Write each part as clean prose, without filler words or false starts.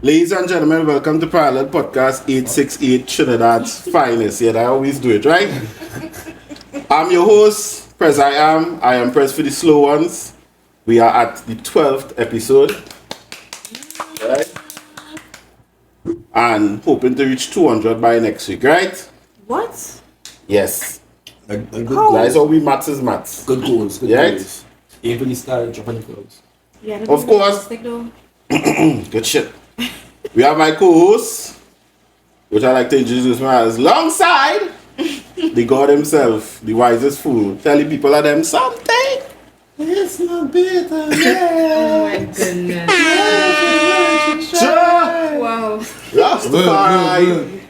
Ladies and gentlemen, welcome to Parallel Podcast 868 Trinidad's finest. Yeah, I always do it, right? I'm your host, Prez I am Prez for the slow ones. We are at the 12th episode. Right? And hoping to reach 200 by next week, right? What? Yes. A good That's how we maths is maths. Good goals. Good Right? goals. Even the start dropping goals. Yeah, Of course. Good shit. We have my co-host, which I like to introduce me as alongside the God himself, the wisest fool, telling people of them something. It's not bitter. Oh my goodness. Wow. Rastafari.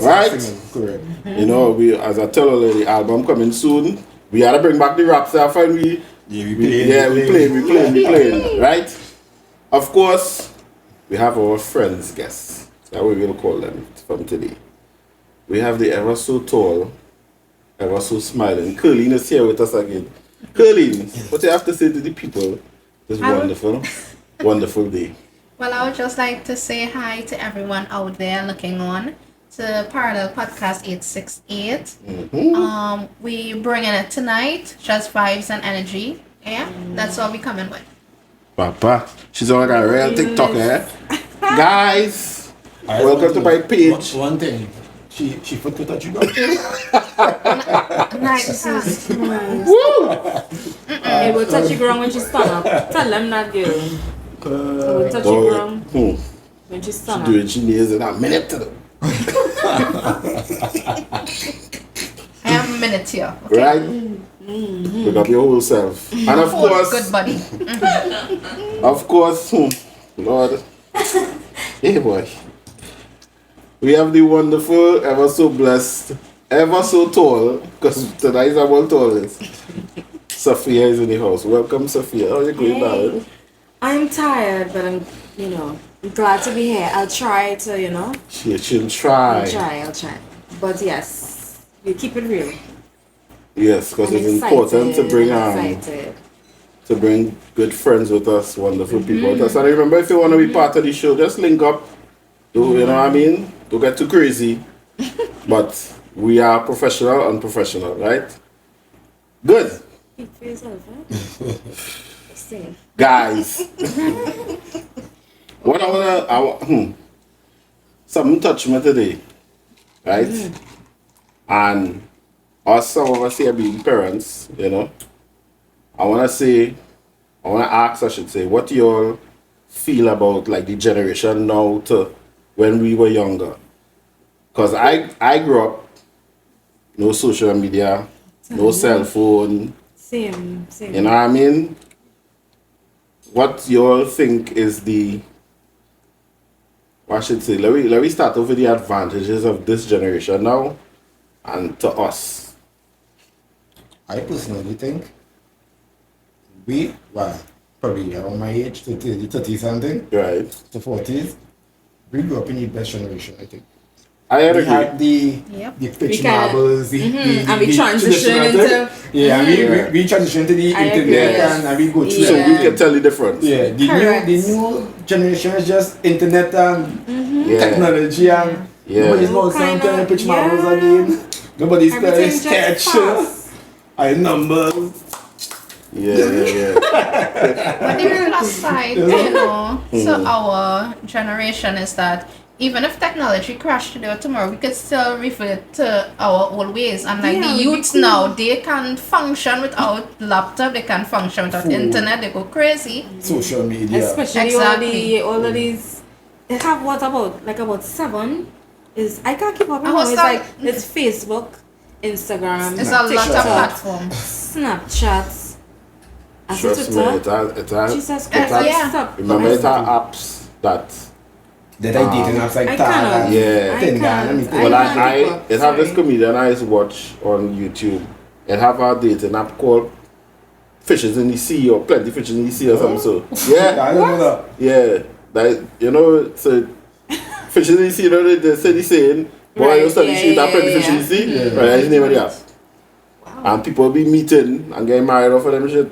Right? Correct. You know, we as I tell already, the album coming soon. We gotta bring back the rap stuff and we playing, right? Of course, we have our friends guests. That's what we're gonna call them from today. We have the ever so tall, ever so smiling. CURLENE is here with us again. CURLENE, what do you have to say to the people this wonderful day? Well, I would just like to say hi to everyone out there looking on to Parallel Podcast 868. We bringing it tonight, just vibes and energy. Yeah, that's what we coming with. Papa, she's all like a real TikToker, eh? Guys, welcome to my page. One thing. She put to touch you. Nice. Woo! It will touch you ground when she stand up. Tell them that girl. It will touch you ground when she stand up. Doing she needs in a minute to them. I am a minute here. Okay? Right? Pick up your whole self. And of Oh, course, good buddy. of course, Lord. Hey boy. We have the wonderful, ever so blessed, ever so tall, because tonight is about tallest. Sophia is in the house. Welcome, Sophia. How are you going, darling? I'm tired, but I'm glad to be here. I'll try to, She'll try. I'll try. But yes, you keep it real. Yes, because I'm it's excited, important I'm excited. to bring good friends with us, wonderful people with us. And remember, if you want to be part of the show, just link up. You know what I mean? Don't get too crazy. But we are professional, unprofessional, right? Good. Speak for yourself, huh? Sing. Guys. What I wanna something touched me today. Right? And us, some of us here being parents, I wanna ask, I should say, what you all feel about like the generation now to when we were younger. Because I grew up, no social media, no cell phone. Same. You know what I mean? What you all think is I should say, let me start off with the advantages of this generation now and to us. I personally think probably around my age, 30 something, Right. to 40s, we grew up in the best generation, I think. I We agree. had the pitch marbles, and we transitioned into... we transitioned to the I agree. internet and we go through. So we can tell the difference. Yeah, Correct. the new generation is just internet and Yeah. technology and nobody's All about kind playing of- pitch marbles yeah. again. Nobody's playing Everything just sketch. fast. I numbers. Yeah. But the plus side, to our generation is that even if technology crashed today or tomorrow, we could still revert to our old ways. And like Yeah, the it would be youths cool. now, they can function without laptop, they can function without internet, they go crazy. Social media. Especially Exactly. all of these. They have what about 7? I can't keep up with I it. was It's like- like it's Facebook, Instagram, It's a lot of TikTok. platforms. Snapchat, and Trust me, Twitter. it has Jesus It has- Christ, yeah. stop. remember it are apps that That I dating apps like I that. cannot. Yeah. I Tinder, can't. let me think. Well, can't I keep up. it have this Sorry. comedian I used to watch on YouTube. It have a dating app called Fishes in the Sea or Plenty Fishes in the Sea or something. So yeah, I don't know that. yeah. That so Fishes in the Sea. They say the saying. Boy, Right, you study yeah, sea, that yeah, Plenty yeah, Fish in the Sea. yeah. Right, that's the name of the app. And people be meeting and getting married off of them shit.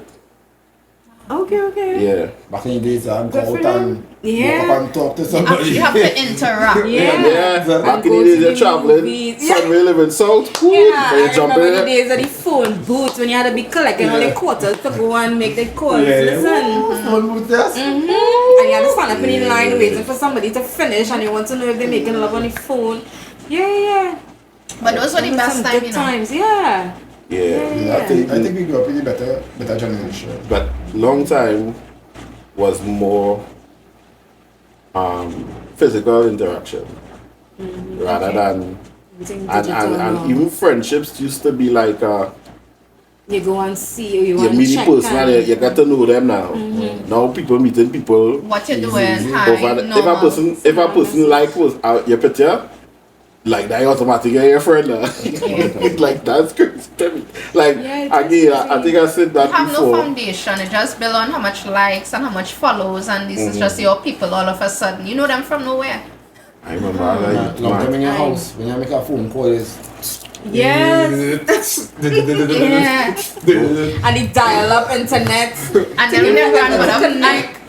Okay. Yeah. Back in the days, I'd go Good for out him. and Yeah. walk up and talk to somebody. You have to interact. Yeah, back in go the days to you're the traveling, movies. son, we live in South. Yeah, When you I jump remember the in, days of the phone booths when you had to be collecting all the quarters to go and make the calls. Listen. Phone booth test. And you had to stand up in the line waiting for somebody to finish and you want to know if they're making love on the phone. Yeah. But those were the best Some time, good you know. times, yeah. yeah. I think we grew up in the better generation. But long time was more physical interaction rather than Everything and digital now. even friendships used to be like You go and see you you want meet to the check person and and you get to know them now. Now people meeting people What you doing? Hi, over the, if a person like was your picture, like that automatically you're your friend now. It's like that's crazy to me. Like Yeah, it is again, I crazy. think I said that You have no before. foundation. It just built on how much likes and how much follows, and this is just your people all of a sudden. You know them from nowhere. I remember like, Long time in your Aye. house, when you make a phone call, is Yes. Yeah. And the dial-up internet. And then when your grandmother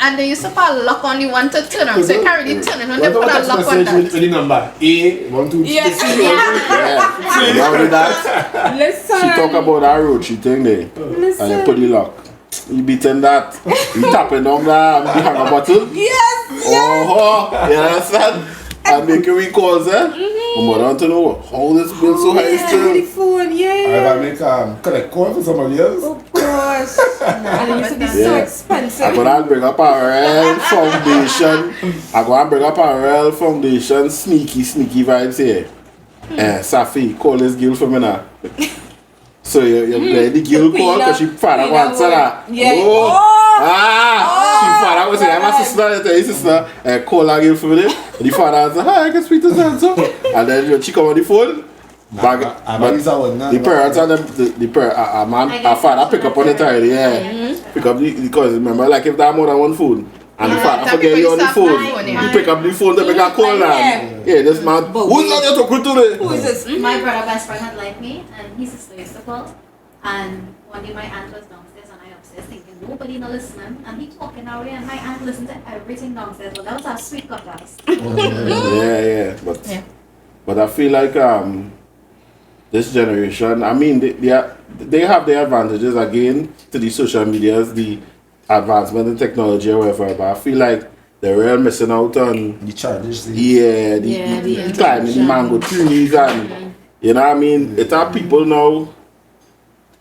and they used to put a lock on the one to turn on, so you can't really turn it on. They put a lock on that. with the number A12. Yes. yeah. Now with that, Listen. she talk about that road she thing there. And you put the lock. You beating that, you tapping on that and you hang a bottle. Yes. Oh, you understand? And making we calls I want to know how this bill so high Yeah, still. the phone, I yeah. ever make collect call for somebody else. Oh gosh. And it used to be so Yeah. expensive. I gonna bring up a real foundation. Sneaky vibes here. Safi, call this girl for me now. So you play the girl call because she father Queen wants and that. Yeah. She father was saying, my sister, tell your sister, call her girl for me. The father answer, hi, I can speak to so. And then when she come on the phone, but the parents and the father pick up on it already, pick up because remember, like if that more than one phone, and the father forget you on the phone, you pick up the phone to make a call and this man, who's on your talking today? Who is this? My brother best friend had like me, and his sister used to call. And one day my aunt was downstairs and I upstairs thinking nobody no listening. And he talking away, and my aunt listened to everything downstairs. But that was a sweet contrast. But I feel like this generation, I mean, they have their advantages again to the social medias, the advancement in technology or whatever. But I feel like they're real missing out on the charges. the climbing mango trees and you know what I mean. It's our people now.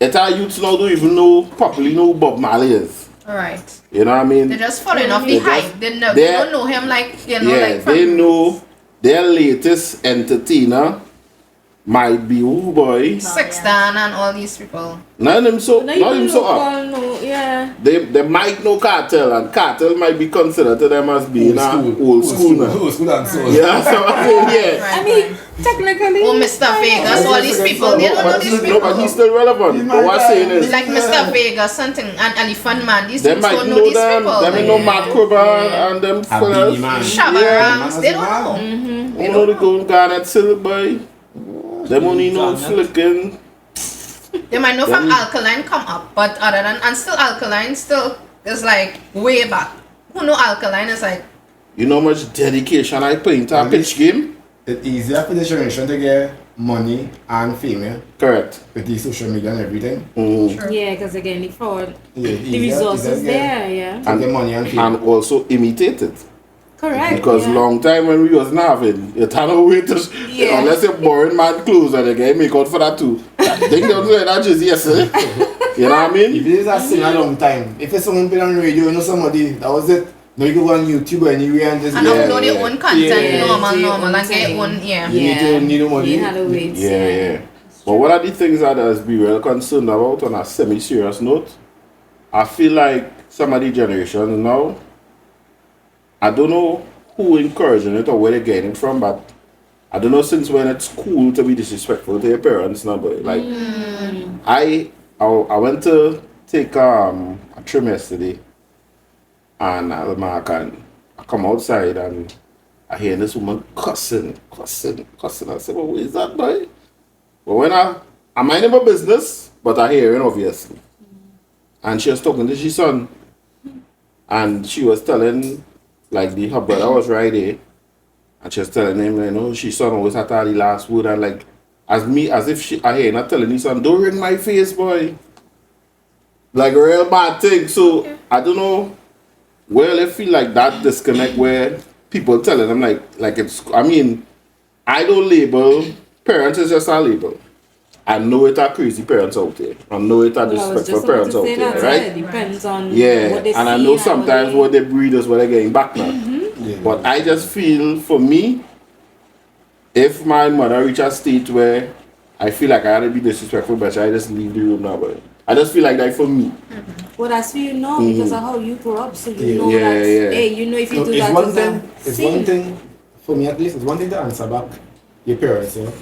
It's our youths now don't even properly know who Bob Marley is. Alright. You know what I mean? They're just following off the hype. They don't know him like, you know, like from... they know their latest entertainer might be boy. Sexton and all these people. Not him so up. No, yeah. They might know Cartel, and Cartel might be considered to them as being old school now. Old school and so. Yeah, so I mean, Right, I mean, technically. Oh, Mr. Vegas, all these people. They don't know these people. but he's still relevant. But what I'm saying is, Like Mr. Vegas, something, and Elephant Man. These they people might don't know know these them. people. They may know Matt Cooper and them fellas. Shabarams, they don't know. They know the Golden Garnet Silk boy. Them only know flicking. They might know from Alkaline come up, but other than, and still Alkaline still is like way back. Who know Alkaline is like... You know how much dedication I put into a pitch game? It's easier for this generation to get money and fame, yeah? Correct. With the social media and everything. Sure. Yeah, because again, the Easier resources to there, yeah. to get money and fame. And also imitate it. Correct. Because yeah. long time when we wasn't having, you can't wait to, Yeah. unless you're borrowing mad clothes and you get make out for that too. They don't do that just yesterday. You know what I mean? If it is a sing a long time, if it's someone playing on the radio, you know somebody, that was it. Now you go on YouTube or anywhere and just And upload their own content, normal, and get own, you need no money. You had to wait. Yeah. But one of the things that I be real concerned about on a semi-serious note, I feel like some of the generations now, I don't know who encouraging it or where they're getting it from, but I don't know since when it's cool to be disrespectful to your parents now, but like I went to take a trim yesterday and I come outside and I hear this woman cussing. I said, well, who is that boy? But when I'm minding my business, but I hear it obviously. And she was talking to her son. and she was telling, like, her brother was right there, and she was telling him, you know, she son always had the last word, and like, as if I hear not telling his son, don't ring my face, boy. Like a real bad thing. So I don't know. Well, I feel like that disconnect where people telling them like it's. I mean, I don't label parents as just a label. I know it are crazy parents out there. I know it are disrespectful parents out there, right? It depends on what they and I see know and sometimes what they breed is what they're getting back now. Yeah. But I just feel, for me, if my mother reach a state where I feel like I had to be disrespectful, but I just leave the room now. But I just feel like that for me. Well, that's what you know because of how you grew up. So you know Yeah, that. yeah. Hey, you know if you No, do it's that, one it's thing. It's sin. one thing for me at least. It's one thing to answer back your parents, you know.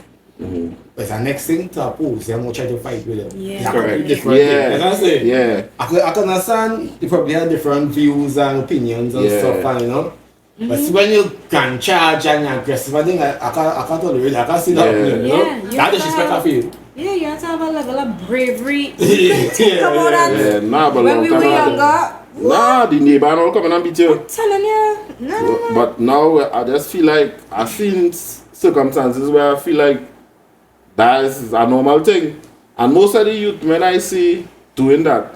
But it's the next thing to oppose. They're more trying to fight with them. Yeah. It's a completely Correct. different thing. Yeah. You know what I'm saying? Yeah. I can understand you probably have different views and opinions and Yeah. stuff, and you know. But see, when you can charge and you're aggressive, I think I can't tolerate. I can't see that. Yeah. You know? Yeah, you That have to disrespect I have- feel. Yeah, you have to have a level of bravery. You Yeah, can think about that. Yeah, nah, but When long we time were ago. younger, Nah, the neighbor don't come and beat you. I'm telling you. No. But now I just feel like I've seen circumstances where I feel like that is a normal thing. And most of the youth, when I see doing that,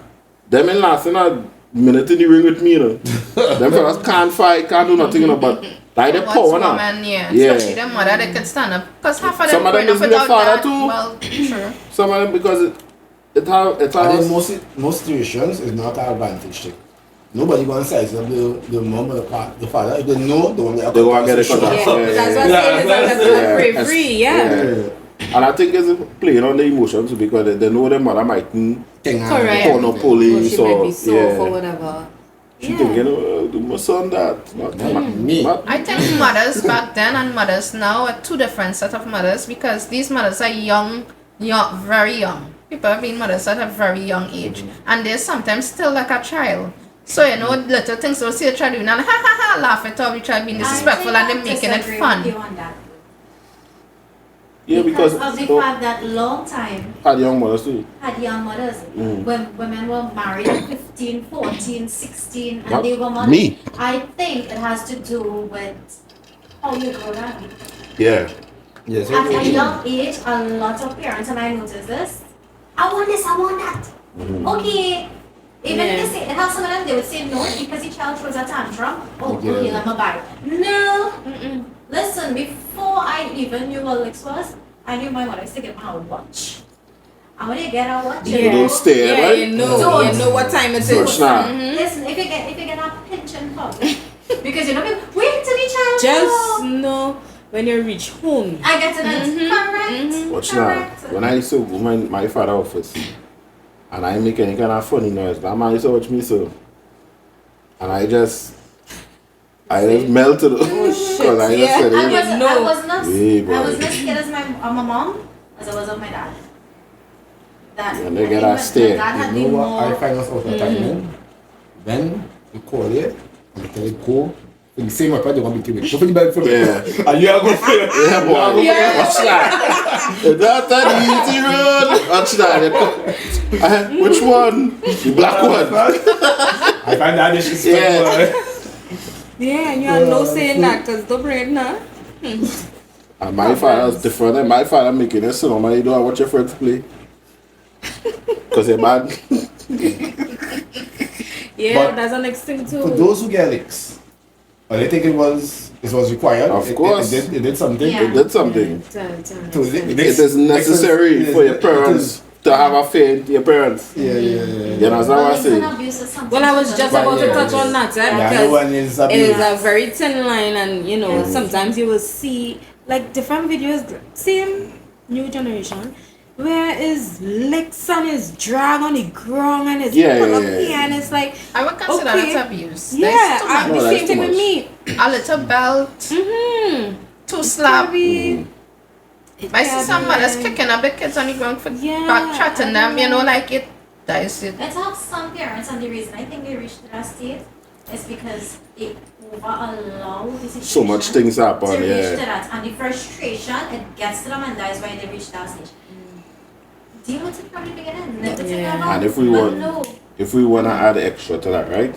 them ain't lasting a minute in the ring with me, you know. Them fellas can't fight, can't do nothing, you know, but like the What's power now. woman, yeah. Yeah. Especially them mother, they could stand up. Because half of them Some of them growing up is with their without father that. too. Well, sure. Some of them, because it And has in most situations, it's not an advantage thing. Nobody going to size up the mom or the father. If they know, they want to They wanna get it cut off. Yeah, Yeah, that's yeah, what I'm saying. It's a level Yeah. of bravery. Yeah. And I think it's playing on the emotions because they know their mother might Correct. call no police She might be or soft or whatever. She thinking, oh, do my son that. Me. I think mothers back then and mothers now are two different set of mothers because these mothers are young, very young. People have been mothers at a very young age, and they're sometimes still like a child. So you know, little things they'll see a child doing and ha ha ha laugh it off, you try being disrespectful and they're making it fun. Yeah, because of the fact that long time had young mothers too. had young mothers. When women were married at 15, 14, 16, and Not they were mothers. me. I think it has to do with how you grow up. Yeah. Yes, At a young age, a lot of parents, and I noticed this, I want this, I want that. Okay. Even if they say, and how some of them, they would say no because the child throws a tantrum. Oh, Yeah. okay, let me buy it. No. Listen, before I even knew what Lex was, I knew my mother used to get my watch. And when you get a watch, You don't stay, Yeah, right? you know what time it So is. it's not. Listen, if you get a pension pub, because you know, wait till the child Just grow. know when you reach home. I get to that. Correct. Watch now. Correct. When I used to go my father's office and I make any kind of funny noise, that man used to watch me so. And I just melted because I just said, I hey, was not Hey, boy. scared as my mom as I was of my dad. That And they get my a stare. dad had You the know what I more. find us out of time, man? When you call it, and they tell you go, in the same way, they want me to go for the bed for me. Yeah. And you are going to Yeah, boy. Watch that. That's easy road. Watch that. Which one? The black one. I find that disrespectful. Yeah, and you have no saying that because don't bring it now. And my father's different. And my father making it so normally you don't watch your friends play. Because they're bad. Yeah, But that's the next thing too. For those who get licks, they think it was required. Of It- course. It did something. Yeah. They did something. So It is necessary for your parents to have a faith in your parents. Yeah. You know what Well, I'm it's saying? an abuse of something. Well, I was just about to Yeah, touch yeah. on that, Yeah, right? no one Because is it is abused. a very thin line, and you know, sometimes you will see like different videos, same new generation, where is licks and is drag on the ground and is Yeah, pull up yeah, yeah. here, and it's like, I would consider Okay. that abuse. yeah, That's too I, much. No, the that's same thing too with me. A little belt, too slap. I see some mothers kicking up the kids on the ground for Yeah, back chatting them, you know, like it. That is it. Let's have some parents, and the reason I think they reached that state is because they over-allow the situation So much things happen, to reach to yeah. that, and the frustration it gets to them, and that is why they reach that stage. Deal with it from the beginning. Never think Yeah. about And if we but want- no. If we want to add extra to that, right?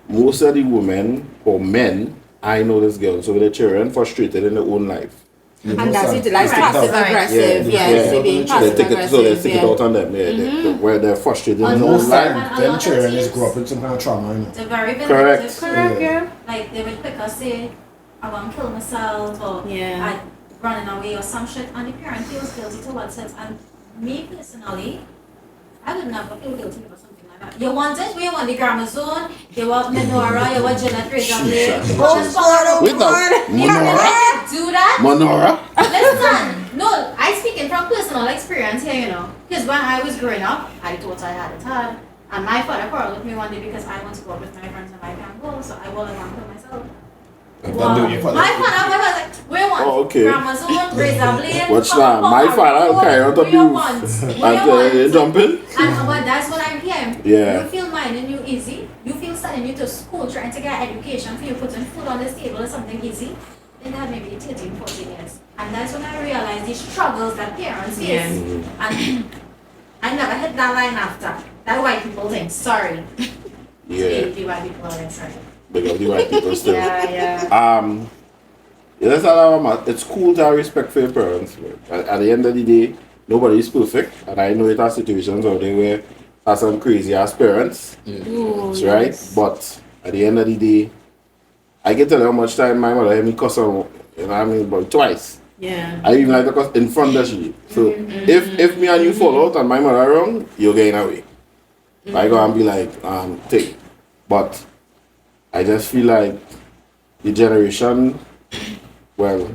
most of the women or men, I know this girl, so their children frustrated in their own life. And that's it, like Right. passive Right. aggressive, yes, they being They passive take it, so they aggressive, take it out on them, where they're frustrated in And their most own time, life. And a them lot of children teens- just grow up with some kind of trauma, you know. They're very Correct. vindictive. Correct, yeah. Like they will quicker say, I want to kill myself or Yeah. I running away or some shit, and the parent feels guilty towards it. And me personally, I would never feel guilty about something like that. You want it? We want the Gramazone, you want Menorah, you want Jeanette Razor Blade. Wait now, You Monora? can't do that. Monora? Listen, no, I speaking from personal experience here, you know. Because when I was growing up, I thought I had it hard. And my father quarreled with me one day because I want to go out with my friends and I can't go, so I will have to kill myself. Don't do it for My father was like, we want Oh, okay. Gramazone, razor blade. Watch that. My father will carry out abuse. abuse. And you jumping? And but that's what I'm hearing. Yeah. You feel minding you easy. You feel sending you to school trying to get education for you putting food on this table is something easy. Then that maybe 13, 14 years. And that's when I realized the struggles that parents face. Yeah. And I never hit that line after. That white people thing. Sorry. Yeah. The white people are like, sorry. Big up the white people still. Yeah. That's how it's cool to have respect for your parents. But at the end of the day, nobody is perfect. And I know it has situations out there where there's some crazy ass parents. Ooh, That's right. yes. But at the end of the day, I can tell you how much time my mother had me cuss her, you know what I mean, about twice. Yeah. I even like to cuss in front of she. So if me and you fall out and my mother wrong, you're getting away. I go and be like, take. But I just feel like the generation, well,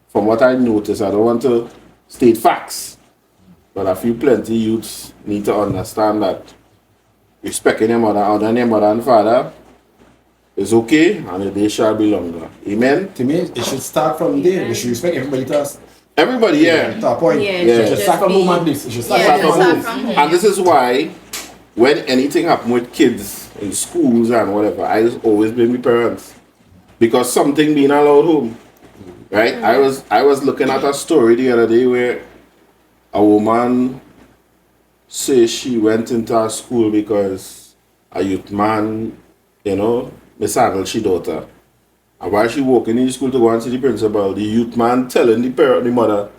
from what I notice, I don't want to state facts, but I feel plenty youths need to understand that respecting your mother, honoring your mother and father is okay, and the day shall be longer. Amen? To me, it should start from there. You should respect everybody to us. Everybody, yeah. To a point. Yeah, It should just start from be- home at least. It should start Yeah, from just home. start from home. And this is why, when anything happen with kids in schools and whatever, I just always blame my parents. Because something being allowed home. Right? I was looking at a story the other day where a woman says she went into a school because a youth man, mishandled she daughter. And while she walking in the school to go and see the principal, the youth man telling the mother,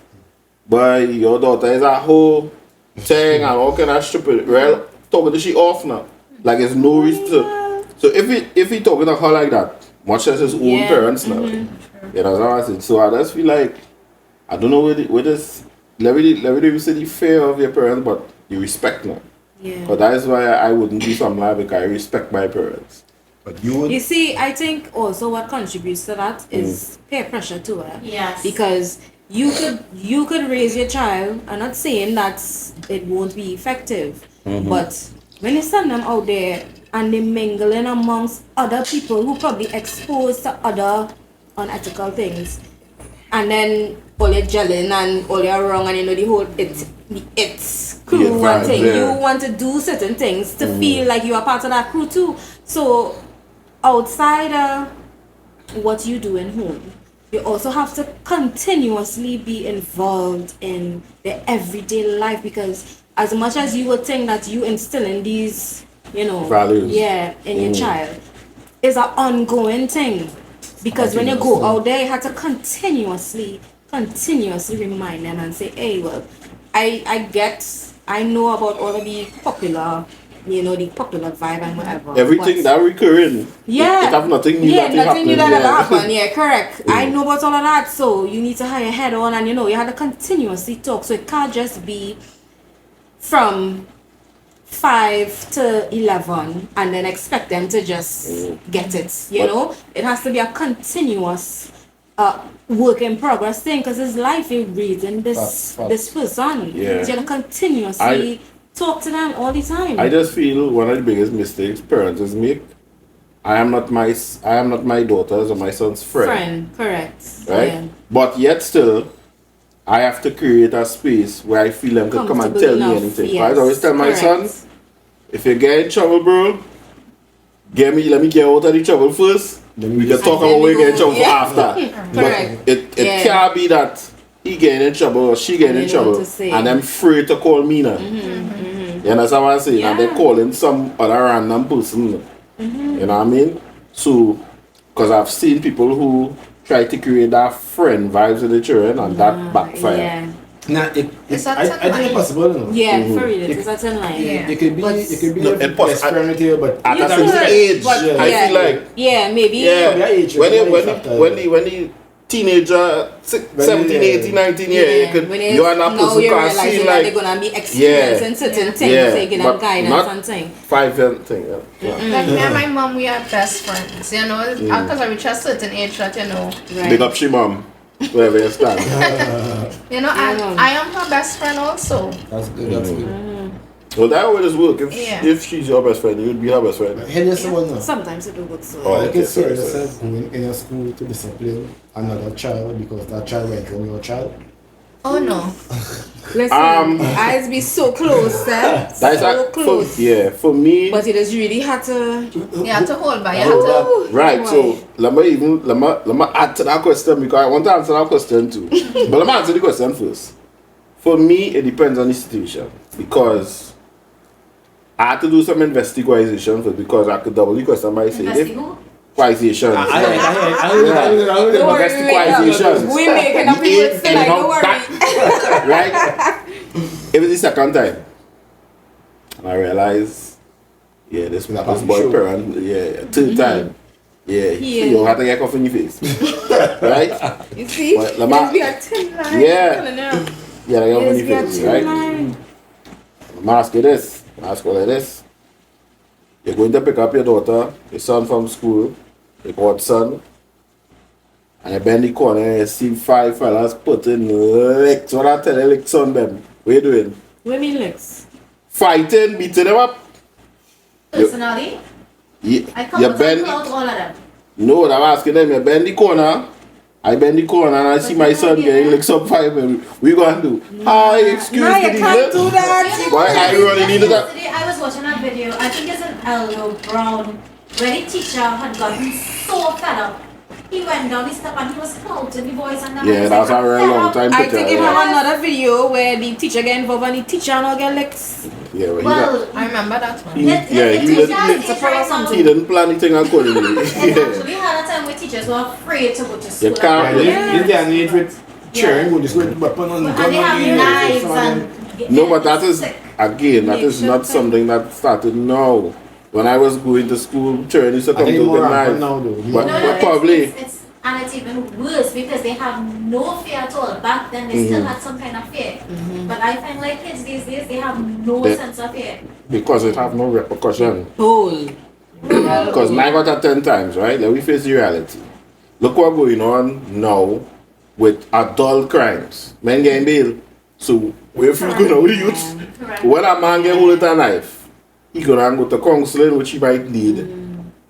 boy, your daughter is a whole thing and all kind of stupid. Well, talking to she off now. Like there's no reason to. So if he talking to her like that, much as his own parents now. Yeah, that's how I said. So I just feel like I don't know where this let me say the fear of your parents, but the respect now. Yeah. But that is why I wouldn't do something like that because I respect my parents. But you would. You see, I think also what contributes to that is peer pressure too. Yes. Because you could raise your child. I'm not saying that it won't be effective, but when you send them out there and they mingling amongst other people who probably exposed to other unethical things, and then all you're gelling and all you're wrong, and the whole it's crew Yeah, and thing. yeah. You want to do certain things to feel like you are part of that crew too. So outside what you do in home, you also have to continuously be involved in the everyday life, because as much as you would think that you instilling these, Values. in your child, is an ongoing thing. Because when you go out there, you have to continuously remind them and say, hey, well, I know about all of the popular, the popular vibe and whatever. Everything but- that recurring. yeah. It have nothing new Yeah, that nothing new happening. that ever happened. Yeah, correct. I know about all of that, so you need to have your head on, and you have to continuously talk. So it can't just be from 5 to 11 and then expect them to just get it. You know, it has to be a continuous work in progress thing, because it's life you're reading this person. Yeah. You have to continuously talk to them all the time. I just feel one of the biggest mistakes parents make. I am not my daughter's or my son's friend. Correct. Right? Yeah. But yet still, I have to create a space where I feel them could come and tell me Comfortable anything. enough, I always tell my correct. son, if you get in trouble, bro, let me get out of the trouble first. Then We can talk then about we when we get in go- trouble yeah. after. Correct. But it Yeah. can't be that he getting in trouble or she getting in And they don't trouble want to say. and I'm free to call me now. You understand what I'm saying? And Yeah. they're calling some other random person. You know what I mean? So, because I've seen people who try to create that friend vibes with the children and that backfire. Yeah. Nah, It's a I think it's possible, you know. Yeah, for real, it's a thin line. Yeah. It could be, But- No, a it poss- best friend with you, but At You a could, certain age, but I yeah. feel like, Yeah, maybe. yeah, Yeah, age, when yeah, the factor. when the teenager, 17, 18, 19, yeah, you could, when you're an now person you're can realizing see that like, they're gonna be experiencing certain things, yeah, so you give but them guidance not and things. 5 year thing, yeah. Like me and my mom, we are best friends, you know, because I reach a certain age that, you know, Right. Big up she mom, wherever you stand. you know, and I am her best friend also. that's good, that's good. Well, that would just work. Yeah. If she's your best friend, you'd be her best friend. Here is someone now. Sometimes it do good so. Oh, Like okay, it's sorry, serious sorry. as going in a school to discipline another child because that child went from your child. Oh no. Listen, eyes be so close, eh? That's So close. for me. But it just really had to. You have to hold by, you have to. Right, so let me add to that question because I want to answer that question too. But let me answer the question first. For me, it depends on the situation because I had to do some investigation first because I could double the question by saying Investigate. investigation. Don't worry, Investigations. we making up The words tonight, don't worry. Right? It was the second time. And I realized, yeah, this boy parent, yeah, third time. Yeah, Yeah. you have to get off in your face. Right? You see? But Lamar- It's be a thin line. Yeah. I'm telling you. Yeah, they get off in It's your be a face, thin right? line. I'm asking this. I'm asking like this. You're going to pick up your daughter, your son from school, your godson, and you bend the corner and you see 5 fellas putting licks. What I tell you, licks on them. What you doing? What mean licks? Fighting, beating them up. Personally, You, I come you out bend. and clout all of them. No, what I'm asking them, you bend the corner. I bend the corner and I see my son getting licks up 5 men. What you gonna do? Hi, excuse No, me. you can't do that. Why are you running into that? Yesterday, I was watching a video, I think it's an Eldo Brown, where the teacher had gotten so fed up. He went down his step and he was clouting the boys and that. Yeah, that's a very long time I picture. think you Yeah, have another video where the teacher get involved and the teacher not get licks. yeah, well, Well, I remember that one. he didn't plan anything accordingly. It actually had a time where teachers were afraid to go to school. You can't- In the age with children go just with weapon on the gun. And they have on knives the- and... No, but that is, again, that Make is sure not to- something that started now. When I was going to school, children used to I come think to more the rampant knife. now though. But- No, no, probably- and it's even worse because they have no fear at all. Back then, they still had some kind of fear. But I find like kids these days, they have no They- sense of fear. Because it have no repercussion. Whole. Because 9 out of 10 times, right? Let me face the reality. Look what's going on now with adult crimes. Men getting bail. So, we're going to the youth. Correct. When a man get hold of a knife, he gonna go to counseling, which he might need. A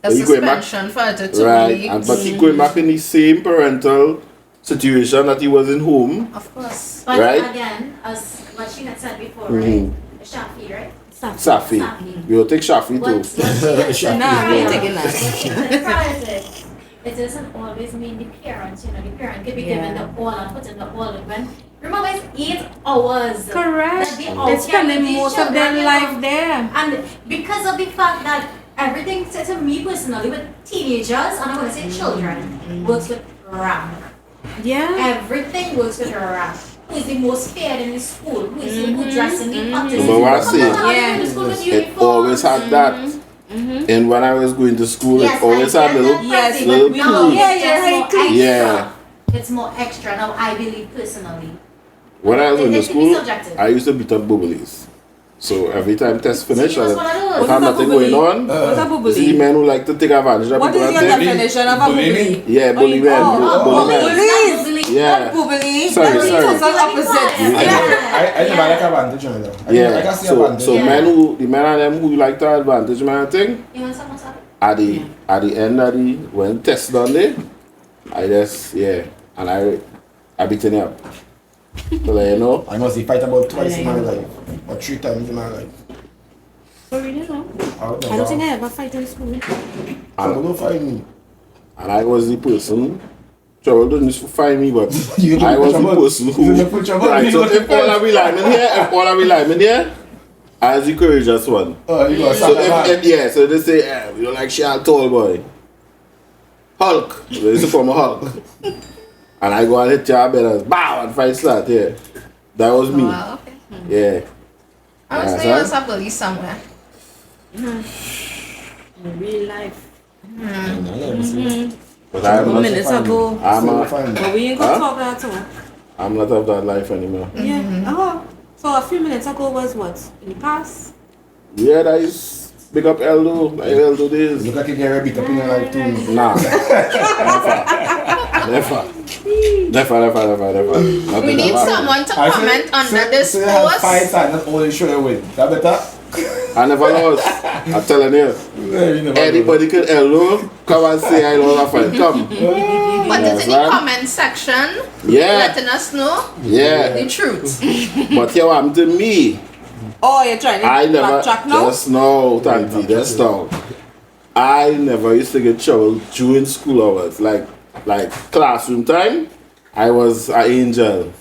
But he going back- suspension for the 2 Right, weeks. and but he going back in the same parental situation that he was in home. Of course. But Right? again, as what she had said before, Mhm. right? The SAFI, right? Safi. Safi. You'll take Shafi What too. she had said Nah, I ain't prior- taking that. what she said prior to it doesn't always mean the parents, you know, the parent could be given the all and put in the all when remember it's 8 hours. Correct. that they all They're spending carry these most of their children, you life know. there. And because of the fact that everything to me personally with teenagers and I want to say children works with rank. Yeah. Everything works with rank. Who is the most feared in the school? Who is the who dressed in the hottest? But what I say, Yeah. It always had that. And when I was going to school, Yes, it always I had get little. that, Yes, Percy, little but now clues. Yeah, it's yeah, just hey, more clues. extra. Yeah. It's more extra now, I believe personally. When I was It in the can be school, subjective. I used to beat up bubblies. So every time test finish, See, that's I what I do. if What have is a nothing bubbly? going on. What's a You see the bubbly? men who like to take advantage of What people is and your things. definition of a bubbly? Yeah, bully men. Bully men. Bullies. Yeah. Not bubbly. Sorry, That's sorry. total opposite. I never like advantage on that. I Yeah. can see So advantage. Yeah. the men and them who like to advantage man thing, You want someone to at the end of the when test done there, I just and I beaten it up. So like, you know. I must fight about twice in my life. Or 3 times in my life. For real, no? I I don't think I ever fight in school. Trouble don't fight me. And I was the person. Trouble didn't just find me, but You I was the trouble. person You who. put trouble. Right, so You if all of we linemen here, I was the courageous one. Oh, you got So so they say We don't like short tall boy. Hulk. They used to call me Hulk. And I go and hit your bed and bow and fight start, yeah. That was me. Wow, okay. Yeah. I was thinking was a bully somewhere. In real life. But I'm not, Minutes ago. But we ain't gonna talk that too. I'm not of that life anymore. Yeah. So a few minutes ago was what? In the past? Yeah, that is big up Eldo. Like Eldo days. Look like you get a bit up in your life too. Nah. Never. We need someone to comment under this so you have post. fights and not only show you win. That better? I never lost. I'm telling you. Anybody can Eldo come and say I lost a fight. Come. Put it in the comment section. Yeah. Letting us know the truth. But here I'm to me. Oh, you're trying to I never backtrack now? just no, Tanti, just now. I never used to get trouble during school hours. Like classroom time, I was an angel.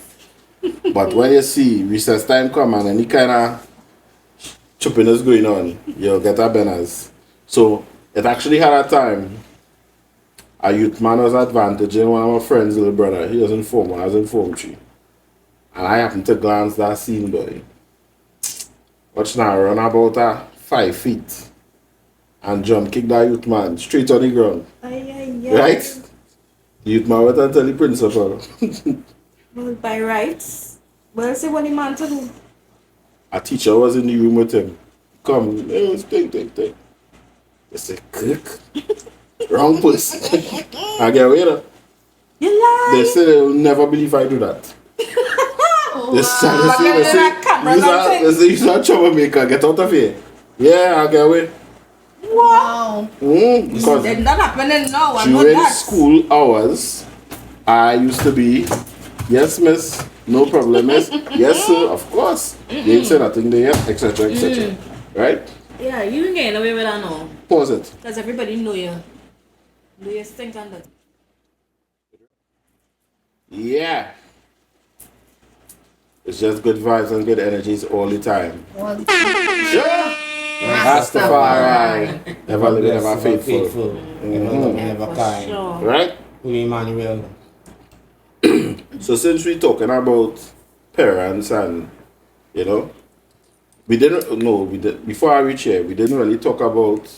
But when you see recess time come and any kind of chopping is going on, you'll get a banners. So it actually had a time a youth man was advantaging one of my friend's little brother. He was in Form 1, I was in Form 3. And I happened to glance that scene, boy. Watch now, run about 5 feet and jump kick that youth man straight on the ground. Right? The youth man went and tell the principal. Well, by rights. Well, say what the man to do. A teacher was in the room with him. Come, take. They say, cook. Wrong person. I get away with it. You lie. They say they'll never believe I do that. They say, you're a troublemaker, get out of here. Yeah, I'll get away. Wow. Because That's not happening now. I know during that. school hours, I used to be, yes, miss, no problem, miss, yes, sir, of course. They didn't say nothing there, etc., etc. Right? Yeah, you ain't getting away with that now. Pause it. Because everybody know you. Do you stink on that? Yeah. It's just good vibes and good energies all the time. Sure. Rastafari. Ever living, ever faithful. Never kind. Sure. Right? Emmanuel. So since we're talking about parents and, you know, before I reach here, we didn't really talk about,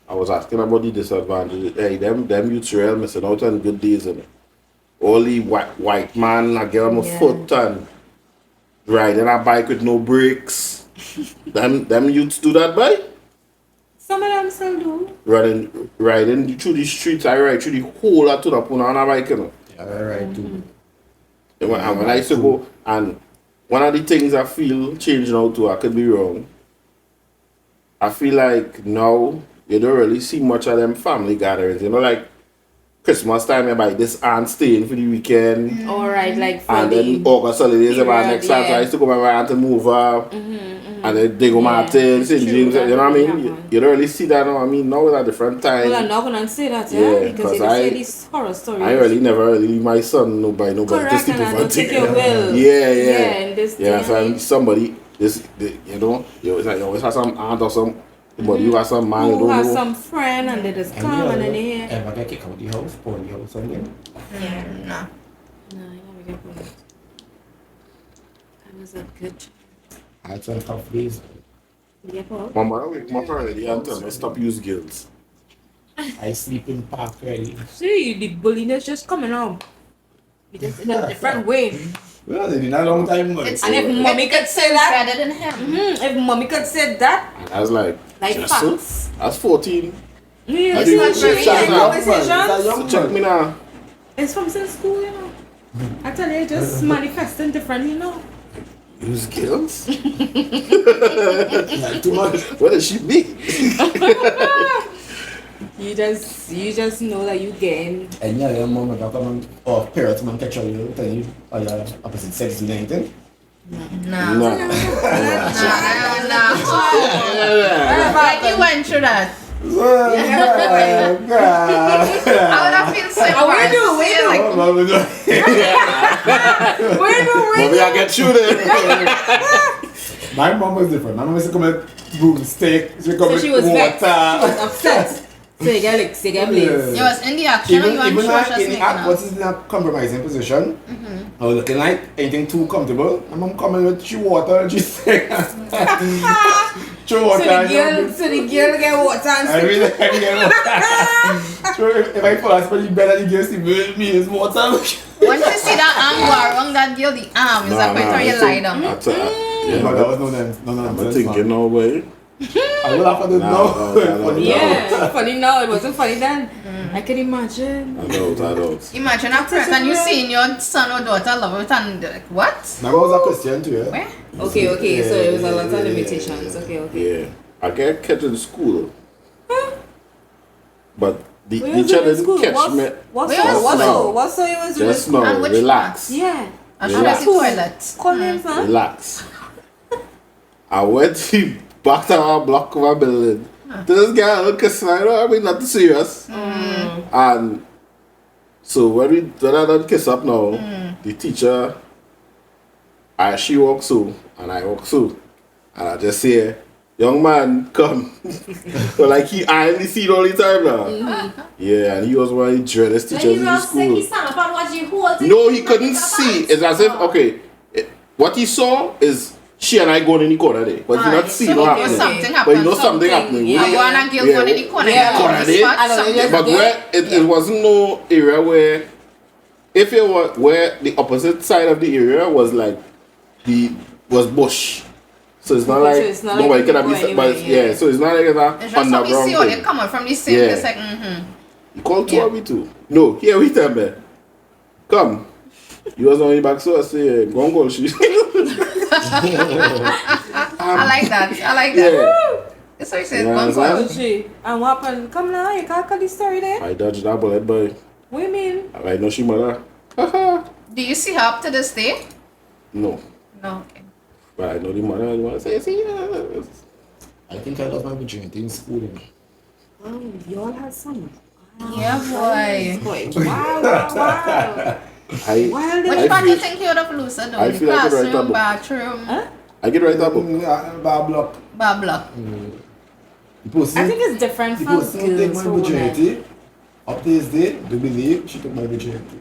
I was asking about the disadvantages. Hey, them youths real missing out on good days, and all the white man, I get on my foot and riding a bike with no brakes. them youths do that, boy? Some of them still do. Riding through the streets, I ride through the whole of Tunapuna on a bike, you know. Yeah, right too. And when I used to go, and one of the things I feel changing now too, I could be wrong. I feel like now you don't really see much of them family gatherings. You know, like Christmas time, you buy this aunt staying for the weekend. Alright, like for And the then August holidays about period, next time. So I used to go with my aunt and move up. And then they go Martin, St. True, James, that you know what I mean? really You happen. don't really see that now. I mean, now it's a different time. Well, I'm not gonna say that, Yeah, because you 'cause say these horror stories. I really never really leave my son by nobody to Correct, sleep and I over don't think you there. will. Yeah. in this day Yeah, and so age. somebody, you always have some aunt or some, but you have some man, you Who don't has know. some friend and they just come and then they hear. Ever get kicked out of the house, pour the house something? No. No, you never get bullied. I was a good child. I had some tough days. You get bullied? My parents, they tell me stop use guilt. I sleep in park already. See, the bulliness just coming out. It just in a different way. Well, it's been a long time ago. It's And if mommy could say that, better than him. if mommy could say that, And I was like like so? facts. I was 14. Yeah, I see, didn't that's very say that. conversations. Young Check me now. It's from since school, you know. I tell you, it just manifesting different, you know. Use guilt? Like, too much. What does she be? You just know that you getting. And yeah, your mom and dad come and, or parents come and catch you, tell you, oh, you're opposite sex and anything. No. No. Like you went through that. I would have feel so Where do Maybe I get through there. My mom was different. My mom used to come with broomstick. She come So with she was water. vexed. She was upset. So you get like, so you get blaze. You was in the action, Even you weren't even sure like just in making act, up. what is in a compromising position, I was looking like anything too comfortable. My mom coming with she water and she saying, she water. So the girl get water and I stick. really get water. So if I fall asleep in bed and the girl see me is water. Once you see that arm go around that girl, the arm is a point where you lie down. Yeah, But but that was no I'm nonsense. thinking no way. I will have to know. Yeah, funny now. It wasn't funny then. I can imagine. I don't. Imagine a prank and you seeing your son or daughter love it and you're like, what? My mom was a Christian too, yeah? Where? Okay, so it was a lot of Yeah. limitations. Okay. Yeah. I get catch in school. But the Where was teacher it in didn't school? catch me. What's so you was doing? Just school? now, And which relax. Yeah. I Relax. should have toilet. Call names, huh? Relax. I went to back to our block of our building. This guy look I mean nothing serious. And so when I done kiss up now, the teacher she walks through and I walk through and I just say, young man, come. So like I only see it all the time now. Yeah, and he was one of the dreadest When teachers you in the were sick, school. he stand up and watch you whole thing. No, he couldn't see. It's as if what he saw is she and I going in the corner there, but he not see So what you know happening. something But happened. you know something happening. Yeah. I go on and girl going in the corner. Yeah. you Corner know, there. spot I know, something. just- But where it wasn't no area where if you were where the opposite side of the area was like was bush. So it's not Okay, so like it's not nobody like could have people been but anyway, yeah. so it's not like It's that just how we underground see how they thing. come out from the same. Yeah. It's like, You called two Yeah. of me too. No, here we tell me. Come. You was on your back so I say go and call she. I like that. I like that. Yeah. That's what he says. Yeah, One that's call. it. She and what happened? Come now, you can't cut the story there. I dodged that bullet boy. What you mean? I know she mother. Haha. Do you see her up to this day? No. No. Okay. But I know the mother and want to say, see, yes. I think I lost my virginity in school. You know. Oh, y'all had some. Yeah, boy. Boy, wow. I Wild. Which I part do you feel- think you would have lost though? I The feel like I could write a classroom, book. bathroom, Huh? I can write that book. Bar block. bar block. The person, I think it's different the for person who take girls my for women. virginity, up to this day, they believe she took my virginity.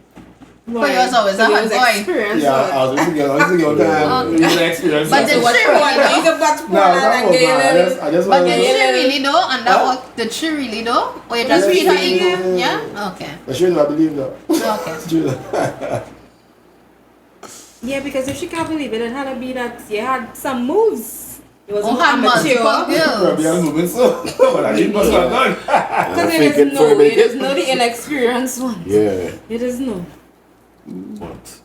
But you was always a hot boy. Experience. Yeah, I was thinking, the experience. But did she really though? You got No, that was not. I just But wanted did to she really though? And that was did she really though? Or you just Yeah, read her she ego? really- Yeah. Okay. But she don't believe that. Okay. She don't. Yeah, because if she can't believe it, it had to be that you had some moves. It wasn't Oh, had multiple amateur. Probably I'm girls. moving so. But I didn't bust my gun. Because fake it it is for a no, it minute. is no the inexperienced one. Yeah. It is no. But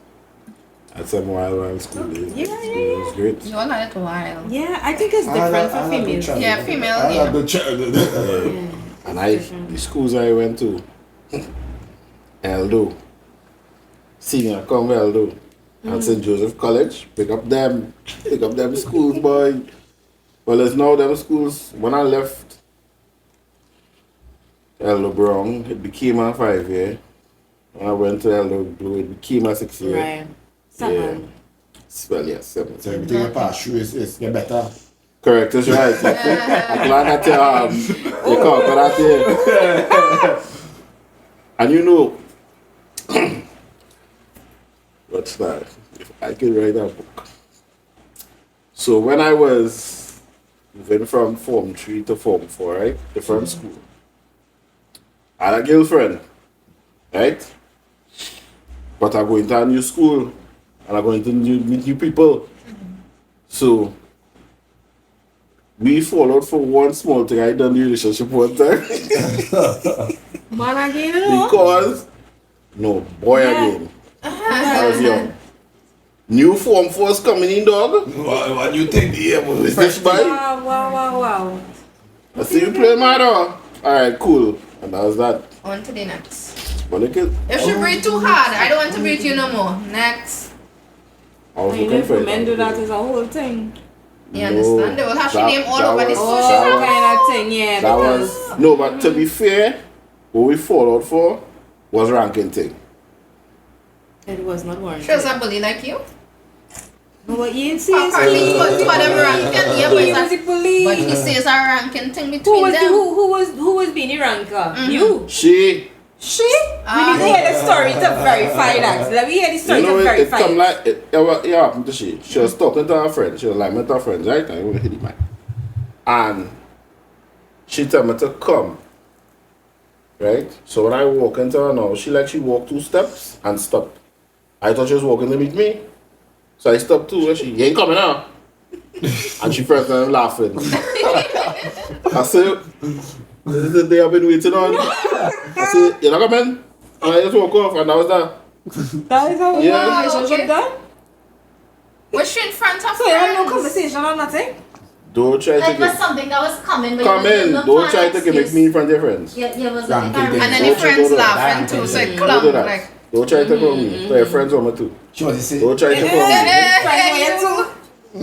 at some while school days. Yeah, It was great. You all had it a while. Yeah, I think it's different for females. Yeah, female, I yeah. had a good child. Yeah. And the schools I went to, Eldo, senior come Eldo, and St. Joseph College, pick up them schools, boy. Well, it's now them schools. When I left Eldo Brown, it became a 5-year. When I went to Eldo Blue, it became a 6-year. Right. Seven. Well, yes, 7. So everything I pass through is get better. Correct, that's right. I'm glad that you caught that here. And you know, what's that? If I could write a book. So when I was moving from Form 3 to Form 4, right? Different school. I had a girlfriend, right? But I go into a new school and I'm going to meet new people. So we followed for one small thing. I done the relationship one time. Man again, you know? Because no, boy Yeah. again. I was young. New Form 4's coming in, dog. What do you think? Yeah, Is this by? Wow. I see you play my dog. Alright, cool. And that was that. On to the next. But look at If she breathe too hard, I don't want to breathe you no more. Next. I was I know looking if for it. men do that is a whole thing. You understand? They will have she name all over the Oh, social. that was- kind of thing, yeah. That Because was no, but to be fair, what we followed for was ranking thing. it was not warranted. She was a bully like you. No, but you didn't see his Apparently, key. he was for them ranking. Yeah, He was the police. but he says a ranking thing Who between was them. who was being the ranker? You. She, She? We need to hear the story to verify that. Let me hear the story you know, to it verify come it. like, it happened to she. She was talking to her friend. She was like, with her friends, right? I want to hit it, man. And she told me to come. Right? So when I walk into her now, she walked 2 steps and stopped. I thought she was walking to meet me. So I stopped too, and she, you ain't coming now. And she first started laughing. I said, this is the day I've been waiting on. I said, you're not coming? And I just walk off, and that was that. That is how Yeah. the relationship Okay. done? Was she in front of So you had no friends? conversation or nothing? Don't try Like, to it was get, something that was coming, but come you in. looked Don't for try an to gimmick excuse. me in front of your friends. Yeah, was Ranking like, thing. And then Don't the you friends do that. laughing too, so it Don't do clung that. like. Don't try to call me. So your friends on me too. She was say, Don't try to call me. Friend, where you two?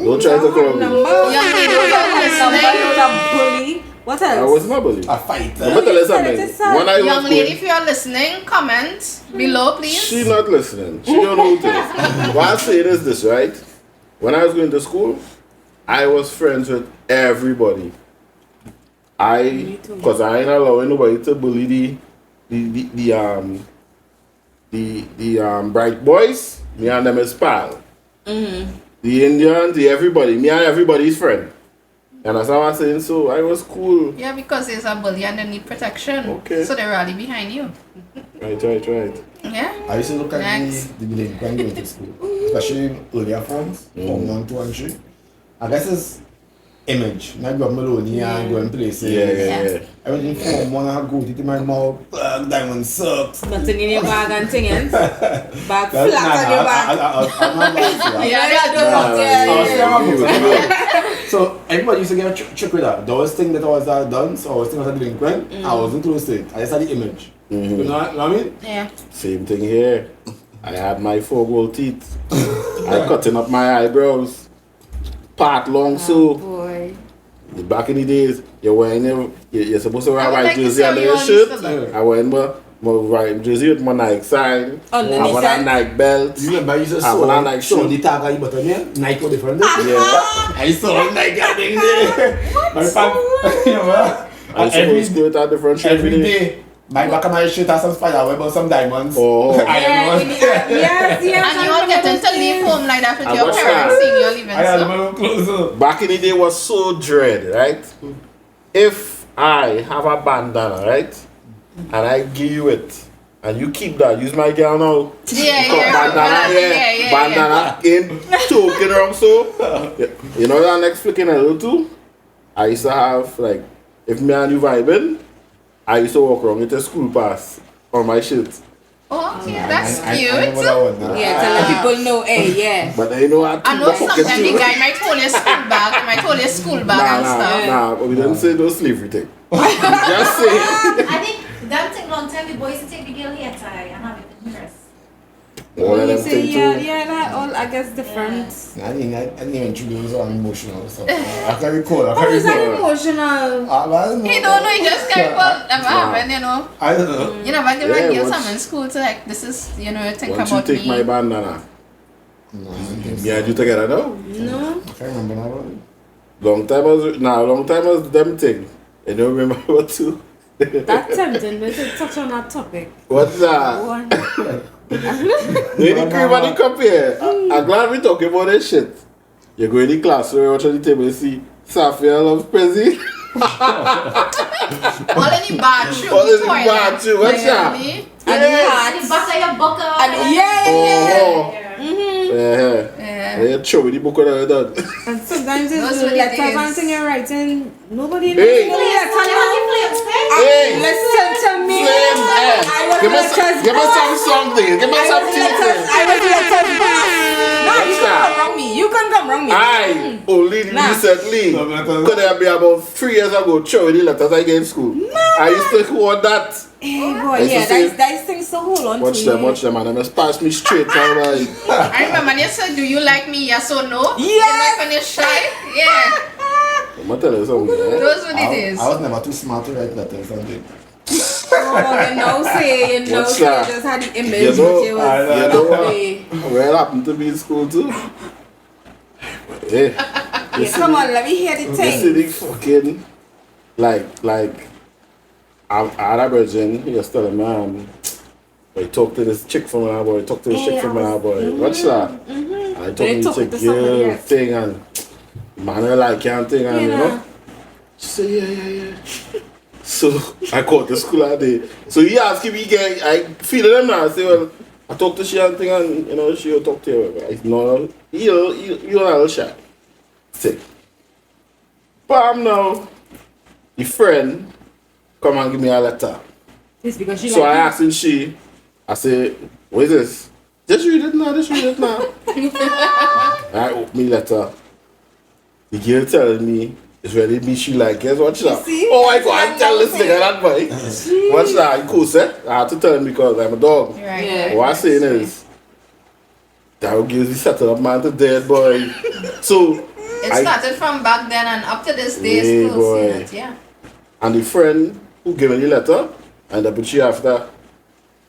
Don't try to call me. Number. Young lady, Number listening. was a bully. What else? I was not bully. a fighter. Let me tell you said it something. yourself. When I was Young lady, going, if you are listening, comment below, please. she not listening. She don't know who it is. What I say is this, right? When I was going to school, I was friends with everybody. Because I ain't allowing nobody to bully the bright boys. Me and them is pal. The Indians, the everybody. Me and everybody's friend. And that's how I was saying. So I was cool. Yeah, because there's a bully and they need protection. Okay. So they rally behind you. Right. Yeah. I used to look at Next. the delinquent going to school, especially in earlier forms, Form 1, 2, and 3. I guess it's image. Now I go up Maloney and go in places. Yeah. I went in Form 1 and I go to my mouth, diamond sucks. Nothing in your bag and things. Bag That's- flat on your back. I'm not like that. Yeah, So everybody used to get a trick with that. Those things that I was done, so I was thinking I was a delinquent. I wasn't close to it. I just had the image. You know what I mean? Yeah. Same thing here. I had my 4 gold teeth. I cutting up my eyebrows. Part long so. Boy. Back in the days, you're supposed to wear I a would white like to jersey see how under you your all shirt. used to look. I went my white jersey with my Nike sign. Underneath I went a that. Nike belt. You remember I used to I went a Nike sew shoe. the tag on your button here? Nike was different. Yeah. I saw Nike thing there. My pants, you know, I supposed to go with a different shirt every every day. day. My back of my shirt has some spider web or some diamonds. Oh. I Yeah, don't know. yes. And you all getting to leave home like that with I your watched parents that. seeing you leaving. I had So. my own clothes. Back in the day was so dread, right? If I have a bandana, right? And I give you it, and you keep that, use my girl now. Yeah. Bandana, Yeah. bandana in, choking around so. You know that next flicking a little too? I used to have, like, if me and you vibing, I used to walk around with a school pass on my shirt. Oh, okay, that's cute. I know that one. Yeah, tell the people know, hey, yeah. But I know I I know sometimes the guy might hold your school bag, might hold your school bag and stuff. Nah, but we didn't say no slavery thing. Just say. I think that take long time the boys to take the girl hair tie and have it in dress. All of You them say, thing yeah, too. that all, I guess, different. I didn't even choose on emotional stuff. I can recall. How is that recall. emotional? I don't know. He don't know, he just can't well, never happened, you know. I don't know. You never give Yeah, a girl once- something in school to like, this is, you know, think Once you about take me. my bandana, No, I don't think so. me and you together now. No. I can't remember now. Long time was them thing. I don't remember what to. That's tempting, but to touch on that topic. What's that? One. Lady cream and the cup here. I'm glad we talking about this shit. You go in the classroom, you watch on the table, you see SAFI loves Prezi. All in the bathroom, All in the toilet. bathroom, what's that? Really? And the And the hats. back of your buckle. And yeah. Oh, Yeah. yeah. You throw with the book when I done. And sometimes it's Those the were the letters days. and thing you're writing. Nobody knows Hey. the letter. Hey. Listen to me. Flames, I was give me letters some something. Give me I some was teaching. letters. I was letters boss. No, you What's can that? come wrong me. You can come wrong me. I only Nah. recently, No, letters. could have been about 3 years ago, throw the letters I get in school. I used to hold that. Hey boy, I used to yeah, say- that's things to hold on Watch to. them, and they just pass me straight down like. I remember they said, do you like me, yes or no? Yes. You like when you're shy? Yeah. I'm gonna tell you something. Eh? Those were the days. I was never too smart to write letters. Something. Oh, you know, say, you know, What's say, that? just had the image, You know, but it was I You know way. what? Where happened to be in school too? Hey, Yeah, come on, let me hear the you thing. see the fucking, like, I had a virgin, he was telling me, I talked to this chick from our boy, talk to this chick from our boy. Watch that. And I told They me took it it's to a somebody girl else. thing and man I like and thing and you Yeah. know. She said, yeah. So I called the school that day. So he asked if he get I feeling them now. I say, well, I talked to she and thing and you know, she'll talk to you. I said, no, you're a little shy. Sick. Bam now. The friend come and give me a letter. It's because she So like I you. asked him I said, what is this? Just read it now. I open me letter. The girl telling me it's really me she like. Guess what? You see? Oh my God, I tell this nigga that boy. Watch that, he cool, sir. I had to tell him because I'm a dog. Right. Yeah. What I'm saying is, that will give the settle up man to dead boy. So, It started from back then and up to this day. Yeah, Still boy. seeing it. Yeah. and the friend who gave me the letter, and I put she after,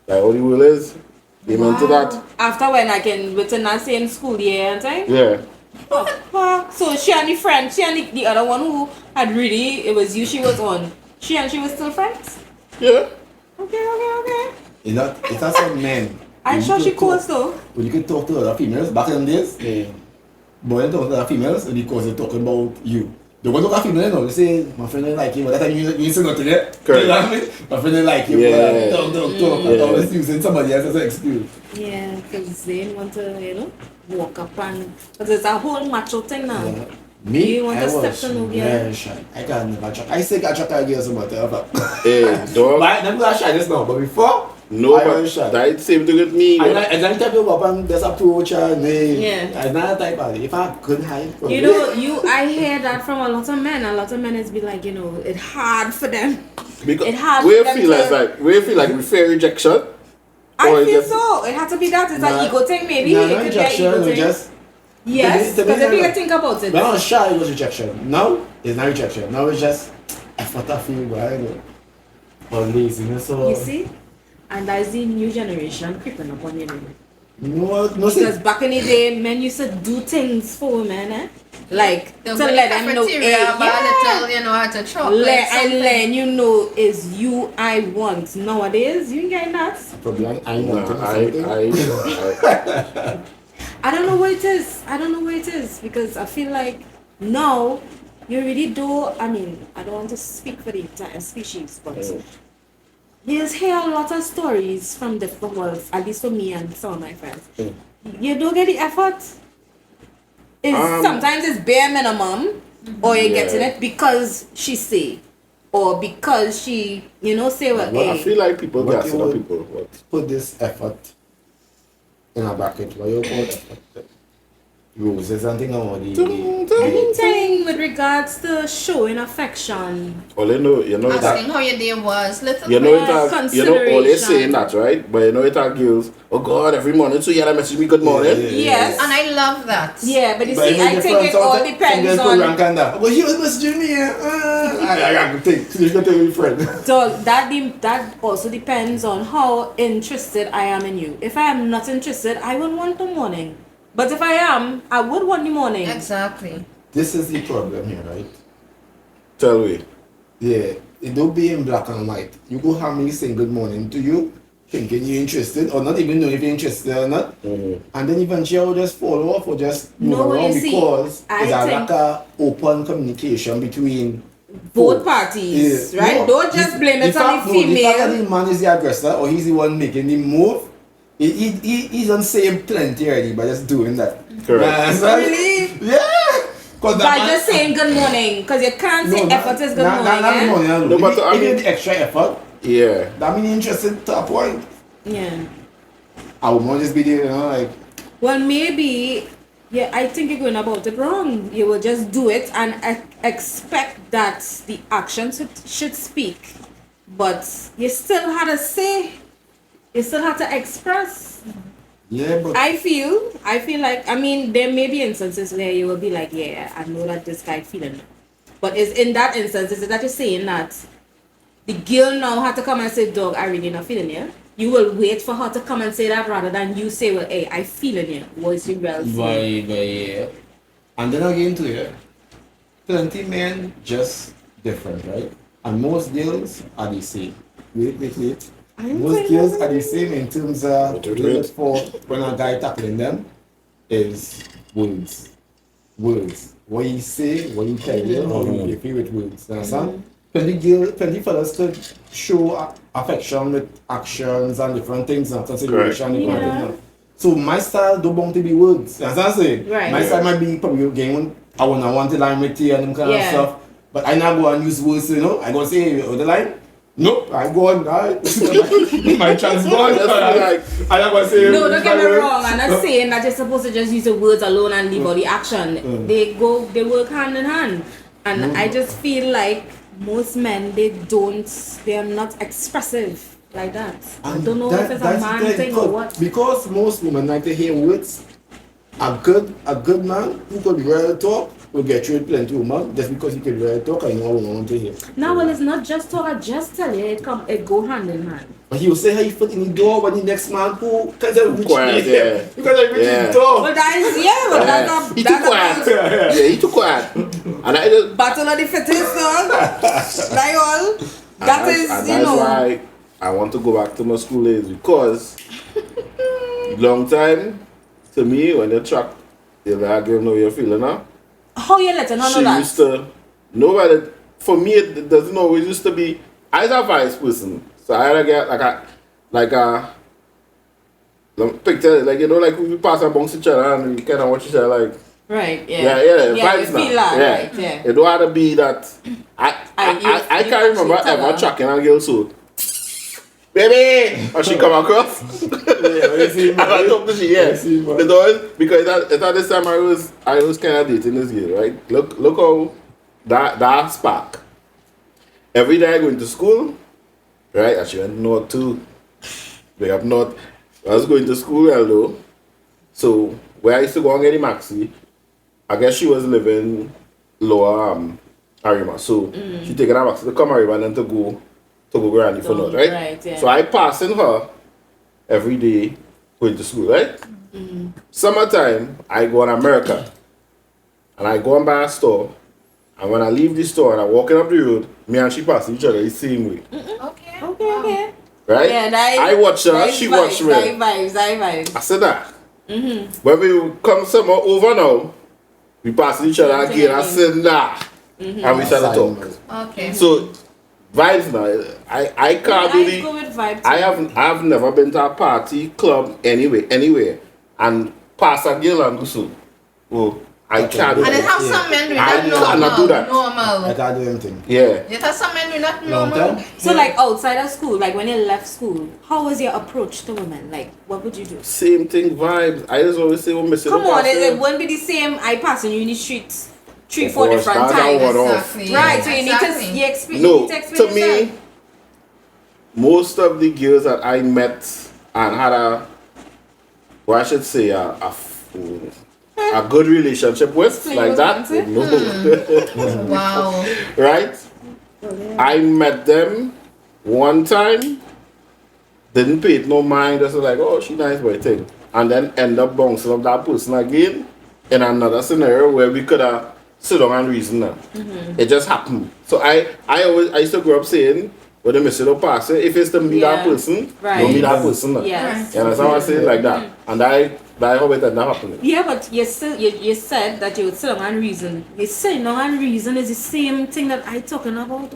like all the will is, he meant to that. After when I can within that same school year and time. Yeah. So she and the friend, she and the other one who had really, it was you she was on. She were still friends? Yeah. Okay. It's not some men. I'm When sure you she could cool talk- still. When you could talk to other females back in the days, boys talk to other females because they're talking about you. They go to a female, you know, they say, my friend didn't like you, but that time you say nothing yet. Correct. You know what I mean? My friend didn't like you, Yeah. but talk. Yeah. I was using somebody else as an excuse. Yeah, because they didn't want to, walk up and... Because it's a whole macho thing now. Yeah. Me, You want I to step was to no girl? very shy. I can never try. I say I try to get somebody else. Hey, dog. But I'm not shy this now, but before, No, I but was shy. that same thing with me. I like type of up and just approach and Yeah. I'm not type of if I couldn't hide. I hear that from a lot of men. A lot of men is be like, it's hard for them. Because It has we them feel to- we feel like we fear rejection. Or I it feel just- so. It had to be that. It's an ego thing, maybe. No, it no could be an rejection, ego no, thing. just Yes, to me, because if you no. think about it. when I was shy, it was rejection. Now it's not rejection. Now it's just effort I feel, but I know. Or laziness or You see? And that's the new generation creeping up on you. no Because back in the day, men used to do things for women, like The to let them know, cafeteria, but yeah. little, how to chocolate. And letting you know is you I want. Nowadays, you ain't getting that. probably I No, want something. I don't know what it is. Because I feel like now you really do. I mean, I don't want to speak for the entire species, but you just hear a lot of stories from different worlds, at least for me and some of my friends. You don't get the effort. Sometimes it's bare minimum, or you're Yeah. getting it because she say, or because she, say what. Well, I feel like people What gas you other would- people. What? Put this effort in a bracket. What you call effort? Roses and things on Anything with regards to showing affection. All you know it Asking how your day was. Little you know it Yes, are, you know all they saying consideration. that, right? But you know it are girls, oh God, every morning so you gotta message me good morning. Yes. And I love that. Yeah, but you But see, I think it all depends on. Well, he was messaging me. I got to think. So you can tell your friend. So that also depends on how interested I am in you. If I am not interested, I will want the morning. But if I am, I would want the morning. Exactly. This is the problem here, right? Tell me. Yeah, it don't be in black and white. You go have me saying good morning to you, thinking you're interested, or not even know if you're interested or not. And then eventually I will just follow up or just move No, around you see, because I it's a think- lack of open communication between Both folks. parties, Yeah. right? No, Don't just blame it on the The fact female. that the man is the aggressor or he's the one making the move, he's on same plenty already by just doing that. Correct. Really? Yeah. Cause By just saying good morning, because you can't say effort is good morning. Not eh? good morning. No, but I if you mean- need extra effort, Yeah. that means you're interested to a point. Yeah. I would not just be there, like, Well, maybe, yeah, I think you're going about it wrong. You will just do it and expect that the action should speak. But you still had to say, you still had to express. yeah, but I feel like, there may be instances where you will be like, yeah, I know that this guy feeling it. But is in that instance, is it that you're saying that the girl now had to come and say, dog, I really not feeling you? You will wait for her to come and say that rather than you say, well, hey, I feeling you. What's your real feeling? yeah. And then again to here, plenty men just different, right? And most girls are the same. Wait. Most girls are the same in terms of girls for when a guy tackling them is words. What you say, what you tell you, how you play with words. Understand? Plenty fellas could show affection with actions and different things and consideration. Yeah. So my style don't want to be words. That's what I'm saying. Right. My style might be probably game. I want to line with you and them kind of stuff. But I not go and use words, you know. I go say, hey, the line. Nope, I go on, my chance gone. I never say. No, don't get me wrong. I'm not saying that you're supposed to just use the words alone and leave all the action. They work hand in hand. And I just feel like most men, they're not expressive like that. I don't know if it's a man thing or what. Because most women like to hear words. A good man who could really talk will get you plenty of women just because he can really talk and you know what women want to hear. No, well, it's not just talk. I just tell you, it go hand in hand. But he will say how you foot in the door when the next man who because I reach quiet, because I reach the door. But that is He too quiet. Yeah, he too quiet. And I just battle of the fittest, like all. That's why I want to go back to my school days because long time to me when they track they'll argue know you're feeling now. How you let her know that? She used to nobody for me it doesn't always used to be I was a vice person. So I had to get like a picture like like we pass amongst each other and we kinda watch each other like right, vibes now. Right, yeah. It don't have to be that I can't remember ever tracking a girl so baby or she come across. And I talk to she it's always because at this time I was kinda dating this girl, right? Look how that spark. Every day I go into school, right? Actually went north too. Way up north. I was going to school although. So where I used to go and get the maxi, I guess she was living lower Arima. So she taking her maxi to come Arima and then to go Granny for north, right? Right, yeah. So I passing her every day going to school, right? Summertime, I go in America and I go and buy a store. And when I leave the store and I'm walking up the road, me and she pass each other the same way. Okay. Right? Yeah, I watch her, she watch me. Vibes. I said that. When we come somewhere over now, we pass each other again. I said nah. And we start to talk. Okay. So vibes now. I can't do the go with vibes. I've never been to a party, club, anywhere and pass a girl and go so. Oh, I can't do And then that. have some men doing I that cannot do that. I normal. can't do anything. Yeah. You have some men doing that Long normal. time. So like outside of school, like when you left school, how was your approach to women? Like what would you do? Same thing vibes. I just always say we're missing Come the on, person. it won't be the same. I passing you in the streets 3-4 Of course, different that's how times. one off. Exactly. Right, so you need to Exactly. explain. No, you need to explain to me, yourself. most of the girls that I met and had a good relationship with, Explain like what that, you want no. Wow. Right? I met them one time, didn't pay it no mind, just like, oh, she nice boy thing. And then end up bouncing up that person again in another scenario where we could have sit down and reason now. It just happened. So I used to grow up saying, when they miss it or pass it, if it's to meet that person, Right. don't meet that person now. Yes. You understand what I'm saying? Like that. And I hope it ended up happening. Yeah, but you said that you would sit down and reason. You sit down and reason is the same thing that I talking about.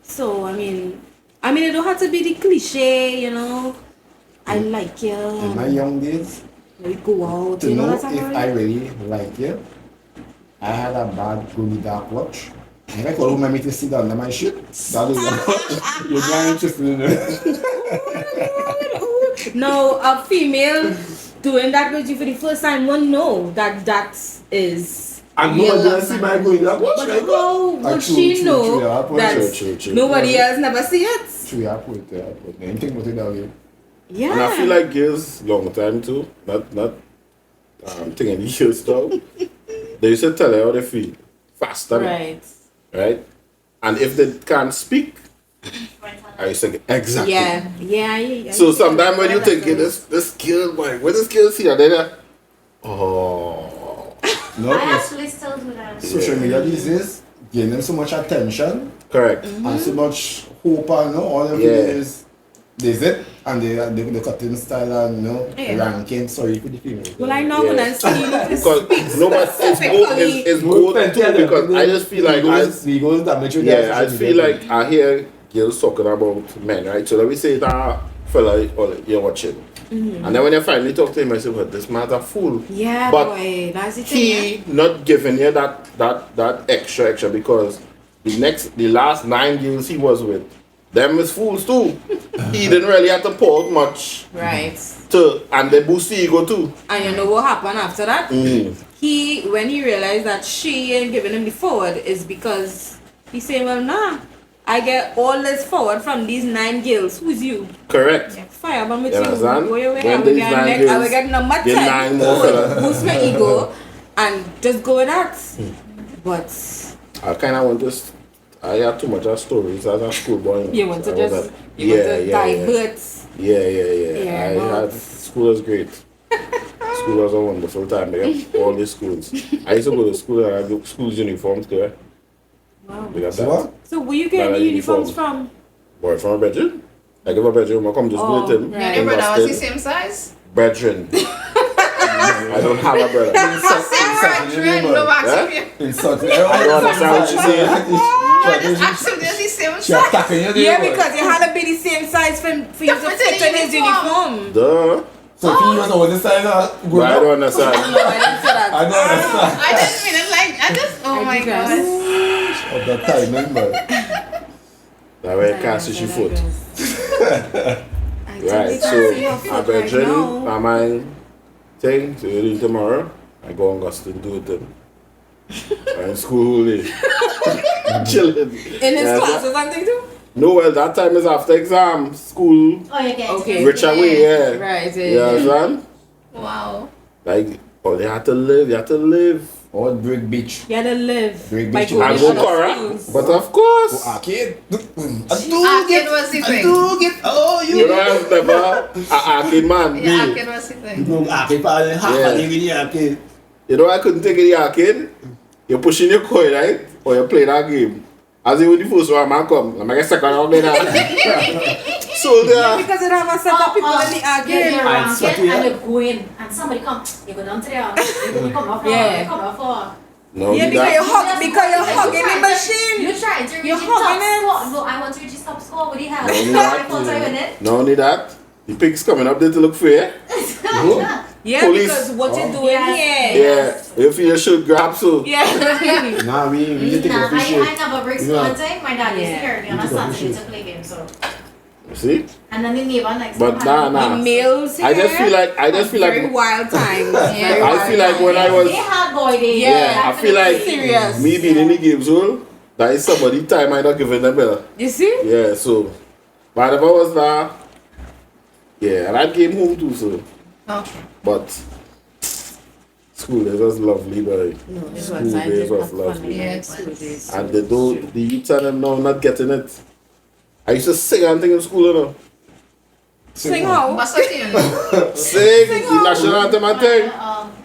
So I mean it don't have to be the cliche, you know. I like you. In my young days, We go out, to you know know that's if I really like you, I had a bad gloomy dark watch. And I call home me to sit down on my shit. That is you're not interested in it. No, a female doing that with you for the first time won't know that is. I know I didn't see my gloomy dark watch. But how would she know that True. nobody else never see it? True, I put anything with it down here. Yeah. And I feel like girls long time too, not thing any years now. They used to tell her how they feel faster. Right? And if they can't speak, I used to get exactly. Yeah. So sometimes when you think this girl, boy, when this girl see her, then oh No, I it's actually still do that. social media these days giving them so much attention Correct. and so much hope and all of Yeah. it is they zip and the cutting style and Yeah. ranking. Sorry for the female. Well, I know when I see you Because no, but it's good too because I just feel like we go that much. I feel like I hear girls talking about men, right? So let me say that fella you're watching. And then when you finally talk to him, I say, well, this man's a fool. Yeah, But boy, that's the thing. he not giving you that extra because the last 9 girls he was with, them is fools too. He didn't really have to pour out much Right. and they boost the ego too. And you know what happened after that? Mm. When he realized that she ain't giving him the forward is because he said, well, nah, I get all this forward from these 9 girls. Who's you? Correct. Fire bomb with You you. understand? Where When these 9 girls, I will get number get 9 10. more fellas. Boost my ego and just go with that. But I kind of want this. I have too much of stories as a schoolboy. you want to I was just at- divert. Yeah. well. School was great. School was a wonderful time. They got all the schools. I used to go to school and I got school's uniforms there. Wow. They got So that. what? So where you getting Like the uniforms uniform. from? Boy, from a bedroom. I give a bedroom. I come to school Oh, with him. right. Your in brother was the Boston. same size? Brethren. I don't have a brother. Brethren, no Huh? accident. Insulting. I don't understand what you're saying. Just absolutely the same She size. attacking you. Yeah, because you had to be the same size for you to fit fit in in his uniform. uniform. Duh. So if he was always the size But I don't understand. No, I didn't say that. I don't understand. I didn't mean it like, I just, oh my digress. god. Of that time, remember? That way I can't see your foot. Right, so right I bedroom, now. my thing, so you do it tomorrow. I go on Gustin, do it then. I'm in school, chilling. In his class or something too? No, well, that time is after exam, school, Oh, you get Okay. rich away, yeah. Right. You understand? Wow. Like, oh, you have to live. Or Brick Beach. You had to live Big by bitch. going I to go other Cora, schools. but of course, Go arcade. Arcade was the thing. Oh, you know, I've never an arcade man. Yeah, me. arcade was the thing. No arcade, probably half Yeah. a day with the arcade. You know, I couldn't take it in the arcade. You're pushing your coin, right? Or you play that game. As you with the first one, man come. I'm like a second round there. So there. Because you don't have a set of people in the arcade. You're And ranking sweaty, and you go in and somebody come, you go down to there, you come up for, Yeah. you come up for. No, Yeah, do because that. you're hugging the machine. You try to reach You're the top hugging it. score. No, I want to reach the top score. What do you have? No, I not thought I win it. No, only that. The pig's coming up there to look fair. Yeah, Police. because what you're doing Yes. here. Yeah. If you should grab so. Yeah. Nah, we need to take Nah, a fish. I never break school Yeah. one time. My dad used to Yeah. carry me on a Saturday to play games. So, See? and then the neighbor next But door nah. The males here. I just feel very like wild times. I feel like when I was They had boy days. Yeah, I feel like serious. me being in the game zone, that is somebody time I not giving them better. You see? Yeah, so but if I was there, yeah, and I came home too, so Okay. but school days was lovely, boy. No, it School was. I days did was have fun. lovely. Yeah, Yes. school days. And the youth and them now not getting it. I used to sing and thing in school, you know. Sing out. What's that you? Sing the national anthem and thing.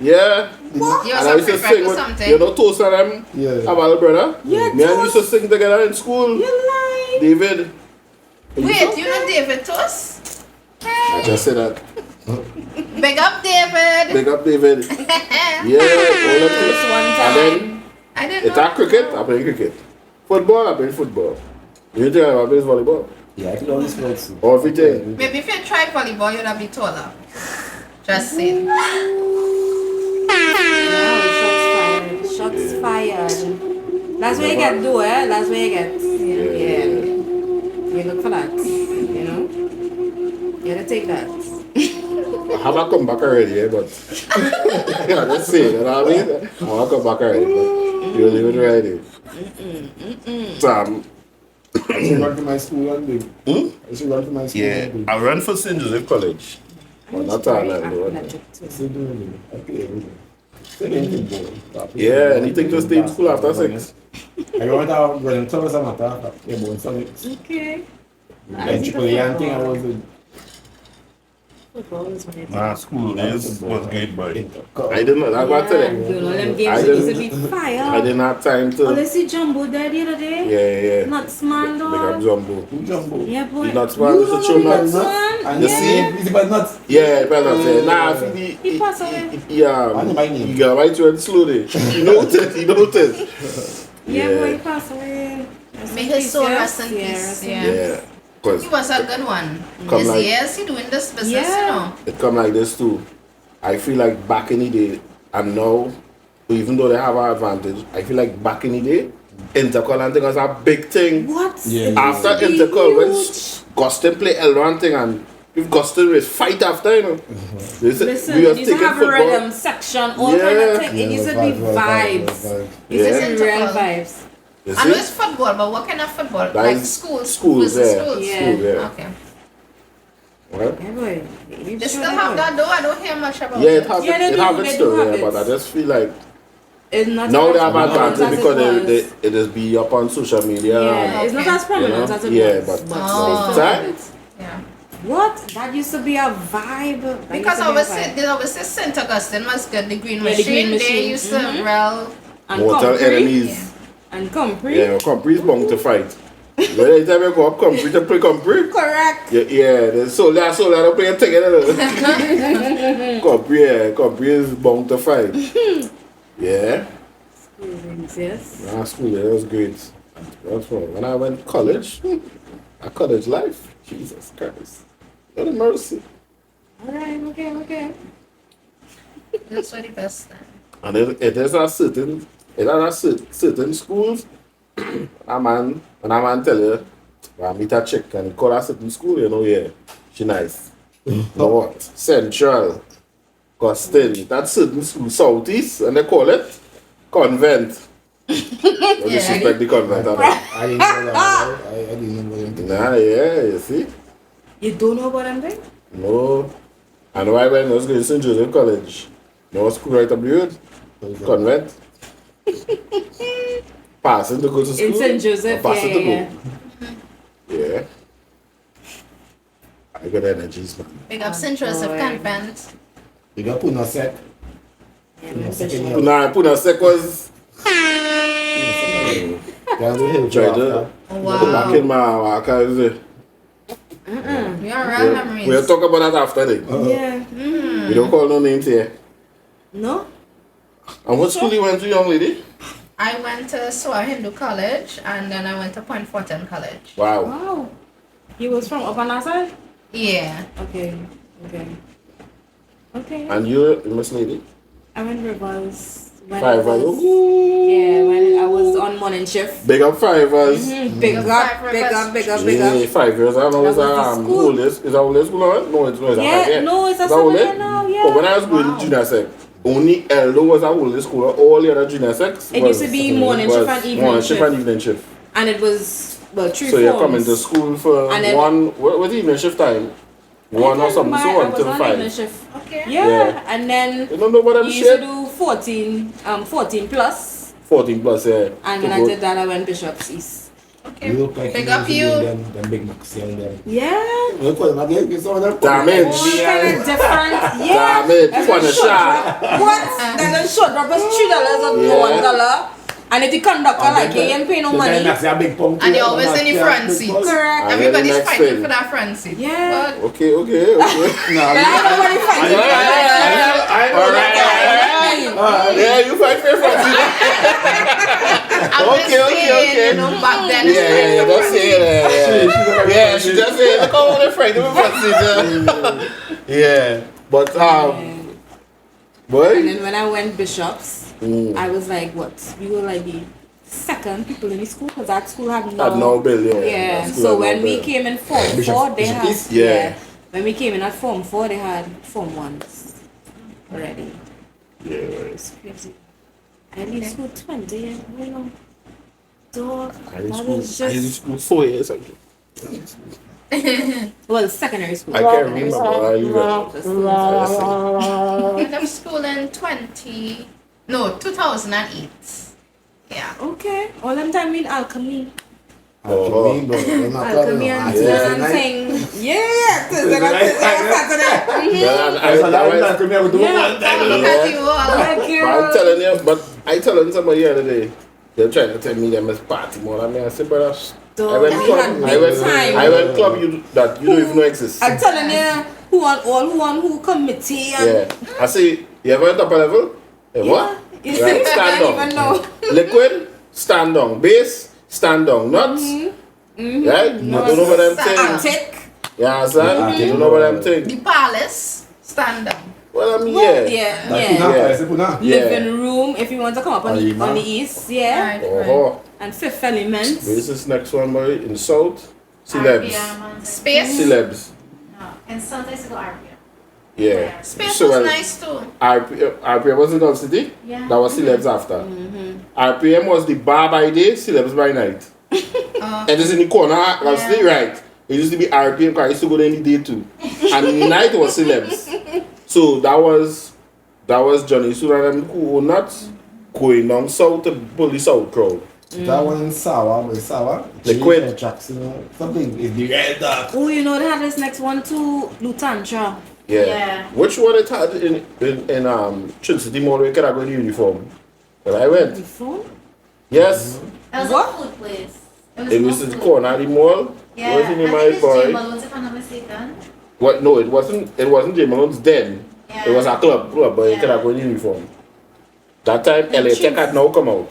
Yeah. You And I also used to prepared sing for with, something? you know, Toast and them. Yeah. Have a brother. Yeah, Me and Toast. used to sing together in school. You lying. David. Wait, you know David Toast? I just said that. Big up David. Big up David. Yeah, all of this. One And time. then I didn't it's know. at cricket, I play cricket. Football, I play football. You think I play volleyball? Yeah, I could always play too. Everything. Maybe if you try volleyball, you'd have be taller. Just saying. Shots fired. That's where you get do, eh? That's where you get. Yeah. You look for that. You know? You gotta take that. I have a come back already, yeah, but yeah, let's see, you know what I mean? I want to come back already, but you're leaving already. So, I should run to my school one day. I should run to my school yeah, one day. I ran for St. Joseph College. But not all that, though. Still doing it. I play everything. Still in football. Yeah, anything to stay in school after 6. I went out running towards a matter of fact. Yeah, but something. Okay. Like Triple A and thing I was doing. Football is my thing. Nah, school is was good, but I didn't know. I got to Yeah, them. you know, them I games used to didn't- be fire. I didn't have time Oh, to. let's see Jumbo there the other day. Yeah. Nuts man, Big up dog. Jumbo. Jumbo. Yeah, boy. The nuts man You is a don't true know the nuts. nuts man? And You yeah. see? Is it but not? Yeah, better not say. Nah, I think He passed away. yeah. I know my name. You got right to it slowly. You notice. Yeah, boy, he passed away. Rest May in his peace, soul yes. rest in Yeah, peace. rest in Yeah. Yeah. Cause He was a good one. Come His like- years he doing this business, Yeah. you know. it come like this too. I feel like back in the day, and now, even though they have an advantage, I feel like back in the day, intercol and thing was a big thing. What? Yeah. It After used to be intercol, when huge. Gustin play Elron thing, and if Gustin will fight after, you know. Listen, We it was used to taking have a football. rhythm section, all kind Yeah. of thing. It used to be vibes. It used to Yeah. be real vibes. You I know see? it's football, but what kind of football? That Like is schools? schools, versus yeah. schools? Yeah. School, yeah. Okay. Well, Yeah, boy. They still have that though? I don't hear much about yeah, it. it has Yeah, they it do, have they its do still, have yeah, it. but I just feel like It's not now as they have prominent advantage as because it they, was. it is be up on social media. Yeah, it's not as prominent You know? as it Yeah, was. but they Oh. still have time. it. Yeah. What? That used to be a vibe. That Because used to be a vibe. they always say St. Augustine was good. The green Yeah, the machine, green they machine. used to rel. And Mortal Compre. enemies. And Compre. Yeah, Compre is bound to fight. When every time you go up Compre to play Compre, Correct. yeah, the soldier to play together. Compre is bound to fight. Yeah. Yes. Nah, school, yeah, that was great. That's fun. When I went to college, a college life, Jesus Christ. What a mercy. Alright, okay. That's what the best thing. And it is a certain schools. When a man tell you, I meet a chick and he call a certain school, you know, yeah, she nice. You know what? Central, Gustin, that certain school, Southeast, and they call it Convent. Don't disrespect the convent, I I didn't know that. I didn't know them. know. Nah, yeah, you see? You don't know about them thing? No. And why when I was going to St. Joseph College? No school right up the road. Convent. Passing to go to school. In St. Joseph, or passing to yeah. go. Yeah. I got energies, man. Big up St. Joseph boy. Convent. You got put no set. Yeah, Puna man, second Bishop. year. Puna, Puna Sec was Down the hill. trying after. to Wow. go back in my work. We are real memories. We'll talk about that after then. Yeah. We don't call no names here. No? And what school you went to, young lady? I went to Swa Hindu College and then I went to Point Fortin College. Wow. Wow. He was from up on our side? Yeah. Okay. And you, Miss Lady? I went Rivers. When I Fivers. was, Ooh. yeah, when I was on morning shift. Big up Fivers. Big up. Yeah, 5 years. I don't know. It's That was the school. oldest. Is that oldest school now? No, it's not. Yeah, no, it's a Is that 7 oldest? year now, yeah. But when I was going to junior sec, only Eldo was our oldest school. All the other junior secs It used to be morning shift and evening morning shift shift. and evening shift. And it was, well, 3 So you're forms. coming to school for And then- one. What evening shift time? One or something. So I was until on evening 5. shift. Okay. Yeah. Yeah. And then You don't know what I'm you used to shit. do 14 plus. 14 plus, yeah. And To when I go- did that, I went Bishops East. Okay. You look like Big you up you. them Big Macs and them. Yeah. You call them again? You saw them? Damn it. All kind of different. Yeah. Damn it. There's Put on a a short shot. drop. What? There's a short drop. It's $3 or Yeah. $1. And if the conductor like you ain't pay no money. A big pump And you're always in the front seat. Correct. And Everybody's then the next fighting thing. for that front seat. Yeah. But Okay. No, But I don't want to fight. Yeah, you fight fair for it. I'm Okay, just okay, saying, okay. you know, back then it's Yeah, that's it. Yeah, she just said, look how they're fighting with front seat. Yeah, but And boy, then when I went Bishops, Mm. I was like, what? We were like the second people in the school because that school had no. had no bill. Yeah. Yeah. That school So had no when we bill. came in Form Bishop- 4, they Bishop had. East? Yeah. When we came in at Form 4, they had Form 1s already. Yeah. It's crazy. I leave school 20, you know. Dog. I did That school. is I did just. school 4 years ago. Well, secondary school. I can't Secondary remember. school. I even. Just schools. I went to school in 2008. Yeah. Okay. All them time in alchemy. Alchemy, but we're not Alchemy talking and about and it. thing. Yeah, Tuesday and Saturday. Yeah, I'm telling you, but I telling somebody the other day, they're trying to tell me them as party more. I mean, I said, brother, I went club you that you don't even know exists. I'm telling you, who committee and Yeah, I say, you ever went up a level? Hey, what? you see, Right, stand I don't even down. know. Liquid, stand down. Base, stand down. Nuts, right? You don't know what them things. Attic. Yeah, son. You don't know what them things. The palace, stand down. Well, I mean, Well, yeah. yeah. Yeah. Living room, if you want to come up on the east, yeah. Right, Oh, And fifth element. this is next one, boy. In South, celebs. Space. Celebs. No, in South I used to go RPM. Yeah. Space So, was well, nice too. RPM was in Dub City. Yeah. That was celebs after. RPM was the bar by day, celebs by night. And it's in the corner, Dub City, right? It used to be RPM because I used to go there in the day too. And in the night was celebs. So that was Johnny Sudan and who were not going down south to pull the south crowd. That one in Sawa, Liquid. Jackson, something is the red dot. Oh, you know they had this next one too, Lutantra. Yeah. Yeah. Which one it had in Trinity Mall where you could have got the uniform? But I went. The phone? Yes. It was What? a food place. It was in the corner of the mall. Yeah. Wasn't I in my think it's J boy. Malone's if I'm not mistaken. What? No, it wasn't J Malone's then. Yeah. It was a club, but you could have got in uniform. That time LA Tech had now come out.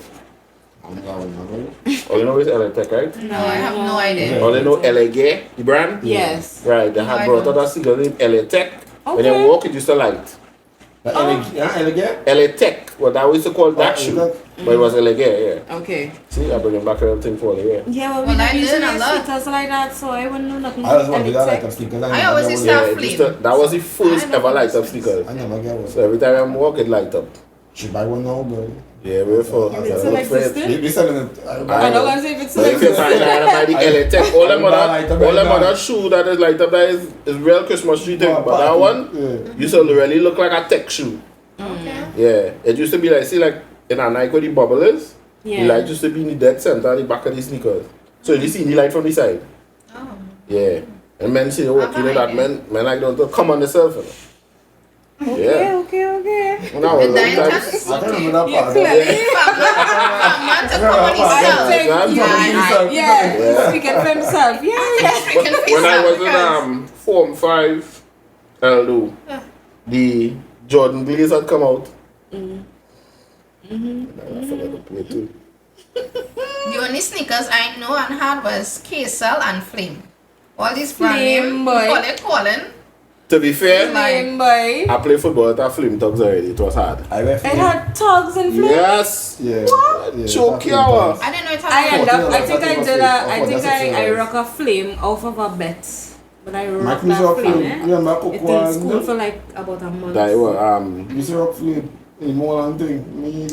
Oh, you know it's LA Tech, right? No, I have no idea. Oh, they know LA Gay, the brand? Yes. Right, they No, had I brought out don't. a single named LA Tech. When Okay. they walk, it used to light. Elegant? LA Tech, what I used to call that Oh, shoe. that- But it was LA Gay, yeah. Okay. See, I bring it back everything for you, yeah. Yeah, well, we Well, don't I use learn a any lot. sneakers like that, so I wouldn't know nothing. I just want to do that Electric. like a sneakers. I always used to Yeah, have it used to, flame. that was the first I never ever light up used sneakers. I never get one. So every time I walk, it light up. Should buy one now, but Yeah, we're for. Yeah, It's look still for it. existing? they selling it. I'm not gonna say if it's But if you find out about the LA Tech, all them other shoe that is light up that is real Christmas tree thing. But that one used to really look like a tech shoe. Okay. Yeah, it used to be like, see, like in a Nike where the bubble is, the Yeah. light used to be in the dead center at the back of the sneakers. So you see the light from the side. Oh. Yeah. And men see, oh, you know that men like don't come on themselves. You know? Yeah. Okay. When I was And young, then times- I don't remember that Yeah, part. clearly. Man to come on his I self. think, Yeah. yeah, speaking for himself. Yeah. when I was in Form 5, Aldo, the Jordan Blaze had come out. I forgot to play too. The only sneakers I know and had was KSL and Flame. All these brand Flame, name, boy. what they calling? To be fair, Flame boy. I played football at a Flame Talkz already. It was hard. I left It had Talkz and Flame. Yes. Yeah. What? Yeah, Choke that's yawa. it. I didn't know it I had end up, I think I That's did it. I rock a Flame off of a bet. But I My rocked cruise that rock Flame, flame. eh? Remember It in school for like about a month. That was Cruise rock flame. In more than thing.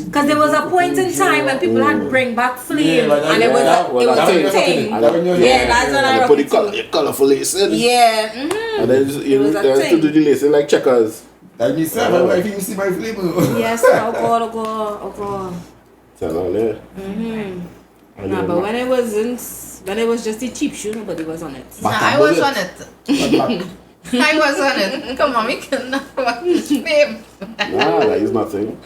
Because there was a point in time when people had bring back Flame, Yeah, like that, and it was yeah. a, it was Well, a that's thing. And then- Yeah, that's when I and they rock put it the colorful lace in. Yeah. And then you was a used to thing. do the lacing like checkers. Like me said, my wife even see my flame. Yes, oh God. Tell all that. Nah, but when it was just a cheap shoe, nobody was on it. Nah, I was on it. I was on it. Come on, we can watch Flame. Nah, that is nothing.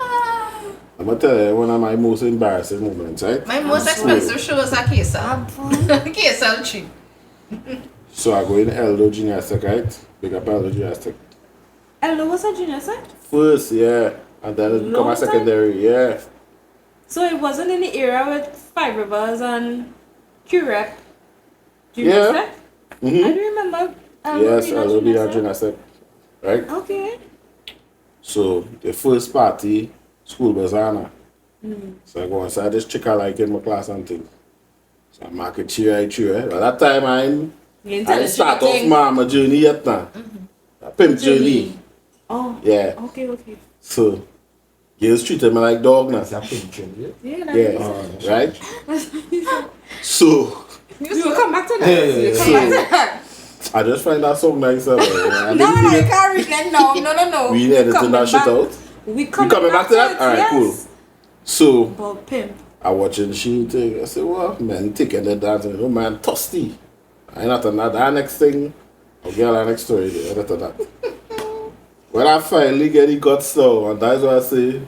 I'm gonna tell you one of my most embarrassing moments, right? My most expensive shoe was a KSL. KSL cheap. So I go in Eldo Gymnastic, right? Big up Eldo Gymnastic. Hello, what's a junior sir? First, yeah. And then it become Long a time? secondary, yeah. So it wasn't in the era with Five Rivers and Curep. Yeah. I do remember. Yes, Eldo be a gymnastic, right? Okay. So the first party, school bazaar. So I go inside this chick I like in my class and thing. So I mark it cheer. By that time I start off my journey yet now. A pimp journey. Oh. Yeah. Okay. So girls treated me like dog now. That's a picture, yeah. Yeah. Yeah. Right? So You will come back to that. Yeah, You yeah, come yeah. back to that. I just find that song nice. No, you can't read that. No. We editing that shit out. We You coming back to that? Alright, cool. So About pimp. I watching she thing. I said, well, man, taking the dance. Oh, man, thirsty. I not on that next thing. I'll get that next story there. After that. When I finally get the guts now, and that's why I say,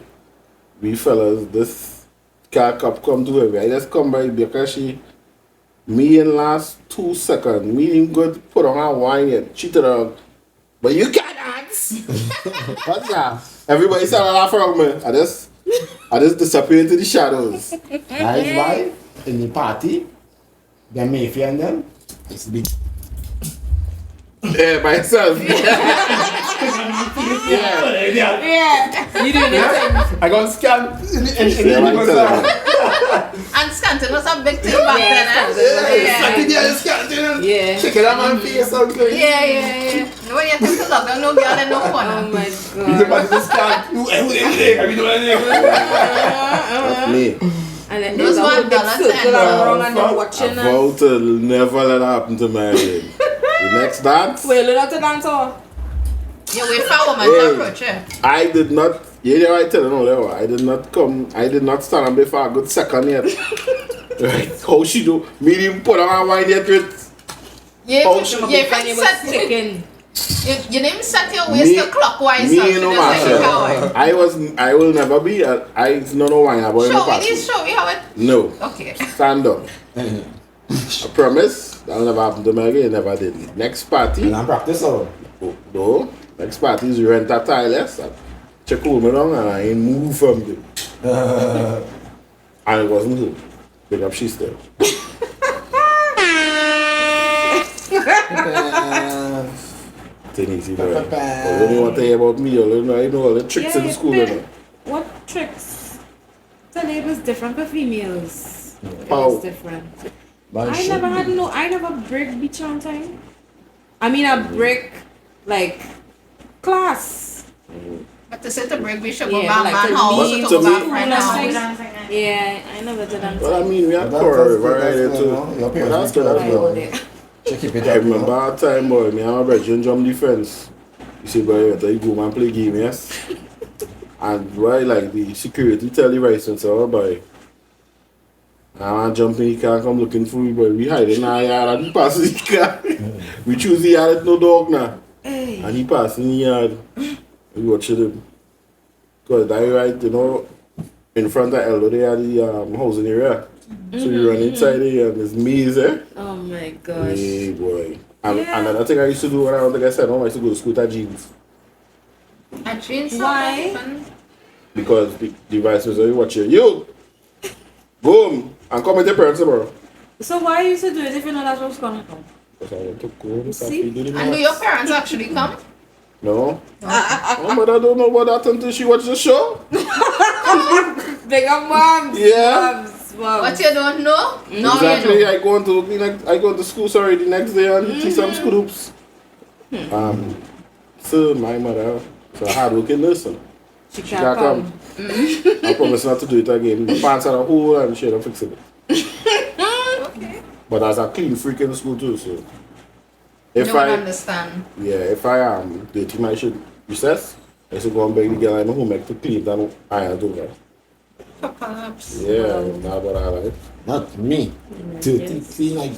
we fellas, this car cup come to her. I just come by because me in last 2 seconds, me in good put on her wine yet, cheated her. But you can't dance! What's that? Everybody started laughing at me. I just disappeared into the shadows. That's why in the party, them Mayfair and them, it's big. Yeah, myself. Yeah. You didn't know. I got scammed in Yeah, the myself. And scanting was a big thing back then, Yeah. Check it out my face, something. Yeah. No, when you take to look, no girl in no Oh corner. my He's god. about to scam. Who everything? I mean, That's me. And then Those there's a whole big $1 circle around and they're I watching us. vow to never let that happen to my head. The next dance, Wait, learn how to dance or? You wait for a woman to approach you. I did not. Yeah, I tell you no, I did not come. I did not stand up for a good second yet. Right? How she do? Me didn't put on her wine yet with. You Oh, even was set sticking. you didn't set your waist to clockwise. Me so no just like matter. coward. I will never be. I no wine about in the Show me party. this, show me how it. No, Okay. stand up. I promise that'll never happen to me again. Never did. Next party. And I'm practice all. Oh, no. Next party is you rent a tile. Check home along and I ain't move from them. And it wasn't her. Big up she still. Trini, see boy. But you know what they about me, you know I know all the tricks in the school. You know. What tricks? The label's different for females. How? It's different. But I never break beach on time. I mean a break like class. But to set a break, we should go Yeah, back like man to house leave to to go back me- friend That's house. like- Yeah, I never did that. Well, I mean, we had But quarrel that's right there good, too. you know. Your But parents that's good make as sure well. Check it I up. remember our time, boy, me and my brother jump defense. You see, boy, you go and play game, yes? And why, like, the security tell the license, oh, boy. I want to jump in the car, come looking for me, boy. We hide in our yard and he passes the car. We choose the yard, no dog now. Hey. And he passed in the yard. We watching him. Because that right, you know, in front of Eldo, they had the housing area. So you run inside there and there's maze, eh? Oh my gosh. Hey, boy. And Yeah. another thing I used to do when I was like I said, I used to go to school with jeans. And jeans Why? Because the vice was watch you. Boom! And come with your parents tomorrow. So why you used to do it if you know that's what's gonna come? Because I went to school. See? And do your parents actually come? No. Oh, but I don't know about that until she watched the show. Big up moms. Yeah. Moms. What you don't know? No, Exactly. you know. I go to school the next day and teach some school hoops. So my mother, so hard working person. She She can't can't come. I promise not to do it again. My pants are a hole and she don't fix it. Okay. But as a clean freak in school too, so if Don't I understand. if I am dirty my shit recess, I used to go and beg the girl in my homework to clean it and iron it over. Perhaps. Yeah, not what I like. Not me. Dirty, clean, like,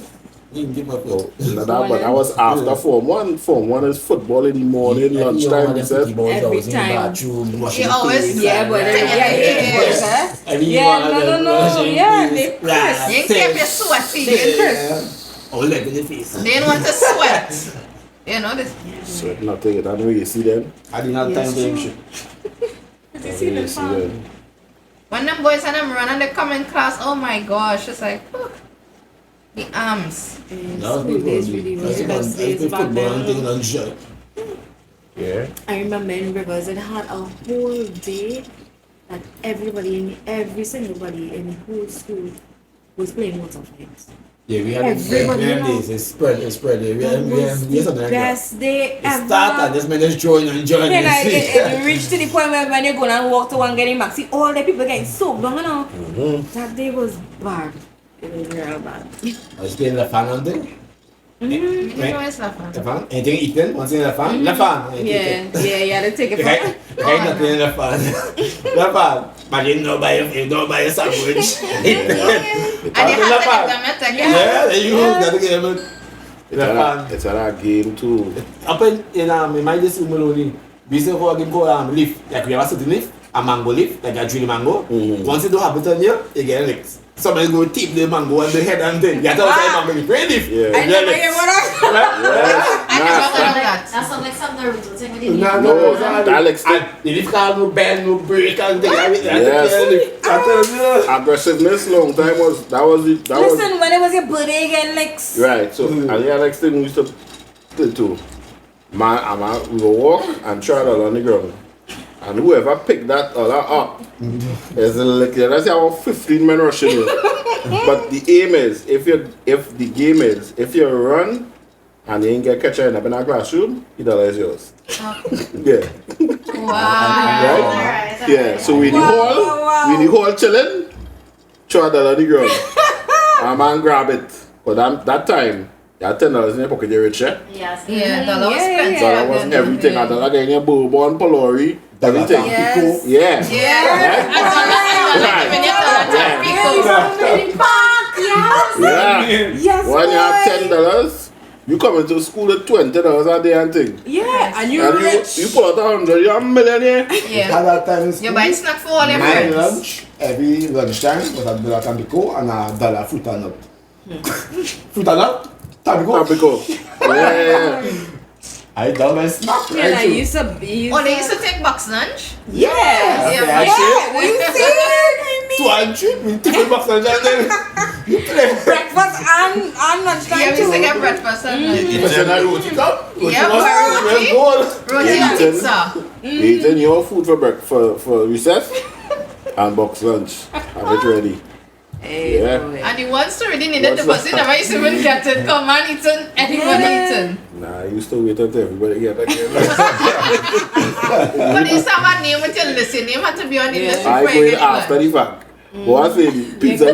didn't give up. So, but I was after Form 1. Form 1 is football in the morning, lunchtime recess. Every time. She always- Yeah, but Yeah. Yeah, they press. You keep your sweaty. Oh, look at the face. They don't want to sweat. You know this. So nothing, I don't really see them. I didn't have time for them shit. I don't really see them. When them boys and them run and they come in class, oh my gosh, it's like, whew, the arms. That was School days really was the best days back then. on shot. Yeah. I remember in Rivers, it had a whole day that every single body in the whole school was playing water fights. Yeah, we had Everybody them know. days. It's spread. We It was had something the like that. best day It ever. start and this man just join and join. Then it reached to the point where when you go and walk to one getting back, see all the people getting soaked down, you know. That day was bad. It was real bad. I was playing the fan on thing. You know it's La Fan. La Fan? Anything eaten? Once in La Fan? La Fan. Yeah, you had to take it Right? from. Right, nothing in La Fan. La Fan. But you don't buy a sandwich. And you have to give them a ticket. Yeah, you got to give it. It's a game too. Up in my just Maloney, we used to call game called leaf. Like we have a certain leaf, a mango leaf, like a tree mango. Once you don't have it on you, you get licks. Somebody go tip the mango on the head and thing. You have to say mango leaf. Great leaf. Yeah. I never hear what I never heard of that. That sounds like some Naruto thing with the No, that looks and the leaf can't no bend, no break and thing. Yes. I tell you. Aggressiveness long time was that was it. That was Listen, when it was your birthday again, like. right. So and the next thing we used to do, we will walk and try it on the ground. And whoever picked that other up is like let's say about 15 men rushing you. But the aim is if you run and you ain't get catcher in a classroom, $1 is yours. Yeah. Wow. Right? Yeah. So we the whole chilling, throw $1 on the ground. A man grab it. But that time, you had $10 in your pocket, you're rich, yeah? Yes. Yeah, that was Yeah, spent. yeah. So that wasn't everything. I don't like in your bourbon, Polori, everything. Yes. Yeah. Yeah. Yeah. Yes, When you have boy. $10, you come into school with $20 a day and thing. Yeah, and you And rich. you pull out 100, you're a millionaire. Yeah. At that time in You school, buy snack for all your my friends. lunch every lunchtime was $1 Tampico and $1 fruit and nut. Fruit and nut? Tampico? Tampico. Yeah. I done my snack. Yeah, I used to be. Oh, they used to take box lunch? Yes. Yeah, Yeah, Yeah, you see? 200 with tiffin box and then Breakfast and lunchtime Yeah, we used to too. get breakfast and lunch. But then I wrote it up. Yeah, Roti. Roti and pizza. Eating your food for breakfast for recess and box lunch. Have it ready. Hey, Yeah. boy. And the ones who really needed the What's bus, they never used to even get it. Come on, eating. Everybody eating. Nah, I used to wait until everybody get again. But they used to have a name with your list. Your name had to be on the list I before go you in get after it. the fact. But I say the pizza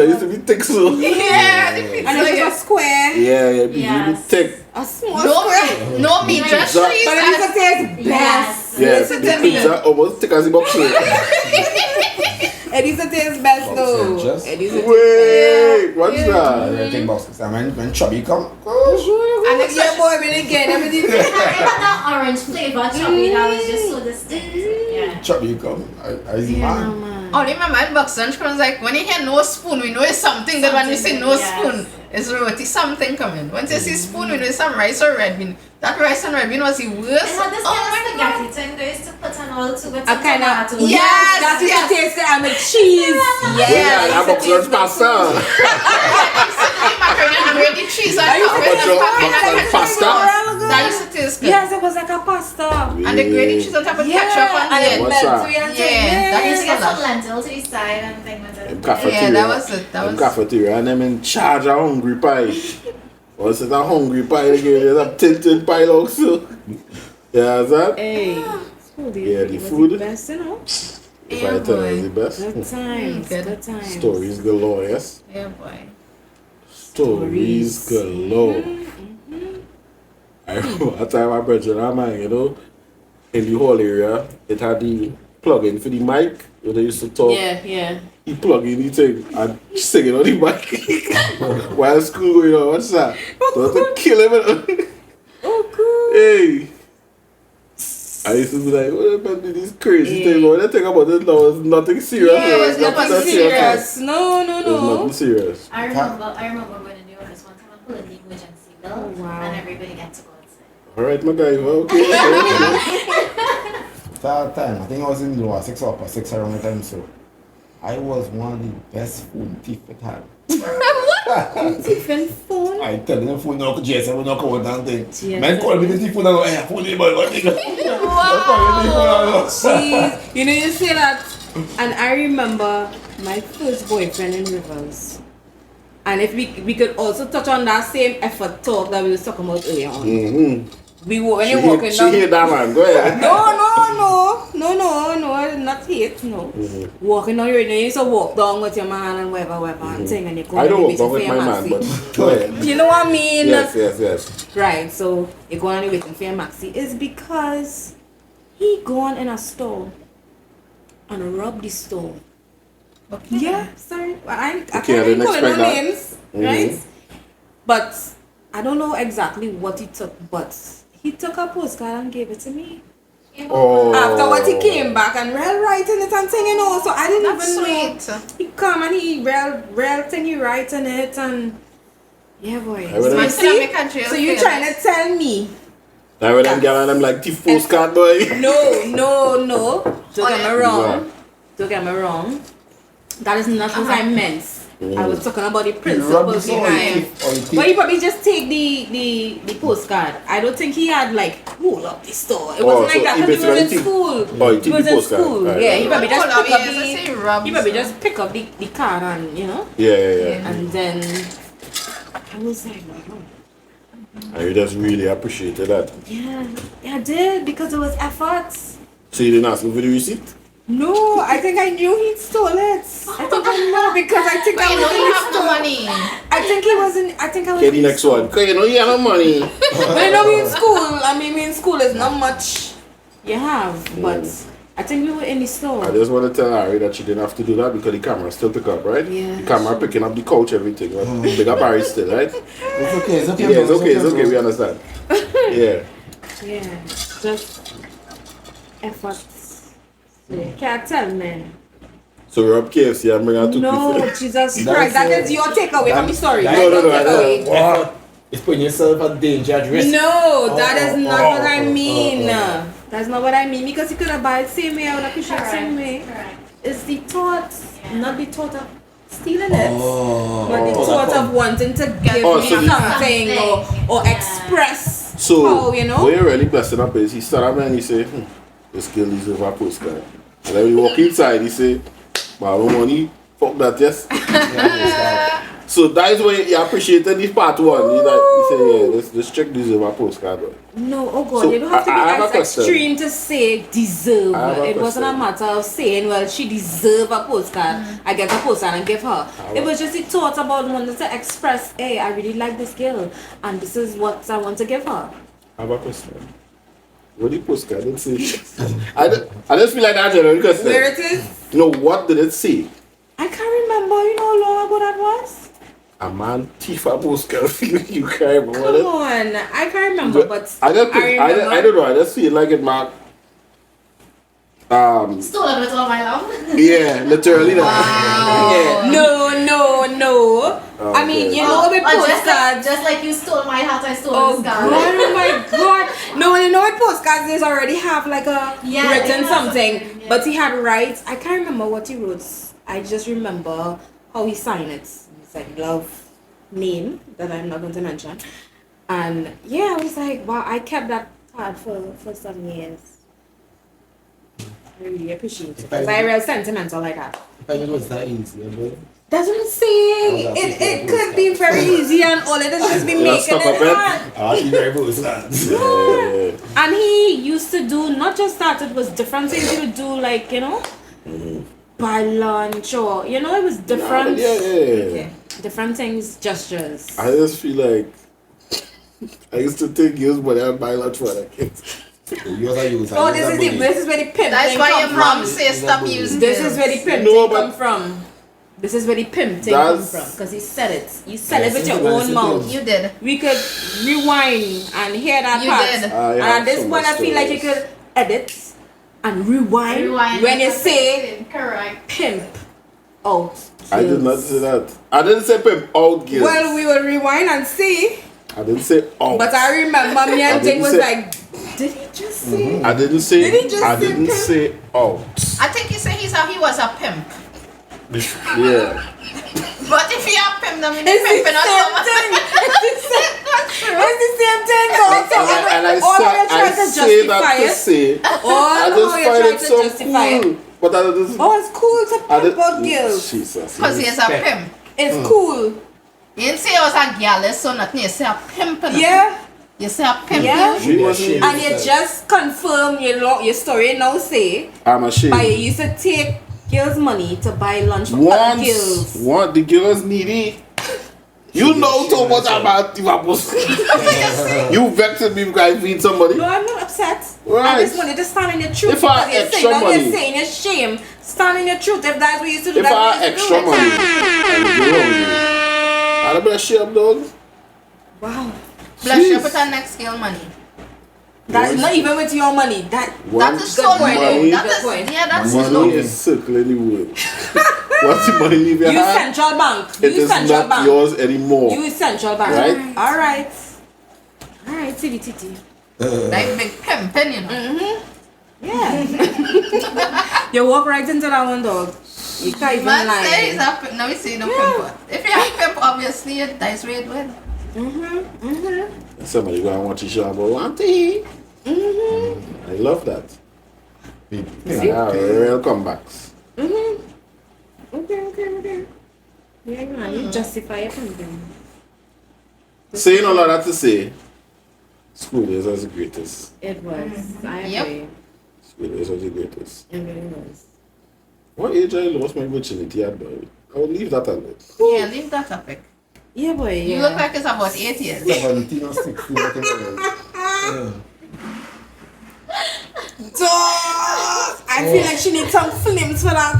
used to be thick so. Yeah, the pizza. And it was yeah. a square. Yeah, pizza Yes. used to be thick. A small No, square. no meat, just Pizza. cheese. But it used to taste best. Yes. Yeah, Listen the to me. pizza almost thick as the box. It used to taste best though. Just- It used to Wait, what's that? Everything boxes. And when Chubby come, And it's yeah, boy, when again, everything. I had that orange flavor chubby that was just so distinct. Yeah. Chubby come, I see man. Oh, remember in box lunch comes like when you hear no spoon, we know it's something. Then when you say no Yes. spoon, it's roti, something coming. Once you see spoon, we know it's some rice or red bean. That rice and red bean was the worst. It had this Oh kind my of god. spaghetti thing they used to put on all two with A kind of tomatoes. Yes, that used yes. to taste good and with cheese. Yeah, that box lunch pasta. Macaroni and ready cheese on I used top. to Box lunch pasta. That used to taste good. Yes, it was like a pasta. And the grated cheese on top with ketchup on and the it end. What's melted that? and Yeah, that I is used to get some good. lentil to the side and thing with it. Cafeteria. Yeah, that was it. That Them was cafeteria and them in charge of hungry pie. Once it's a hungry pie, they give you a tinted pie also. Yeah, is that? Hey. Yeah, the food. Best, you know. If I tell you the best. Good times. Good. Good times. Stories galore, yes? Yeah, boy. Stories galore. I remember a time I brought you man, you know, in the whole area, it had the plug-in for the mic, where they used to talk. Yeah. He plug in the thing and sing it on the mic while school going on. What's that? Don't to kill him. Oh, cool. Hey. I used to be like, what about these crazy things? But when I think about it now, it's nothing serious. Yeah, it was It's nothing not serious. No. It's nothing serious. I remember going in the office one time and pulling the emergency bell Oh, wow. and everybody got to go outside. Alright, my guy. Well, okay. That time, I think I was in lower 6 or upper 6 around the time, so I was one of the best phone thief it had. Different phone. I tell them phone no GSM will not come out and thing. GSM. Man call me the thief phone and go, hey, phone the boy, what nigga? Jeez. You know, you say that. And I remember my first boyfriend in Rivers. And if we could also touch on that same effort talk that we were talking about earlier on. Mm-hmm. when She you're walking hate, she down. hate that man. Go ahead. No, not hate, no. Walking down, you used to walk down with your man and whatever, and thing, and you go I don't walk and down you're with waiting my for man, your but maxi. go ahead. You know what I mean? Yes. Right, so you go and you're waiting for your maxi. It's because he gone in a store and robbed the store. Okay. Yeah, sorry. I Okay, I can't didn't even call expect no that. names, right? But I don't know exactly what he took, but he took a postcard and gave it to me. Oh. Afterwards, he came back and real writing it and thing, you know. So I didn't That's even know. sweet. He come and he real thing, he writing it and yeah, boy. I would So you have- see, so you trying to tell me? I would them girl and them like thief postcard boy. No. Don't Oh, get yeah. me wrong. Don't get me wrong. That is not what I meant. I was talking about the principles behind. But he probably just take the postcard. I don't think he had like hold up the store. It wasn't so like that he because he was in basically school. Oh, he He took was the in postcard. school. Right, Yeah, right, he probably right. just Hold up, pick up yes, I see the rubs. he probably just pick up the card and you know. Yeah. And then I was like, wow. And you just really appreciated that. Yeah, I did because it was efforts. So you didn't ask him for the receipt? No, I think I knew he stole it. I think I know because I think But I you was know in you the have the store. money. I think he was in. I think I was. Okay, the in next store. one. Because you know you have no money. But you know, we in school. I mean, we in school is not much you have, but I think we were in the store. I just want to tell Harry that she didn't have to do that because the camera still pick up, right? Yeah. The camera picking up the couch, everything. Right? Big up Harry still, right? It's okay. Yeah, it's okay. We understand. Yeah. Yeah, just efforts. Yeah. Can't tell me. So we're up KFC and bring her to No, pizza. Jesus Christ, that is your takeaway from the story. that- That's No, your I takeaway. don't. It's putting yourself at danger at risk. No, that is not what I oh, mean. oh. That's not what I mean because you could have bought it same way. I would appreciate it same way. Correct. It's the thought, not the thought of stealing it, Oh. but the Oh. thought of wanting to give Oh, me so the- something or Yeah. express So, how, you know. what you're really blessing up is he started and he say, this girl deserves a postcard. And then we walk inside, he say, my own money, fuck that, yes. So that is when he appreciated this part one. He say, yeah, this chick deserves a postcard. Boy. No, oh God, So, you don't have to I have a be question. extreme to say deserve. I have a It wasn't a question. matter of saying, well, she deserve a postcard. I get a postcard and give her. It was just the thought about wanting to express, hey, I really like this girl, and this is what I want to give her. I have a question. What the postcard did it say? I just feel like that general question. Where it is? No, what did it say? I can't remember. You know how long ago that was? A man thief a postcard. You can't remember Come it. on, I can't remember, but I just remember. I don't know. I just feel like it marked. Stolen with all my love. Yeah, literally that. Yeah. No. I mean, you know, with postcards. Just like you stole my hat, I stole Oh this God! car. Oh my God! No, you know what postcards is already have like a Yeah, written they have something, something, yeah. but he had rights. I can't remember what he wrote. I just remember how he signed it. It's like love name that I'm not going to mention. And yeah, I was like, wow, I kept that card for some years. I really appreciate it because I'm real sentimental like that. If I knew it was that easy, boy. That's what I'm saying. Oh, that's It could be very easy and all it is just be making stuck it up it. hard. Ah, you very postcards. Yeah. And he used to do not just that, it was different things he would do, like, you know, by lunch or, you know, it was different. Yeah. Different things, gestures. I just feel like I used to think use money and buy lunch for the kids. Yours are yours. Oh, this is where the pimp That's thing why come your mom from. says stop using This is where the pimp No, thing but- come from. This is where the pimp thing come That's- from. Because he said it. You said it Yes, with your it's a own nice mouth. thing. You did. We could rewind and hear that You part. did. I And have at this some point, I feel like you stories. could edit and rewind, Rewind when you and say correct. pimp out. I did not say that. I didn't say pimp out girls. Well, we will rewind and see. I didn't say out. But I remember me and Jake didn't was say- like, did he just say? I didn't say. Did he just I say didn't pimp? say out. I think he said he was a pimp. Yeah. But if you are pimp, then It's the pimping same on someone. thing. It's the same thing. Also, And I all said, you try to say that justify to it. say. All I how just you find try it to so justify it. cool. But I just. Oh, it's cool to I pimp did- out girls. Jesus. Because he's a pimp. It's cool. You didn't say I was a girl, so nothing. You say a pimp. Yeah. You say a pimp Yeah. you? She wasn't. And you just confirm your story now say, I'm ashamed. but you used to take girls' money to buy lunch for other girls. Once the girls needy. You know so much about Tivapos. You vexed me because I feed somebody. No, I'm not upset. Right. I just wanted to stand in your truth. If I because you're extra saying, now money- you're saying it's shame. Stand in your truth. If that's what you used to do, If that's I what had you used to extra do. money, I would go wrong with you. I'd be ashamed, dog. Wow. Bless you Jeez. put on next scale money. That is not even with your money. That That is good so point, low. money- That Good is, point. yeah, that's Money low. is circling the world. Once the money leave your you hand, central bank. it You is central not bank. yours anymore. You central bank. Right? Alright. Alright, TVTT. Like big pimping, you know. Yeah. You walk right into that one, dog. You can't even Man lie. says a pimp. No, we see no pimp. If you have pimp, obviously, that's where it went. Somebody go and watch the show about auntie. I love that. Yeah, real comebacks. Okay. Yeah, man, you justify it something. Saying all of that to say, school days was the greatest. It was. I Yep. agree. School days was the greatest. It really was. What age I lost my virginity at, boy? I would leave that alone. Yeah, leave that topic. Yeah, boy. Yeah. You look like it's about 8 years. 17 or 16, I think it was. Dog! I feel like she needs some flims for that.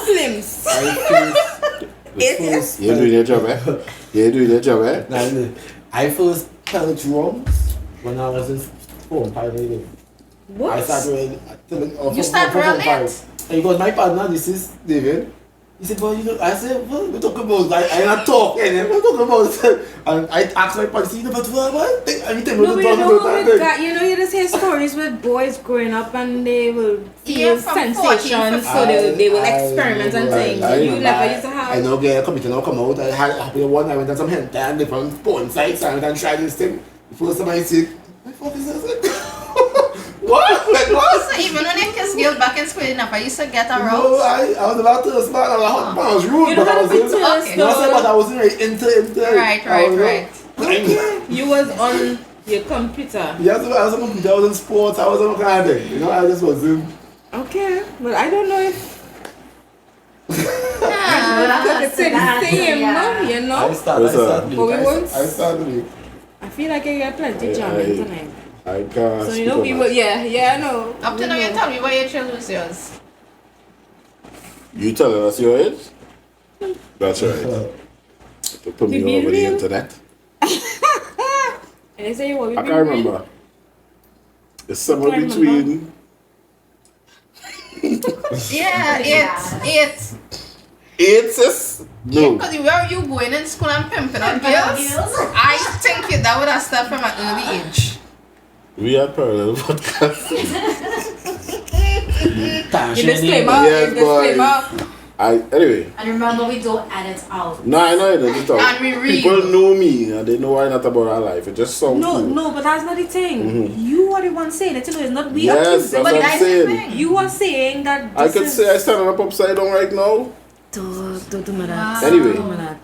Flims. It's You're doing your job, eh? You're doing your job, eh? I first felt drums when I was in 4 and 5 years. I what? started You start real late. Because my partner, this is David. He said, well, you know, I said, well, we talk about, I not talk, and we talk about, and I asked my partner, you know, but what? Anything we No, talk but you know, about with that. guy, you know, you just hear stories with boys growing up and they will feel Yeah, from sensations, 14, so they will experiment and things. You never used to I have. know, girl, computer now come out. I had one, I went on some hentai and different porn sites, and I went and tried this thing. The first time I see, my fuck is this? What? Like what? So even when you kiss girl back in school enough, I used to get No, aroused. I was about to smile. I was rude, You but don't I have was to be in. toast, Okay. No, I said, but though. I wasn't really into. Right. You was on your computer. Yes, I was on computer, I was in sports, I was on kind of thing. You know, I just was in. Okay, but I don't know if Yeah. it's the same, no? You I know? started. But we won't. I started. I feel like I got plenty jamming tonight. I can't. So you know, we will. Yeah, I know. Up to now, you tell me what your child was yours. You telling us your age? That's right. To put me To be over the real. internet. And they say what we I can't remember. It's somewhere Can't between Yeah, 8. 8, sis? No. Because where are you going in school and pimping on girls? I think that would have started from an early age. We are parallel podcast. Your disclaimer. Yes, Your disclaimer. Anyway. And remember, we don't edit out. No, I know it doesn't talk. And we read. People know me and they know I'm not about our life. It just sounds cool. No, but that's not the thing. You are the one saying it. You know, it's not we Yes, accusing. that's But what I'm that's the saying. thing. You are saying that I this could is... say I stand up upside down right now. Don't do me that. Anyway. Don't do me that.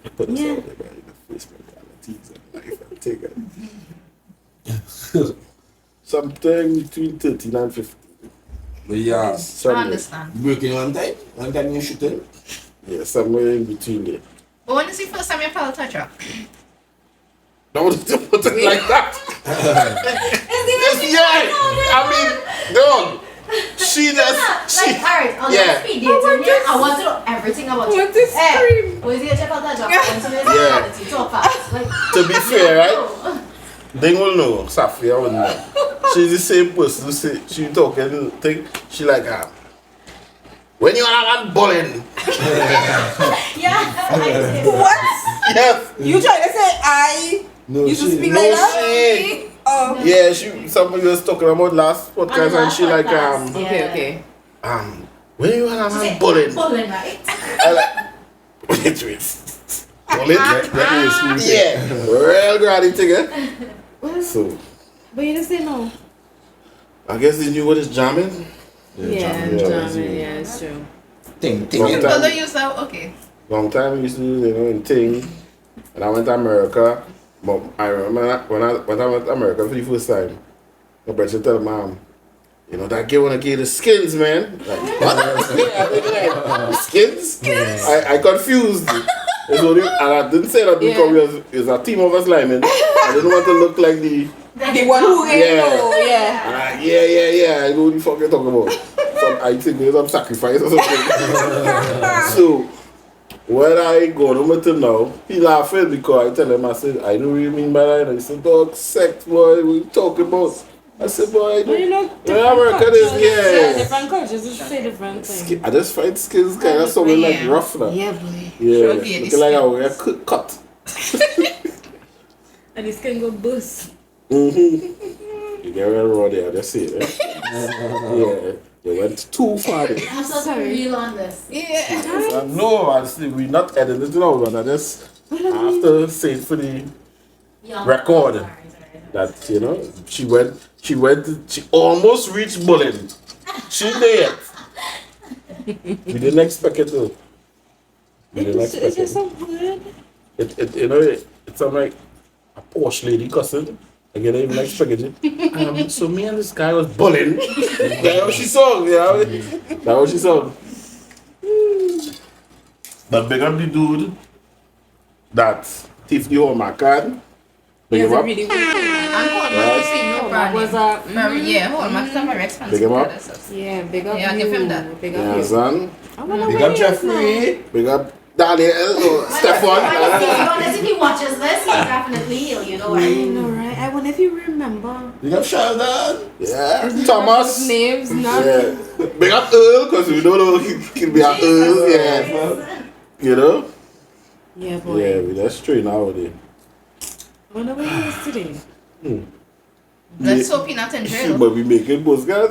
I put this Yeah. out there, right? The Facebook realities of life and take it. Something between 13 and 15. But yeah, I Somewhere. understand. working one time you shooting. Yeah, somewhere in between there. But when is the first time you felt a touch? Don't put it like that. Yeah, I mean, dog. She just, Like, alright, on yeah. the speed dating, I want to know everything about you. Want to scream. Was he a check out that job? Yeah. So fast. Like, To be fair, right? They will know, SAFI, I will know. She's the same person who say, she talking thing, she like, when you are not bullying. yeah. What? Yes. You trying to say I No, used to she- speak No, like that? she. Oh. Yeah, somebody was talking about last On podcast the and last she like, podcast, Okay. when you are She not said, bullying. Bullying, right? I like, wait. Bullying? That is smooth. Yeah, real granny thing, eh? So, But you didn't say no. I guess they knew what is jamming. Yeah, it's true. Thing. Long You time. don't use that? Okay. Long time we used to do, in thing. And I went to America. But I remember when I went to America for the first time, my brother tell mom, you know, that girl wanna get the skins, man. Like, what? The skins? I confused. It's only, and I didn't say that because it was a team of us linemen. I didn't want to look like the one who yeah. And I know what the fuck you're talking about. I think there's some sacrifice or something. So when I go home till now, he laughing because I tell him, I said, I don't really mean by that. And he said, dog, sex, boy, what you talking about? I said, boy, I don't. America is, different cultures, it's say different things. I just find skins kind of something like rough now. Yeah, boy. Yeah, looking like I wear cut. And the skin go boost. You get real raw there, that's it. Yeah, they went too far there. I'm so real on this. Yeah. No, honestly, we're not editing it out, but I just have to say it for the record that, you know, she almost reached bullying. She did. We didn't expect it to. It's just so good. It's like a Porsche lady cussing. Again, I even expect it. So me and this guy was bullying. That's what she saw, you know? That's what she saw. But big up the dude that thief the whole my card. Big him up. And Hallmark see no brand. Was Hallmark is a very expensive. Big him up. product. yeah, big up Yeah, you. give him that. Big You up you. understand? Big up Jeffrey. Big up Daniel, Stefan. Honestly, if he watches this, he's definitely he'll, you know. I Right? know, right? I wonder if you remember. Big up Sheldon. Yeah. Thomas. Names, not. Yeah. Big up Earl, because we don't know he can be an Earl. Yeah. You know? Yeah, boy. Yeah, we that's straight nowadays. I wonder where he is today. Let's hope he's not in jail. But we making both guys.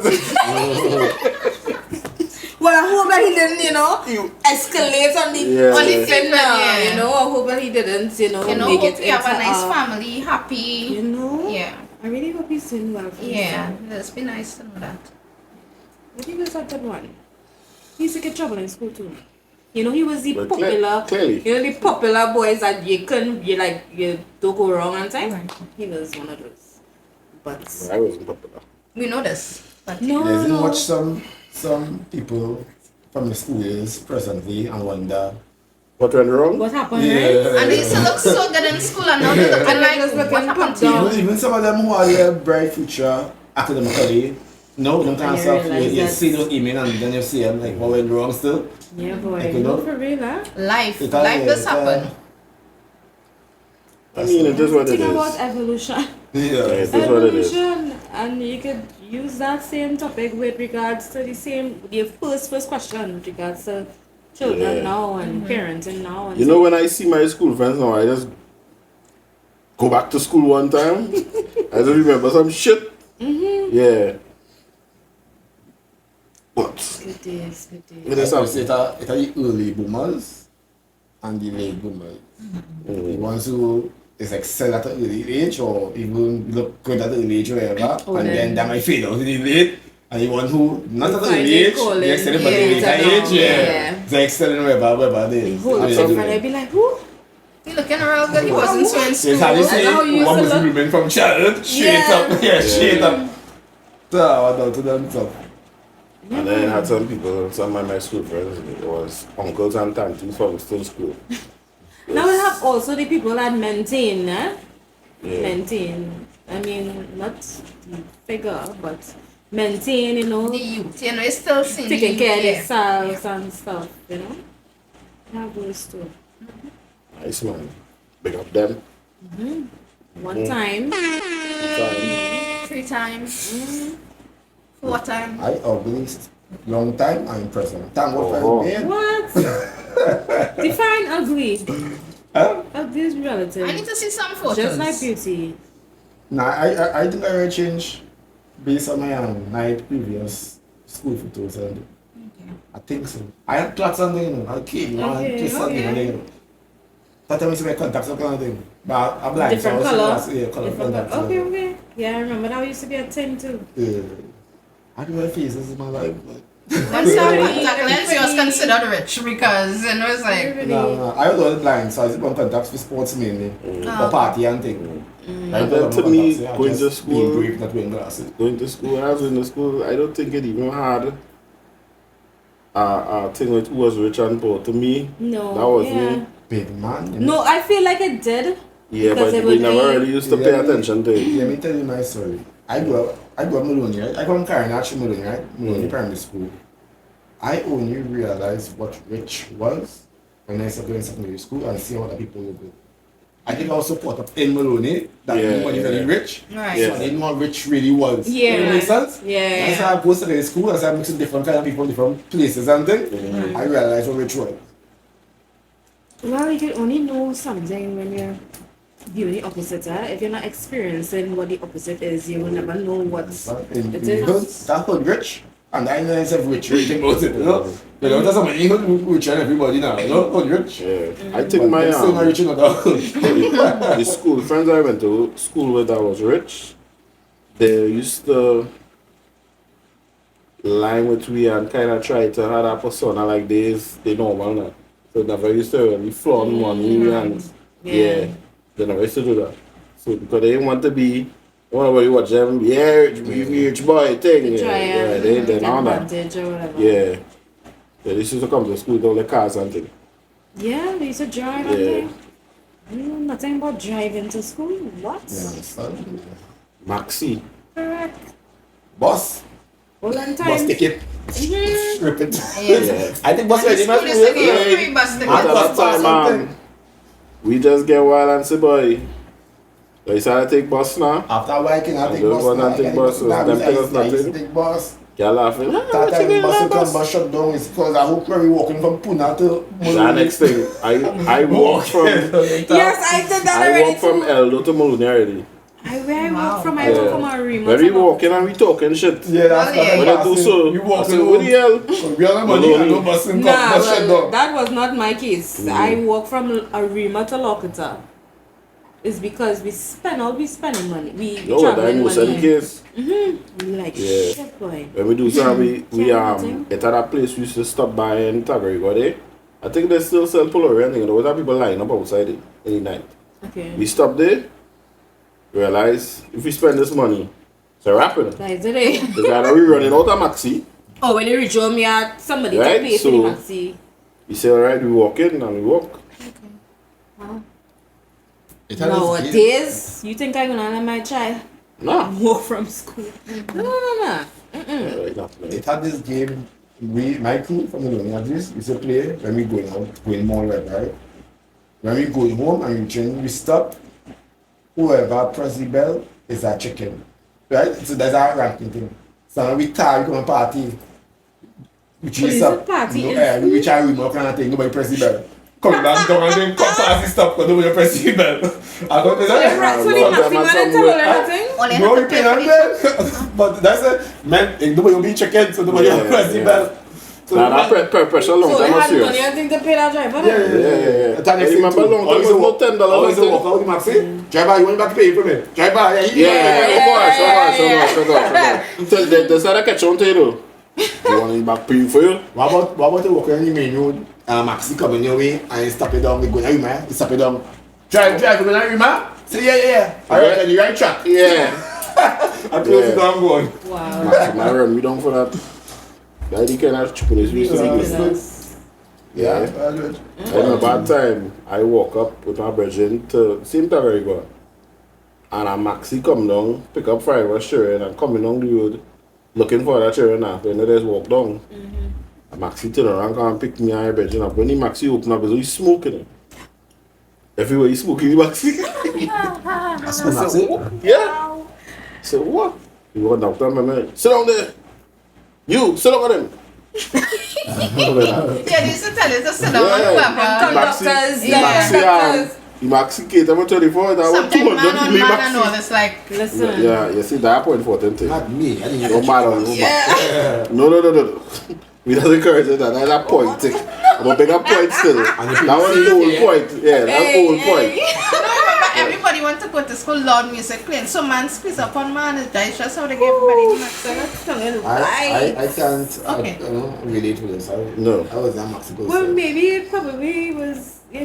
Well, I hope that he didn't, you know, escalate on the thing now. Yeah. You know, I hope that he didn't, you know, You know, make hope it you have a into nice family, happy. You know? Yeah. I really hope he's doing well for Yeah. It's been nice to know that. I think that's a good one. He used to get trouble in school too. You know, he was the But popular, clearly. you know, the popular boys that you don't go wrong on time. Right. He was one of those. But I wasn't popular. We know this. But no, There's no. watch some people from the school years presently and wonder. What went wrong? What happened, Yeah. right? And they used to look so good in school and now they're looking And like, they just looking what happened to down. you? Even some of them who are their bright future academically, no, don't I answer. realize You that. see those email and then you see them like, what went wrong still? Yeah, boy. Like, you You know, know? for real, huh? Life It does happen. I mean, it is what it Think about is. evolution. Yeah. It is what it is. Evolution, and you could use that same topic with regards to the first question with regards to children Yeah. now and parenting now. And You know, when I see my school friends now, I just go back to school one time. I just remember some shit. Yeah. But good days, good days. it is It's something. the early boomers and the late boomers. The ones who is excel at an early age or even look good at an early age or whatever, Oh, and then- then that might fade out in the late. And the one who not at an Find early it age, calling. they excel but Yeah, the later it's age, yeah. yeah. They excel in whatever they. The whole they different. do. I'd be like, who? He looking real good. He wasn't so in school. Yes, how they say, how you used one to was look. women from childhood, straight Yeah. up, straight up. So, I don't to them stuff. And then I had some people, some of my school friends, it was uncles and aunties from still school. Now we have also the people that maintain, Yeah. maintain. I mean, not the figure, but maintain, you know, The youth, you know, it's still seeing taking care of yeah. themselves and stuff, you know. We have those too. Nice man. Big up them. One time. Time. 3 times. 4 times. I always long time I'm present. Time what Oh. I'm What? Define ugly. Huh? Ugly is relative. I need to see some photos. Just like beauty. Nah, I think I will change based on my previous school photos and I think so. I have plots on there, you know. Okay, you want Okay, to something okay. on there. That time I see my contacts or kind of thing. But I'm blind, Different so I color. also yeah, color Different contacts. color. Okay, okay. Yeah, I remember that used to be a thing too. I do my faces in my life, but When you saw contact lens, he was considered rich because it was like. No, I was all blind, so I was on contacts for sports mainly, for party and thing. And then to me, going to school, being brave, not wearing glasses. going to school, when I was in the school, I don't think it even had a thing with who was rich and poor. To me, No. that was yeah. me. Big man. No, I feel like it did. Yeah, Because but it we would never be- really used to pay attention to it. Let me tell you my story. I grew up Maloney, right? I come Karen actually Maloney, right? Maloney Primary School. I only realized what rich was when I started in secondary school and see how other people live it. I think I was so caught up in Maloney that nobody really rich. Right. Yeah. So I didn't know what rich really was. Yeah. Does that make sense? Yeah. That's how I go to secondary school, as I mix with different kind of people, different places and things. I realized what rich was. Well, you can only know something when you're viewing the opposite. If you're not experiencing what the opposite is, you will never know what it is. Because that's what rich. And I know myself rich, think about it, you know? You know, that's something rich and everybody now, you know? What rich? Yeah. I think my still not rich enough. the school friends I went to school with that was rich, they used to line with we and kind of try to have that persona like this, they normal now. So never used to really flaunt money and yeah, they never used to do that. So because they didn't want to be, whenever you watch them, rich boy thing, yeah, they know that. advantage or whatever. Yeah. They used to come to school with all the cars and things. Yeah, they used to drive Yeah. and thing. You know nothing about driving to school. What? Maxi. Correct. Boss. All them Bus time. ticket. Mhm. Rip it. Yeah. I think bus ready, man. School is to give you free bus ticket. At that time, something. we just get wild and say, boy, you started to take bus now? After a while, I can take those bus. one now. and take bus, so them things I used to nothing. take bus. You're laughing. Ah, That what you time getting bus on will come, bus? bus shut down. It's because I hope we walking from Pune to That next thing, I walked from Yes, I did that I already walked from too. Eldo to Maloney already. Where I walk from, I Yeah. walk from a room. When we walking and we talking shit. Yeah, that's Oh, yeah. When I do so, You I walk say, what the hell? We are not money and no bus and Nah, bus shut well, down. that was not my case. I walk from Arima to Lockita. It's because we spend all we spending money. We No, that traveling most of the money. case. We like Yeah. shit boy. When we do so, we Can't it had a place we used to stop by in Tagari, got it? I think they still sell polo and thing. There was a people lying up outside it any night. Okay. We stopped there, realize if we spend this money, it's a wrapping. Like today. Because either we running out of maxi, Oh, when they reach home, me at somebody Right, to pay for so- the maxi. we say alright, we walk in and we walk. Nowadays, you think I'm gonna let my child Nah. walk from school? No. It had this game, my crew from the learning at least, used to play when we going out, going more right? When we going home and we train, we stop, whoever press the bell is a chicken, right? So that's our ranking thing. So when we tie, we come and party, we chase is up, it party? you know, we reach our room, kind of thing, nobody press the bell. Coming back down and then come party stop, because nobody press the bell. I got this. So the maxi man and tell her nothing? All you Bro, have we to pay pay for the $100, but that's it. Man, nobody will be chicken, so nobody will press the yeah. bell. So Nah, that pressure long So they time was had money serious. and think to pay that driver? Yeah. Yeah. That I remember long time was no $10 Always or walk out with Maxi. Driver, you want back to pay for me? Driver, Yeah, So they started catch on to you though. You want it back paying for you? What about the walker on the main road? Maxi coming your way and you stop it down. We go down, man. You stop it down. Drive, go down, man. Say yeah. Alright, on the right track. Yeah. I close it down, going. Wow. I run me down for that. That you can have chicken is used to be. Ridiculous. Yeah. I remember that time I walk up with my brethren to same time where you go. And a maxi come down, pick up 5 of children and coming down the road looking for that children after and they just walk down. A maxi turn around come and pick me and my brethren up. When the maxi open up, he's smoking it. Everywhere he's smoking the maxi. Yeah. So what? You go down to my man. Sit down there. You, sit down with him. Yeah, they used to tell you to sit down on Yeah. whoever. Conductors, conductors. The maxi kid, I'm 24, that was Sometimes 200 man on play man and all, maxi. it's like, Listen. Yeah, you see that point for them thing. Not me. I didn't No matter, no. We doesn't encourage that. That's a point thing. I'm a bigger point still. That was the old point. Yeah, that's old point. no, remember, everybody want to go to school, loud music playing. So man squeeze up on man, it's just how they give everybody the I can't Okay. relate to this. No. I was that Mexico. Well, maybe it probably was, you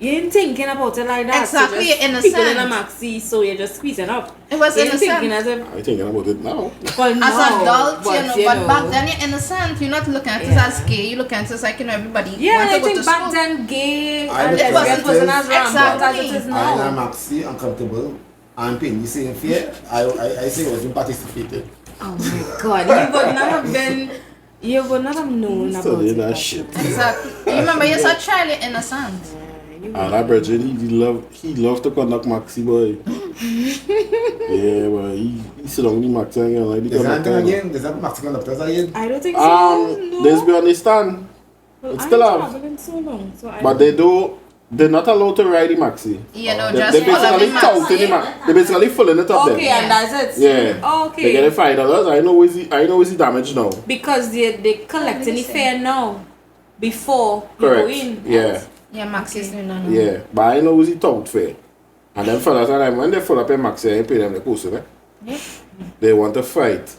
ain't thinking about it like that. Exactly, so just you're people in a innocent. maxi, so you're just squeezing up. It was You ain't innocent. thinking as if, I'm thinking about it now. well, no, As adults, but, but back then you're innocent. You're not looking at it as gay. You're looking at it as like, everybody yeah, want and to I go think to back school. then gay I and look lesbian at wasn't it as rampant as it is I'm now. maxi uncomfortable and paying the same fare. I say I wasn't participated. Oh my god, you would not have known about Studying it. that back shit. then. Exactly. You remember you're such child, you're innocent. You And that Bridget, he loved to conduct Maxi boy. Yeah, but he sit down in the Maxi and like the There's conductor. anything again? There's that Mexican doctors again? I don't think so. No. There's be on the stand. Well, it's I still have. traveling so long, so I But they're not allowed to ride the Maxi. You know, They just follow basically the tout in the Maxi. They basically filling it up okay, there. and that's it. Yeah. Okay. They get a $5. I know is the damage now. Because they collecting the fare now before you Correct. go in. Yeah. Yeah, Max is doing that now. Yeah. But I know is the tout fair. And them fellas and them when they fill up a Maxi, I pay them the cost, eh? Yeah. They want to fight.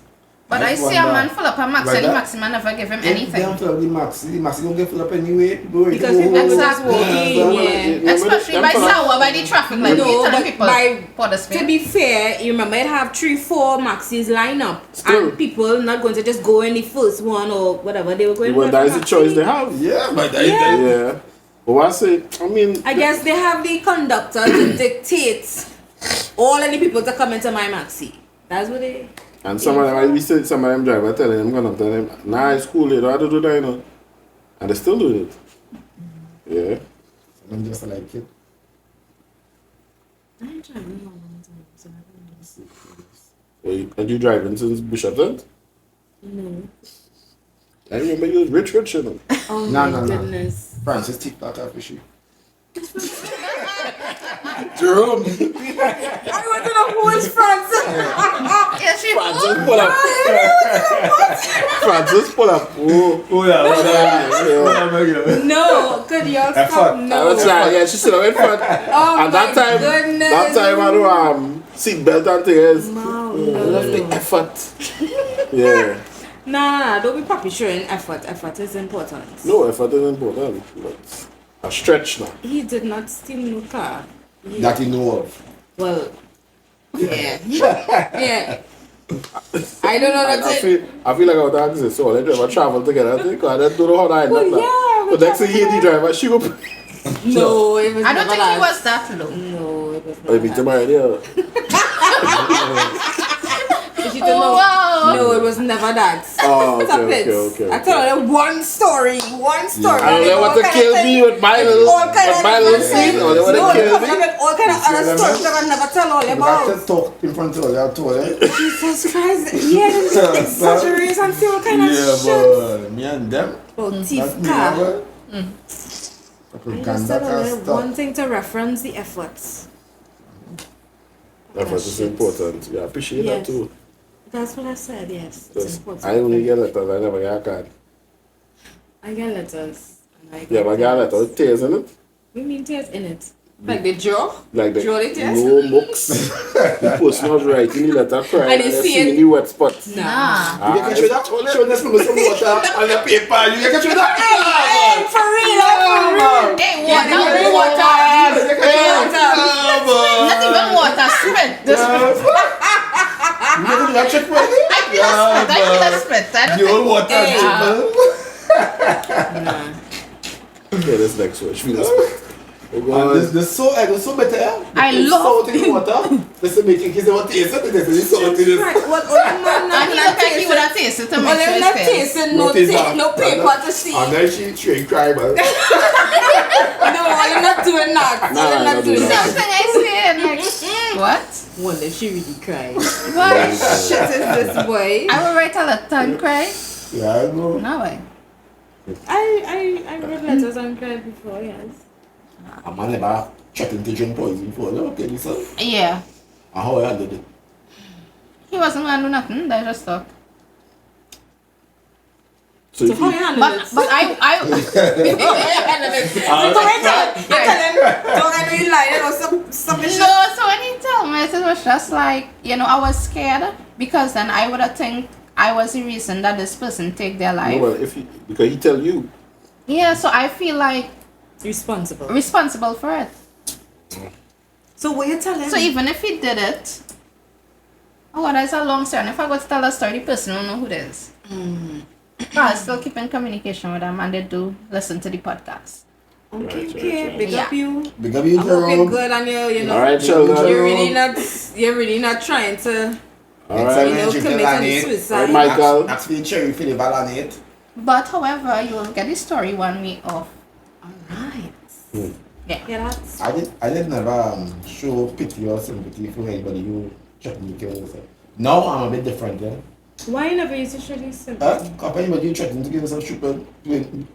But I see a man full up a Max Like and the that? Maxi man never give him They anything. don't fill up the Maxi don't get filled up anyway. Because people just Exactly. walk in, yeah. Especially by Sawa, by the traffic light. No, You tell but people by- for the To space. be fair, you remember it have 3-4 maxis line up, Still. and people not going to just go in the first one or whatever they were going. Well, for that is the maxi. choice they have. Yeah, but Yeah. Yeah. But what I say, I mean, I guess they have the conductor to dictate all of the people to come into my maxi. That's what they. and some of them, I be saying, some of them driver telling them, gonna tell them, nah, it's cool, you don't have to do that, you know. And they still doing it. Yeah. I'm just like it. I ain't driving long time, so I don't know. Well, you driving since Bishopton? No. I remember you was rich, you know. Oh No, my no, no. goodness. Francis TikTok fishy. Jerome. I want to know who is Francis. Yeah, she Francis pull up. Francis pull up. Oh, yeah. No, could y'all Effort. stop? I No. was like, yeah, she sit up in front. Oh And that my time, goodness. I do seat belt and things. Wow. I love the effort. Yeah. Nah, don't be puppy showing effort. Effort is important. No, effort is important. But a stretch now. He did not steal no car. That you know of. Well, yeah. Yeah. I don't know I that's it. feel like I would ask this, so let's ever travel together. I think I don't know how I Well, know that. yeah, But next thing he the driver, she will. No, it was I don't never think that. he was that low. No, it was I never mean, to that. my idea. She didn't know. Wow. No, it was never that. Oh, Stop okay, it. okay. I told her one story. One story. I don't know what to kill me with my little, scene, or they want to kill me. All kind of other stories that I never tell all You got about. to talk in front of all your toilet. Jesus Christ. Yeah, this exaggerate and see all kind of shit. but me and them. Oh, That's thief me, car. never. I Propaganda just said can only stop. one thing to reference the efforts. Effort is shit. important. Yeah, I appreciate Yes. that too. That's what I said, yes. It's Because important. I only get letters, I never get a card. I get letters. And I Yeah, but I get a letter with tears in it. We mean tears in it. Like the jaw? Like the Draw the tears? no books. The person was writing the letter crying And and you you see see it? the wet spots. Nah. You can show that? Show this with some water on the paper. You can show that? Hey, for real, for real. Hey, Yeah, water, water. not even water, spit. This You can do that trick for me? I feel a spit. I The don't old water Hey. trick. Nah. Okay, this next one. Should we just This so I go so better. I love salt in the water. This is making his own taste. This is salt in this. Right, what other man And not he looked like he would have tasted to Well, make sure they're not it's fair. tasting no tape, no paper to see. And then she cry, man. No, I'm not doing that. Nah, I'm nah, not doing nah. that. Something I said, like, what? Wonder if she really cried. What? Shit is this boy? I will write a letter and cry. Yeah, I know. No way. I read letters and cried before, yes. A man never threatened to drink poison for no, okay, listen. Yeah. And how I handled it. He wasn't going to do nothing. They just talk. So So if how you, you handle But it? I Don't I know you lying or some no. So when he told me, it was just like, I was scared because then I would have think I was the reason that this person take their no, life. well, if he, because he tell you, Yeah, so I feel like responsible for it. So what you tell him? So even if he did it, that's a long story. And if I go to tell a story, the person will know who it is. But I still keep in communication with them and they do listen to the podcast. Okay, Right. big up you. Big up you, I hope you're Jerome. good and you know. all right, children. You're really not trying to All right, commit any suicide. Right, Michael. That's for the cherry Philip Alanate. But however, you will get the story 1 week off. Alright. Yeah. Yeah, that's I did never show pity or sympathy for anybody who threatened to kill themselves. Now I'm a bit different, yeah. why you never used to show these symptoms? Anybody who threatened to kill themselves stupid, doing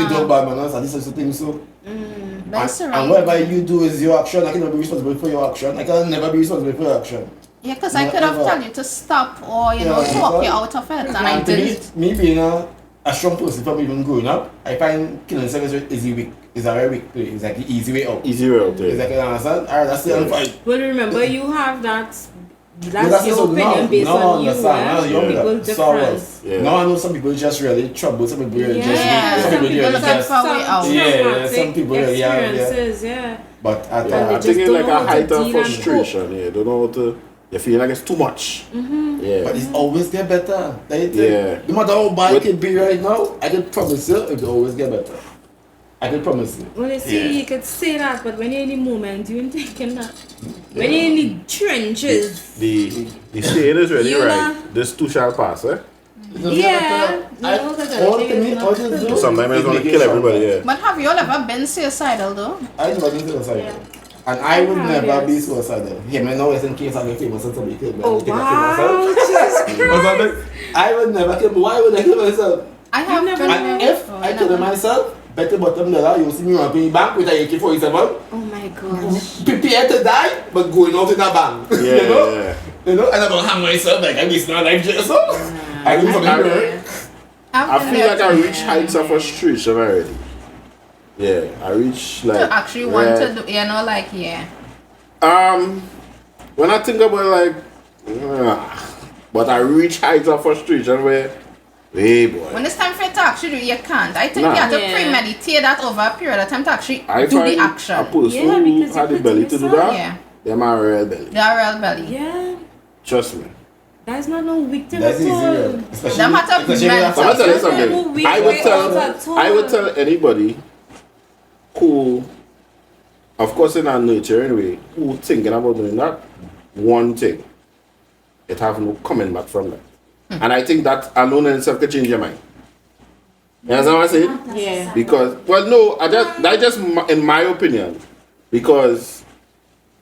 dog bad manners and this sort of thing, so. And whatever you do is your action. I cannot be responsible for your action. I can never be responsible for your action. Yeah, because I could have told you to stop or, talk you out of it. And I And to didn't. me being a strong person from even growing up, I find killing yourself is a very weak play. It's like the easy way out. Easy way out It's there. like, you understand? Alright, that's the fight. Well, remember you have that's But your so opinion based now I on you. understand. Now Eh? you're People younger. So I different. was. Yeah. Now I know some people just really trouble. Some people really Yeah, just. some Some people people really look just. for a way out. Yeah, some people really have. Yeah. experiences, yeah. But at Yeah, I they that, think just it's don't like know a how to height of deal and frustration. Yeah, don't know how to. You feel like it's too much. Yeah. but it's always get better. That you Yeah. think. No matter how bad it But- can be right now, I can promise you it will always get better. I can promise you. Well, you see, Yeah. you could say that, but when you're in the moment, you ain't thinking that. When you're in the trenches, The saying is really You right. know. This too shall pass, eh? It will get yeah. better. No, that's All everything to me, is all not to good. do. Sometimes it's gonna make it kill everybody, stronger. yeah. But have you all ever been suicidal though? I never been suicidal. Yeah. And I would have, never be yes. suicidal. Him and now is in case I get famous and somebody kill me. Oh, I think I kill wow. myself. Jesus Or something. I would never kill me. Why would I kill myself? I have never been And there if before, I never. kill myself, better bottom dollar, you see me on the bank with a AK-47, Oh my gosh. prepare to die, but going out in a bank. Yeah, you know? yeah. You know, and I'm gonna hang myself like I'm wasting my life jail. So I do something I- good. I I've been feel there like I too. reach heights of frustration already. Yeah, I reach like. To actually want where- to do, like, yeah. When I think about like, but I reach heights of frustration where, hey boy, When it's time for you to actually do it, you can't. I think Nah. you have to Yeah. premeditate that over a period of time to actually I do find the action. a person Yeah, who because had you the put belly to do yourself- that, Yeah. them are real belly. They are real belly. Yeah. Trust me. That's not no weak thing That's at easy, all. real. Especially, Them have to especially when mental. I'm gonna tell you That's not no something. weak I would way out tell, at all. I would tell anybody who, of course, in our nature anyway, who thinking about doing that, one thing, it have no coming back from that. And I think that alone in itself could change your mind. You understand what I say? Yeah. Because, well, no, that's just in my opinion, because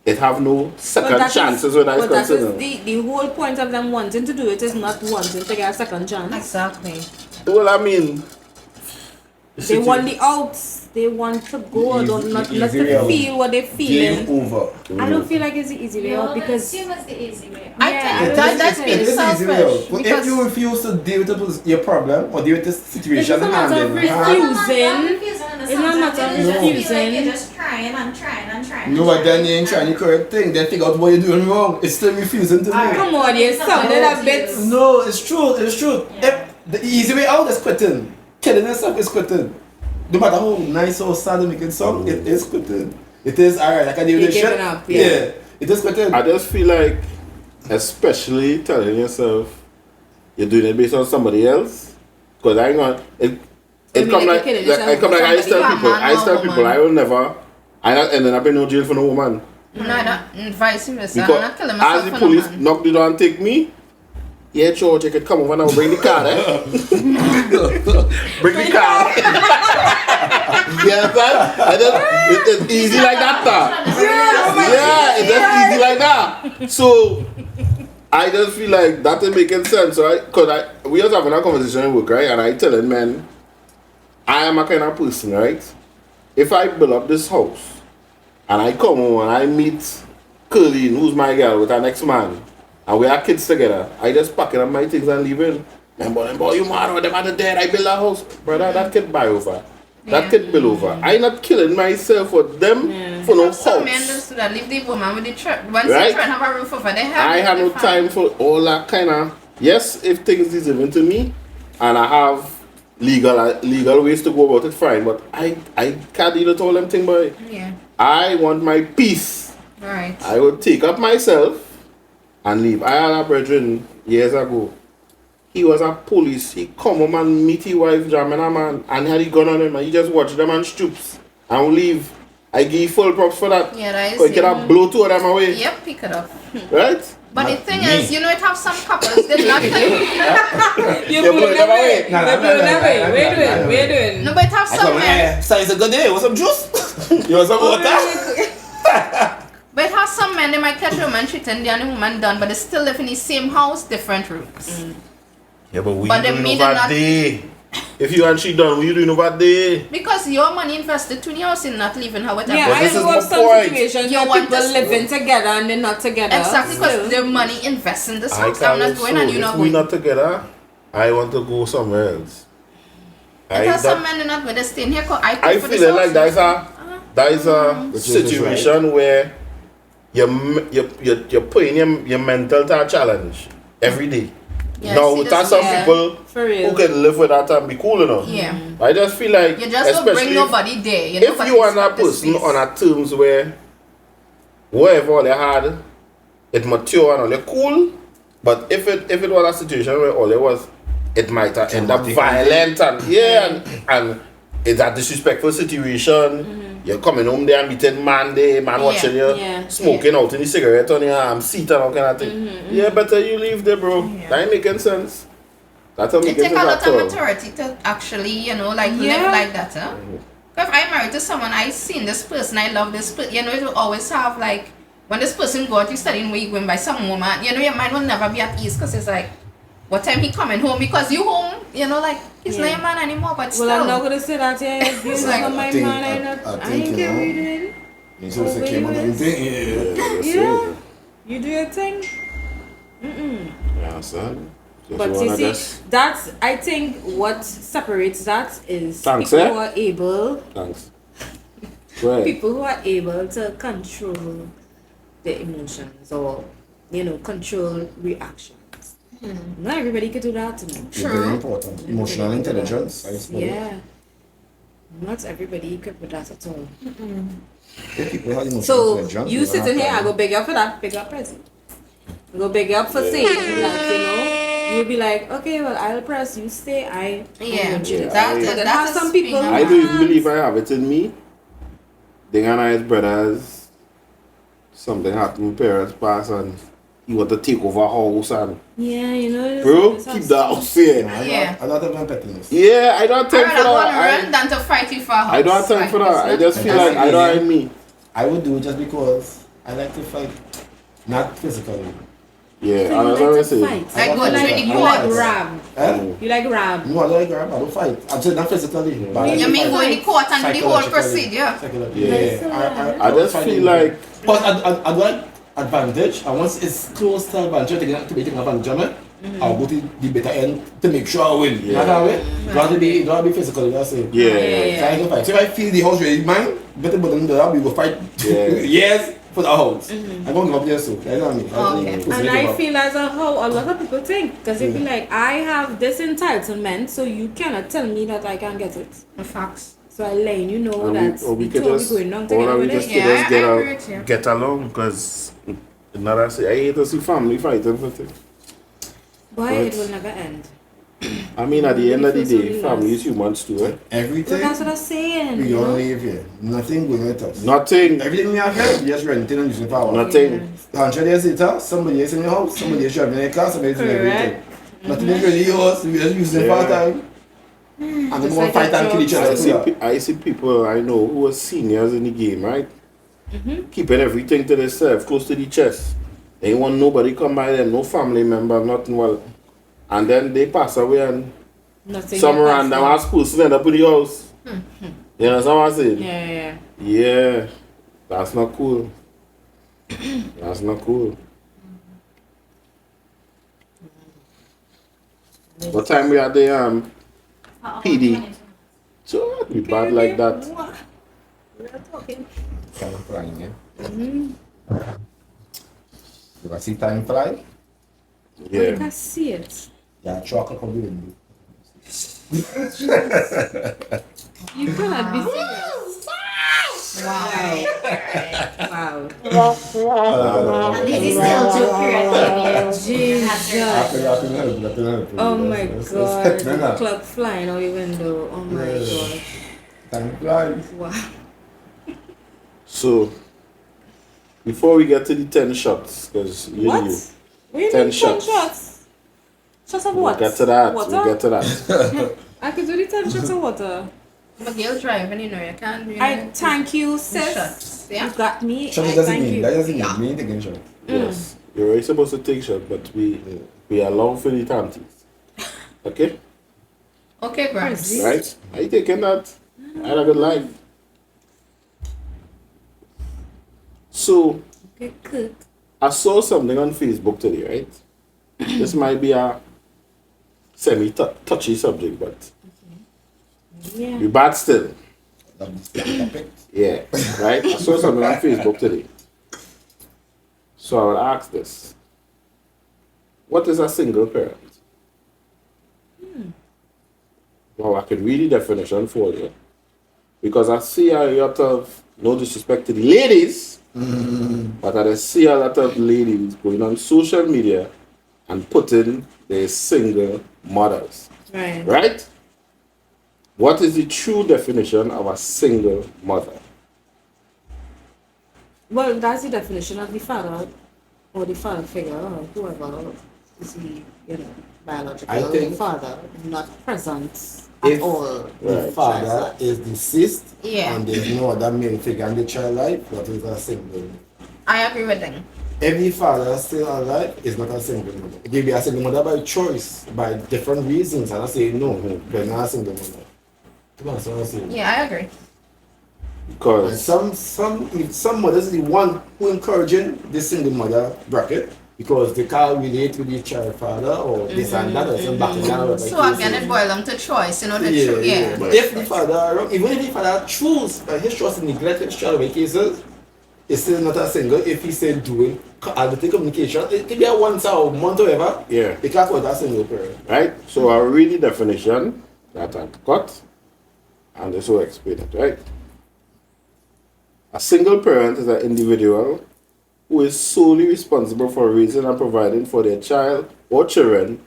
it have no second chances when I but that is consider. the whole point of them wanting to do it is not wanting to get a second chance. Exactly. Well, I mean, They want the outs. They want to go. Not easy to way out. feel what they're game feeling. over. I don't feel like it's the easy way out because assume it's the easy way. I Yeah, think I that's It being is easy way out. selfish. But if Because you refuse to deal with your problem or deal with this It's situation, just a matter of then, refusing. It's not a matter of Feel like refusing. you're just trying and trying and trying. no, but then you ain't trying the correct thing. Then figure out what you're doing wrong. It's still refusing to do. Come on, you sounded a bit. No, it's true. It's true. Yeah. If the easy way out is quitting. Killing yourself is quitting. No matter how nice or sad you make it sound, it is quitting. It is alright. I can deal with You're this shit. giving up, yeah. It is quitting. I just feel like, especially telling yourself you're doing it based on somebody else, because I ain't gonna. It mean come like like, you're killing like I yourself come for like I used to tell somebody? people. Man I used to or tell people woman? I will never. I not ending up in no jail for no woman No, not vice versa. I'm because not killing myself as the for police no man. knock the door and take me. Yeah, George, you could come over now. Bring the car, eh? Bring the car. You understand? And then it's easy like that, yeah, it's just easy like that. So I just feel like that is making sense, right? Because we was having a conversation at work, right? And I telling men, I am a kind of person, right? If I build up this house and I come home and I meet Curlene, who's my girl, with her next man, and we have kids together, I just packing up my things and leaving. Remember, you mad or them at the dead, I build a house. Brother, that kid buy over. That kid build over. I not killing myself for them for no house. Some men just that leave the woman with the truck. Once Right? they try and have a roof over their head. I have no time for all that kind of. Yes, if things is given to me, and I have legal ways to go about it, fine. But I can't deal with all them thing, boy. Yeah. I want my peace. Right. I would take up myself and leave. I had a brethren years ago. He was a police. He come home and meet his wife jamming a man and had he gun on him and he just watch them and stoops and leave. I give you full props for that. Yeah, that is. So he could have blow two of them away. Yep, pick it up. Right? But the thing is, you know, it have some couples they not You blew them away. Nah, You blew them away. We're doing. No, but it have some men. So it's a good day. Want some juice? You want some water? But it has some men they might catch a woman cheating, the other woman done, but they still live in the same house, different rooms. Yeah, but we But they doing made over it not- day. If you and she done, what you doing over day? Because your money invested to your house in not leaving her whatever. Yeah, But I this is know of my some point. situations You where want people this- living together and they're not together. Exactly, Still. because their money invest in this I house. I'm can't not going and you're if not we going. not together, I want to go somewhere else. Because some men are not going to stay in here because I pay I for feel this like house. that is a Which is just situation where you're putting your mental to a challenge every day. Yeah, now, see, with this- some yeah, people for real. who can live with that and be cool enough. Yeah. I just feel like, You just don't bring especially nobody there. You if you are that person on a terms where whatever all they had, it mature and all they cool, but if it was a situation where all it was, it might end up Dramatic. violent and it's a disrespectful situation. You're coming home there and meeting man there, man watching you, smoking out in the cigarette on your seat and all kind of thing. Yeah, better you leave there, bro. That ain't making sense. That's not It making take sense a lot at of all. maturity to actually, you know, like live Yeah. like that, huh? If I'm married to someone, I seen this person, I love this person, you know, it will always have like, when this person go out, you studying where you going by some woman, you know, your mind will never be at ease because it's like, what time he coming home? Because you home, you know, like, he's not your man anymore, but still. Well, I'm not gonna say that. Yeah, if you're It's not like, my I think- man, I I think, ain't you care know, what you doing. You supposed to Where came you on them is? thing. Yeah, you do your thing. Yeah, son. Just But you wanna see, just- that's I think what separates that is Thanks, people eh? who are able, Thanks. Go ahead. people who are able to control their emotions or control reactions. Not everybody can do that. It's very important. Emotional intelligence, I suppose. Yeah. Not everybody equipped with that at all. If people have emotional So intelligence, you they sitting have here, I time. go beg you up for that, beg you up present. I go beg you up for saying, you'll be like, okay, well, I'll press, you stay, I Yeah, want you. that- But then that have is some people being who I don't even can't. believe I have it in me. They and I's brothers, something happened, parents pass and he want to take over a house and Yeah, bro, it's keep the house here. Yeah. I don't have pettiness. Yeah, I don't have I time for rather go and that. run than to fight you for a house. I don't have time for that. I just feel like I don't have me. I would do it just because I like to fight, not physically. Yeah, So and you that's like what I to say. fight. I Like don't go fight. to the You I like don't fight. ram. Eh? You like ram. No, I don't like grab. I don't fight. I'm saying not physically. But I like You to mean fight. go in the court and do the whole Psychologically. procedure? Psychologically. Yeah. Yeah. I just feel like But I like advantage, and once it's close to advantage, to be taking advantage of me, I'll go to the better end to make sure I win. Yeah. Not that way. Don't have to be physical, that's it. yeah. So I can fight. So if I feel the house ready mine, better put them there, we go fight Yeah. years for the house. I'm going to give up there, so you know what I mean? Okay. And I feel as a how a lot of people think. Because they feel like, I have this entitlement, so you cannot tell me that I can get it. Facts. So I letting you know And that or we the could two are just, going down or together we with just it. could Yeah, just I agree with you. get along because another say I hate to see family fighting for things. Boy, it will never end. I mean, at the end of the day, Really family nice. is humans too, eh? Well, everything that's what I'm saying. we you all know? live here. Nothing going with us. Nothing, Everything we have here, we just renting and using power. nothing. 100 years later, somebody is in your house, somebody is driving a car, somebody is doing everything. Correct. Nothing is really yours, we just use them Yeah. part time. And then Just go and like fight a and kill each job. other. I see people I know who are seniors in the game, right? Keeping everything to themselves, close to the chest. They ain't want nobody come by them, no family member, nothing. Well, and then they pass away and Nothing some yet random passed ass person end up in the house. You understand what I'm saying? on. Yeah. Yeah, that's not cool. That's not cool. What time we had the PD? So we bad like that. We're talking. Time flying, yeah? You can see time fly? You Yeah. can see it. Yeah, chocolate from the window. You cannot be serious. Wow. And this is still joke period. Jesus. Oh my god. The clock flying out the window. Oh my god. Time flies. Wow. So before we get to the 10 shots, because you What? knew. What do you 10 mean 10 shots. shots? Shots of We'll what? get to that. Water? We'll get to that. I could do the 10 shots of water. But you're driving, you know, you can't really. I thank you, sis. Shots. Yeah. You got me. Shot I doesn't thank mean, you. that doesn't mean me taking shot. Yes. You're already supposed to take shot, but we allow for the tanties. Okay? Okay, Gramps. Right? Are you taking that? I had a good life. So Okay, cook. I saw something on Facebook today, right? This might be a semi-touchy subject, but Yeah. we bad still. That's the topic. Yeah, right? I saw something on Facebook today. So I will ask this. What is a single parent? Well, I could read the definition for you. Because I see a lot of, no disrespect to the ladies, but I see a lot of ladies going on social media and putting their single mothers. Right. Right? What is the true definition of a single mother? Well, that's the definition of the father or the father figure or whoever is the, biological I think father, not present at If all. the Right. father is deceased Yeah. and there's no other male figure in the child life, that is a single. I agree with them. Every father still alive is not a single mother. It can be a single mother by choice, by different reasons. And I say no, they're not a single mother. That's what I'm saying. Yeah, I agree. And Because some mothers are the one who encouraging the single mother bracket because they can't relate with the child father or this and that or some back and down. So again, it boils down to choice, the Yeah, truth. Yeah. But if the father, even if the father choose by his choice to neglect his child in cases, it's still not a single. If he said doing adult communication, it can be a once a month or whatever. yeah, They can't call that single parent. right? So I'll read the definition that I got and this will explain it, right? A single parent is an individual who is solely responsible for raising and providing for their child or children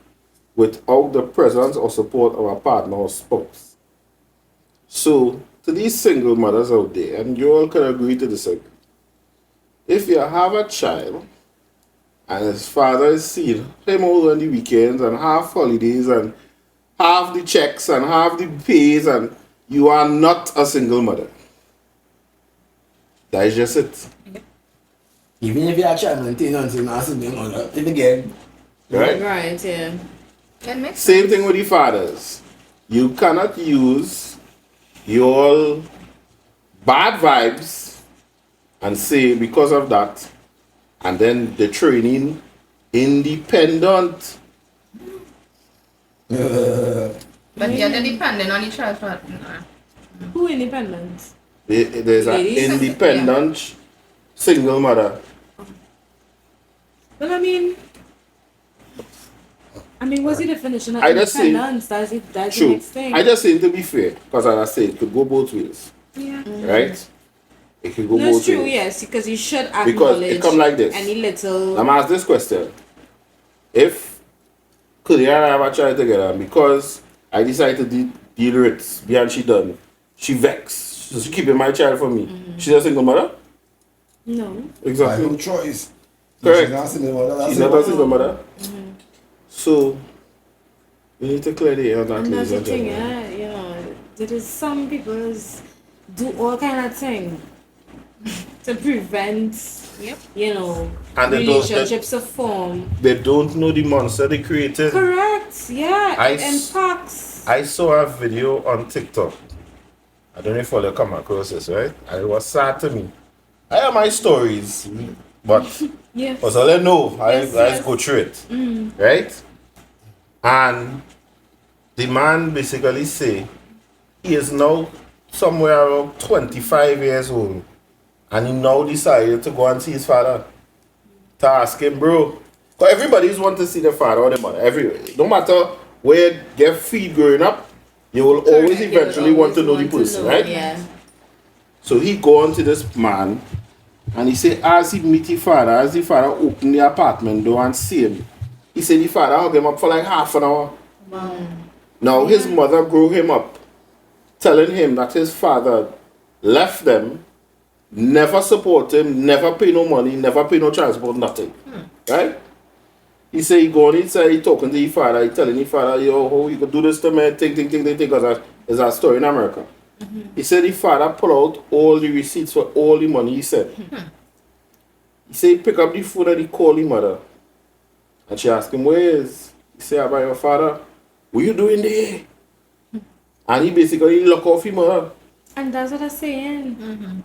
without the presence or support of a partner or spouse. So, to these single mothers out there, and you all can agree to disagree, if you have a child and his father is seeing him over on the weekends and half holidays and half the checks and half the pays, and you are not a single mother. That is just it. Even if you are child maintenance, you're not a single mother. Then again, Right? Right, yeah. It makes Same thing with the fathers. You cannot use your bad vibes and say because of that, and then the training independent. But you're dependent on each other. Who independent? There's an Ladies? independent single mother. Well, I mean, what's the definition of I just say- independence? That's the True. next thing. I just say to be fair, because as I say, it could go both ways, Yeah. right? It could go No, both it's true, ways. yes, because you should Because acknowledge it come like this. any little. I'm ask this question. If Claudia and I have a child together, because I decided to deal with it beyond she done, she vexed. She's keeping my child for me. She's a single mother? No. by Exactly. no choice. Correct. She's not a single mother. that's She's it. not a single mother. So, we need to clear the air on that. And that's ladies the and thing, gentlemen. there is some people do all kind of thing to prevent, And they don't- relationships to form. They don't know the monster they created. Correct, yeah, I it s- impacts. I saw a video on TikTok. I don't know if all you come across this, right? And it was sad to me. I have my stories, but Yes. as all I know, I Yes, yes. go through it, right? And the man basically say he is now somewhere around 25 years old, and he now decided to go and see his father to ask him, bro. Because everybody's want to see the father or the mother. No matter where you get feed growing up, you will always Correct. eventually want to know the person, right? Yeah. So he go on to this man, and he say, as he meet the father, as the father open the apartment door and see him, he said the father hug him up for like half an hour. Wow. Now his mother grew him up, telling him that his father left them, never support him, never pay no money, never pay no transport, nothing. Right? He say he go on inside, he talking to his father, he telling his father, yo, how you could do this to me, think, because it's a story in America. He said the father pull out all the receipts for all the money he said. He said he pick up the phone and he call the mother. And she asked him, where is? He said, about your father, what you doing there? And he basically lock off him mother. And that's what I'm saying.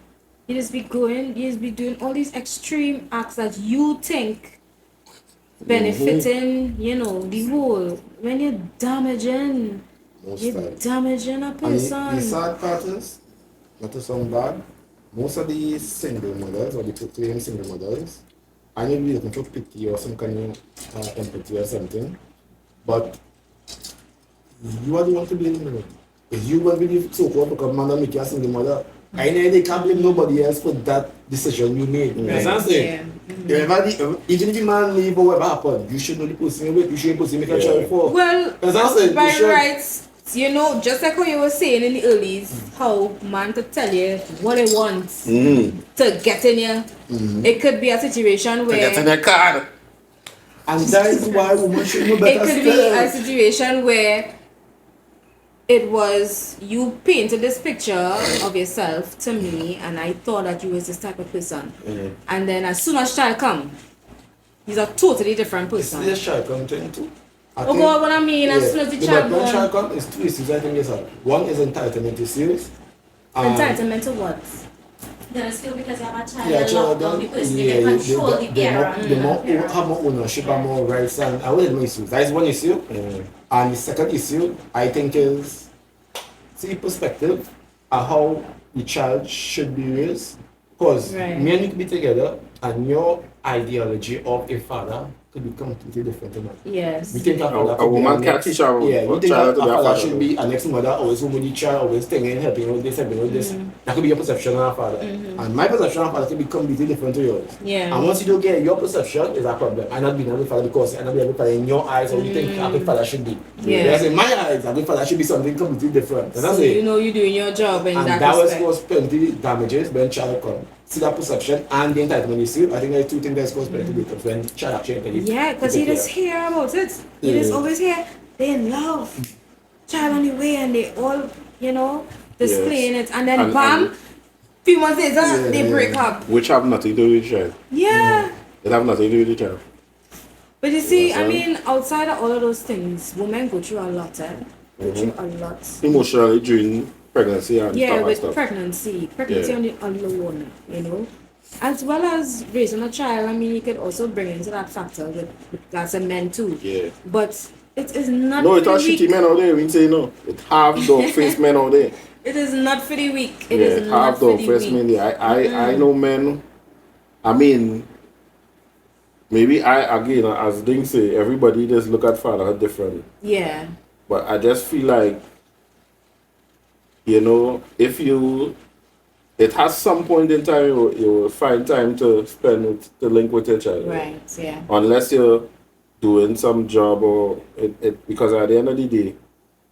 You just be doing all these extreme acts that you think benefiting, the whole. When you're damaging, damaging a And person. the sad part is, not to sound bad, most of the single mothers or the proclaimed single mothers, I may be looking for pity or some kind of empathy or something, but you are the one to blame in the middle. If you want to be the so-called because man don't make you a single mother, I know they can't blame nobody else for that decision you made. You understand what I'm saying? Even if the man leave or whatever happened, you should know the person you with, you should make a child for. Well, Understand? by rights, just like how you were saying in the earlies, how man to tell you what he wants to get in you. It could be a situation where To get in the car. And that is why women should know better it could be a situation where it was you painted this picture of yourself to me, and I thought that you was this type of person. And then as soon as child come, he's a totally different person. This child come 22. Oh God, what I mean, as soon as the child When child born, come, it's two issues I think yes. One is entitlement issues. entitlement to what? Then it's still because you have a child, Yeah, you child lock down don't, the person, you can control the parent. have more ownership and more rights, and I will issues. That is one issue. And the second issue, I think, is see perspective of how the child should be raised. Because Right. me and you could be together, and your ideology of a father could be completely different than mine. Yes. You think a father A could be woman a can't next- teach her Yeah, you think child a to be a father father. should be an ex-mother, always home with the child, always thinking, helping with this, helping with this. That could be your perception of a father. And my perception of a father could be completely different to yours. Yeah. And once you don't get your perception, is a problem. I'm not being a good father because I'm not being a good father in your eyes, or you think a good father should be. Yeah. Whereas in my eyes, a good father should be something completely different. And that's So it. you're doing your job in And that that was respect. cause plenty damages when child come. See that perception and the entitlement issue. I think there's two things that's caused plenty difference when child actually Yeah, because you just hear about it. You just always hear they in love. Child on the way and they all, displaying it. And then bam, few months later, they break up. Which have nothing to do with the child. Yeah. It have nothing to do with the child. But you see, understand? I mean, outside of all of those things, women go through a lot, Go through a lot. Emotionally during pregnancy and Yeah, stuff with and stuff. pregnancy Yeah. alone, as well as raising a child. I mean, you could also bring into that factor with that's a men too. Yeah. But it is not. No, for it's all the weak. shitty men out there. We say no. It have dog face men out there. It is not for the weak. It is Yeah, not half for dog the face weak. men. Yeah, I know men. I mean, maybe again, as Ding say, everybody just look at fatherhood different. Yeah. But I just feel like, if it has some point in time you will find time to spend to link with your child. Right. Yeah. Unless you're doing some job or because at the end of the day,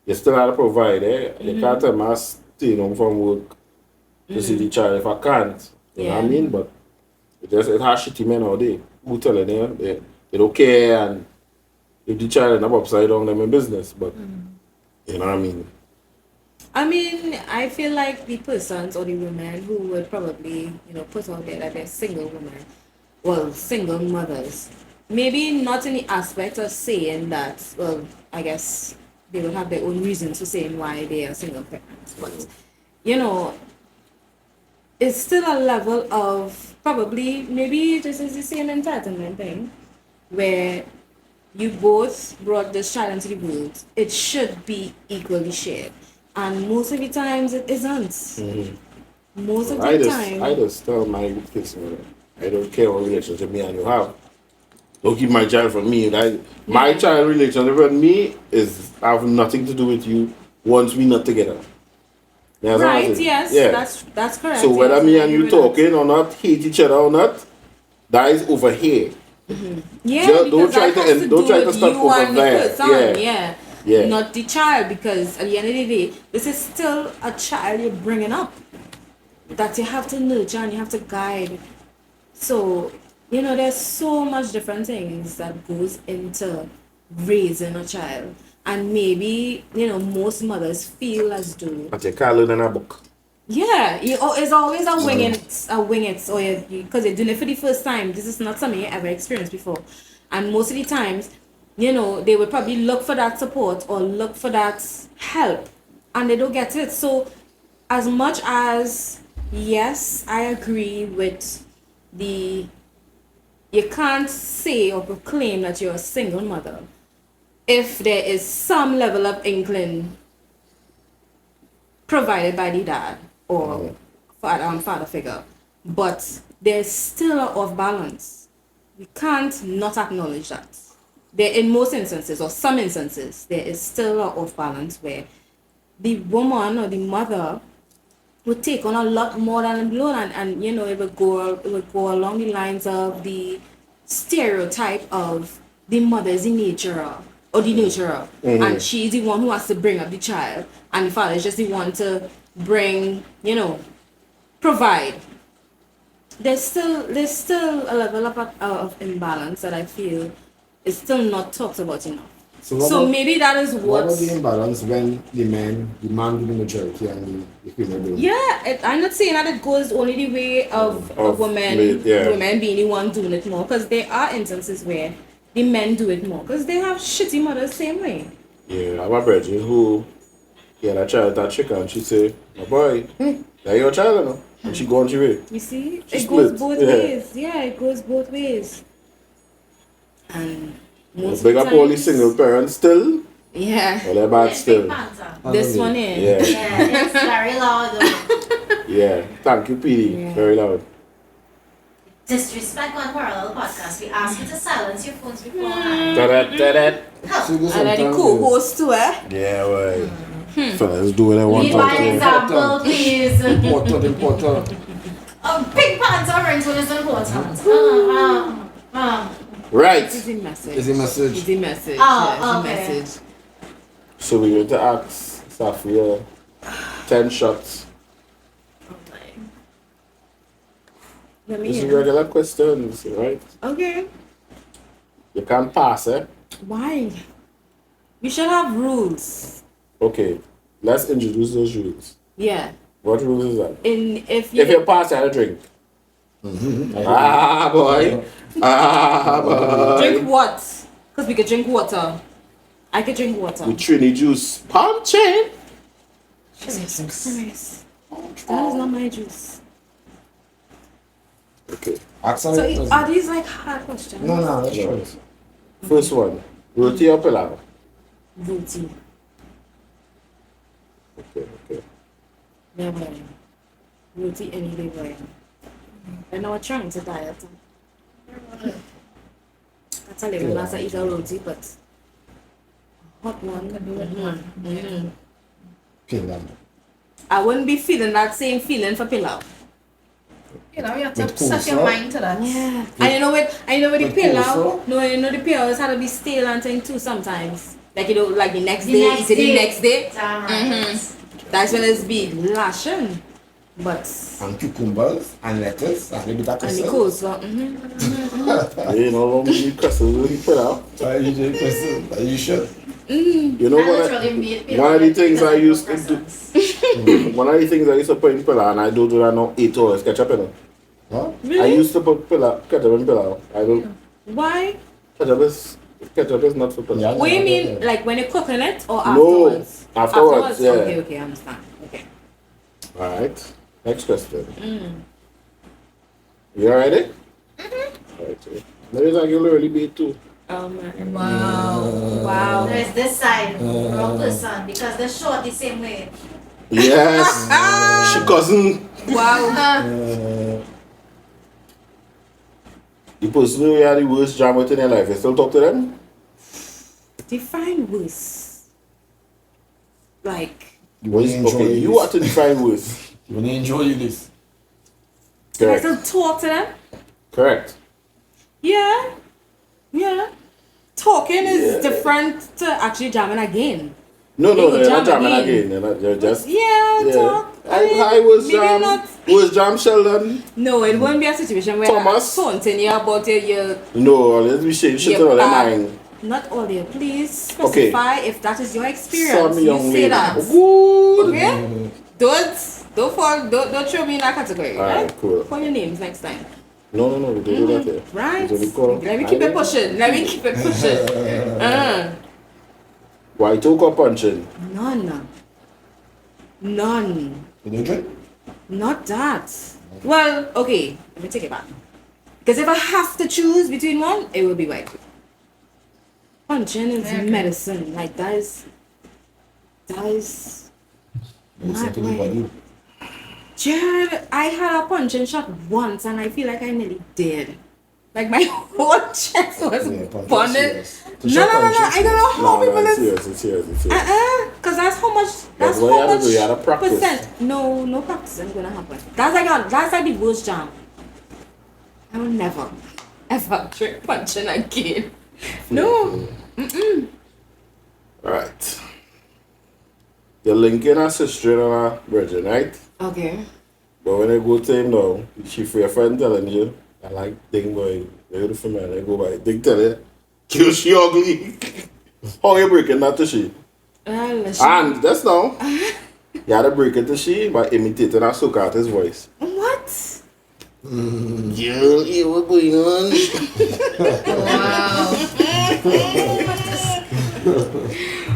you still have to provide. You can't tell me stay home from work to see the child if I can't. You know what I mean? But it has shitty men out there who telling you they don't care, and if the child end up upside down, them in business. But you know what I mean? I mean, I feel like the persons or the women who would probably, put out there that they're single women, well, single mothers, maybe not in the aspect of saying that, well, I guess they will have their own reasons for saying why they are single parents, but, it's still a level of probably, maybe this is the same entitlement thing, where you both brought this child into the world, it should be equally shared. And most of the times it isn't. Most of the time. I just tell my kids, I don't care what relationship me and you have. Don't keep my child from me. My child relationship with me is have nothing to do with you once we not together. That's Right, yes, yeah. that's correct. So whether yes, me I and agree you with that. talking or not, hate each other or not, that is over here. Yeah, Don't because try that to has to don't do try to with start you over and the there. person, Yeah. yeah, not the child. Because at the end of the day, this is still a child you're bringing up that you have to nurture and you have to guide. So there's so much different things that goes into raising a child, and maybe most mothers feel as though But you can't learn in a book. yeah, it's always a wing it, or because you're doing it for the first time. This is not something you ever experienced before, and most of the times, they would probably look for that support or look for that help, and they don't get it. So, as much as yes, I agree with you can't say or proclaim that you're a single mother if there is some level of inkling provided by the dad or father figure, but there's still an off balance. We can't not acknowledge that. There, in most instances or some instances, there is still an off balance where the woman or the mother would take on a lot more than the load, and it would go along the lines of the stereotype of the mother is the nurturer or the nurturer, and she's the one who has to bring up the child, and the father is just the one to bring, provide. There's still a level of imbalance that I feel is still not talked about enough. So maybe that is what was the imbalance when the man doing the majority and the female doing? Yeah, I'm not saying that it goes only the way of women being the one doing it more, because there are instances where the men do it more because they have shitty mothers same way. Yeah, I have a brethren who had a child that chicken and she say, my boy, that your child now. And she go on she way. You see? She It goes split. both ways. Yeah, it goes both ways. And most Big of up the all the times- single parents still. Yeah. Well, they're bad still. This one here. Yeah. Yeah, it's very loud. Yeah. Thank you, PD. Yeah. Very loud. Disrespect on parallel podcast. We ask you to silence your phones beforehand. Da-da. So this And then the sometimes co-host too, eh? Yeah, right. Fellas do what they want Lead to by do. example, please. important. A big pants orange one is important. Right. It's a message. It's a message. It's a message. Oh, Yeah, okay. it's a message. So we're going to ask SAFI 10 shots. Let me This is hear. regular questions, right? Okay. You can't pass, eh? Why? We should have rules. Okay. Let's introduce those rules. Yeah. What rules is that? If If you pass, you have a drink. Ah, boy. Ah, boy. drink what? Because we could drink water. I could drink water. With Trini juice. Pumpkin. Jesus Christ. That is not my juice. Okay. Accent. So are these like hard questions? No, that's true. First one. Roti or pilau? Roti. Okay. Never. Roti any day, boy. I know we're trying to diet. That's a little last I eat a roti, but hot one. Pilau. I wouldn't be feeling that same feeling for pilau. You have to With set your coleslaw? mind to that. Yeah. And you know with the With pilau, coleslaw? no, the pilau had to be stale and thing too sometimes. Like like the next The day, next eat it the day. next day. Damn right. That's when it's be lashing. But And cucumbers and lettuce and a bit of and the custard. coleslaw. You know, when we custard with pilau. You should. You know I what? literally made One of the things I because used of to do. presents. One of the things I used to put in pilau, and I don't do that now, 8 hours, ketchup in it. What? I Really? used to put ketchup in pilau. I don't. Why? Ketchup is not for pilau. Yeah. What do you mean? Like when you're cooking it or No, afterwards? afterwards, yeah. Okay, I understand. Okay. Alright. Next question. You ready? Alright. Maybe I can really beat too. Oh man. Wow. There's this side, wrong person, because they're short the same way. Yes. She cousin. Wow. The person who had the worst drama in their life, you still talk to them? Define worse. Like, What is, enjoy okay, you this. have to define worst. You wanna enjoy this? can I Correct. still talk to them? Correct. Yeah. Yeah. Talking is Yeah. different to actually jamming again. No, You they're not jam jamming again. again. They're just. Yeah, Yeah. talk. I was maybe jam. not. Was jam Sheldon? No, it won't be a situation where Thomas? I'm taunting you about your No, let's be shit. Shit your on their bad- mind. Not all your. Please Okay. specify if that is your experience. Some You young say lady. that. Good. Okay? Don't throw me in that category. Alright, Right? cool. Call your names next time. No, we don't do that here. Right? It's only call- Let me keep it pushing. Let me keep it pushing. Why talk or punching? None. You don't drink? Not that. Well, okay. Let me take it back. Because if I have to choose between one, it will be white. Punching is Okay. medicine. Like that is Listen not to the right. body. Jared, I had a punching shot once and I feel like I nearly did. Like my whole chest was Yeah, punch bonded. is serious. To No, shot no, no, punch no. is I don't know how No, people it's is. serious. It's serious. Because that's how much. That's what you how had to do, you had to much practice. percent. No practice is gonna happen. That's like the worst jam. I will never, ever try punching again. No. Alright. You're linking a sister and a virgin, right? Okay. But when I go to him now, she for your friend telling you, I like Ding boy, beautiful man, I go by Ding tell you, kill she ugly. How you breaking that to she? Well, And that's now. You had to break it to she by imitating a Socrates voice. what? Girl, you were going on. Wow.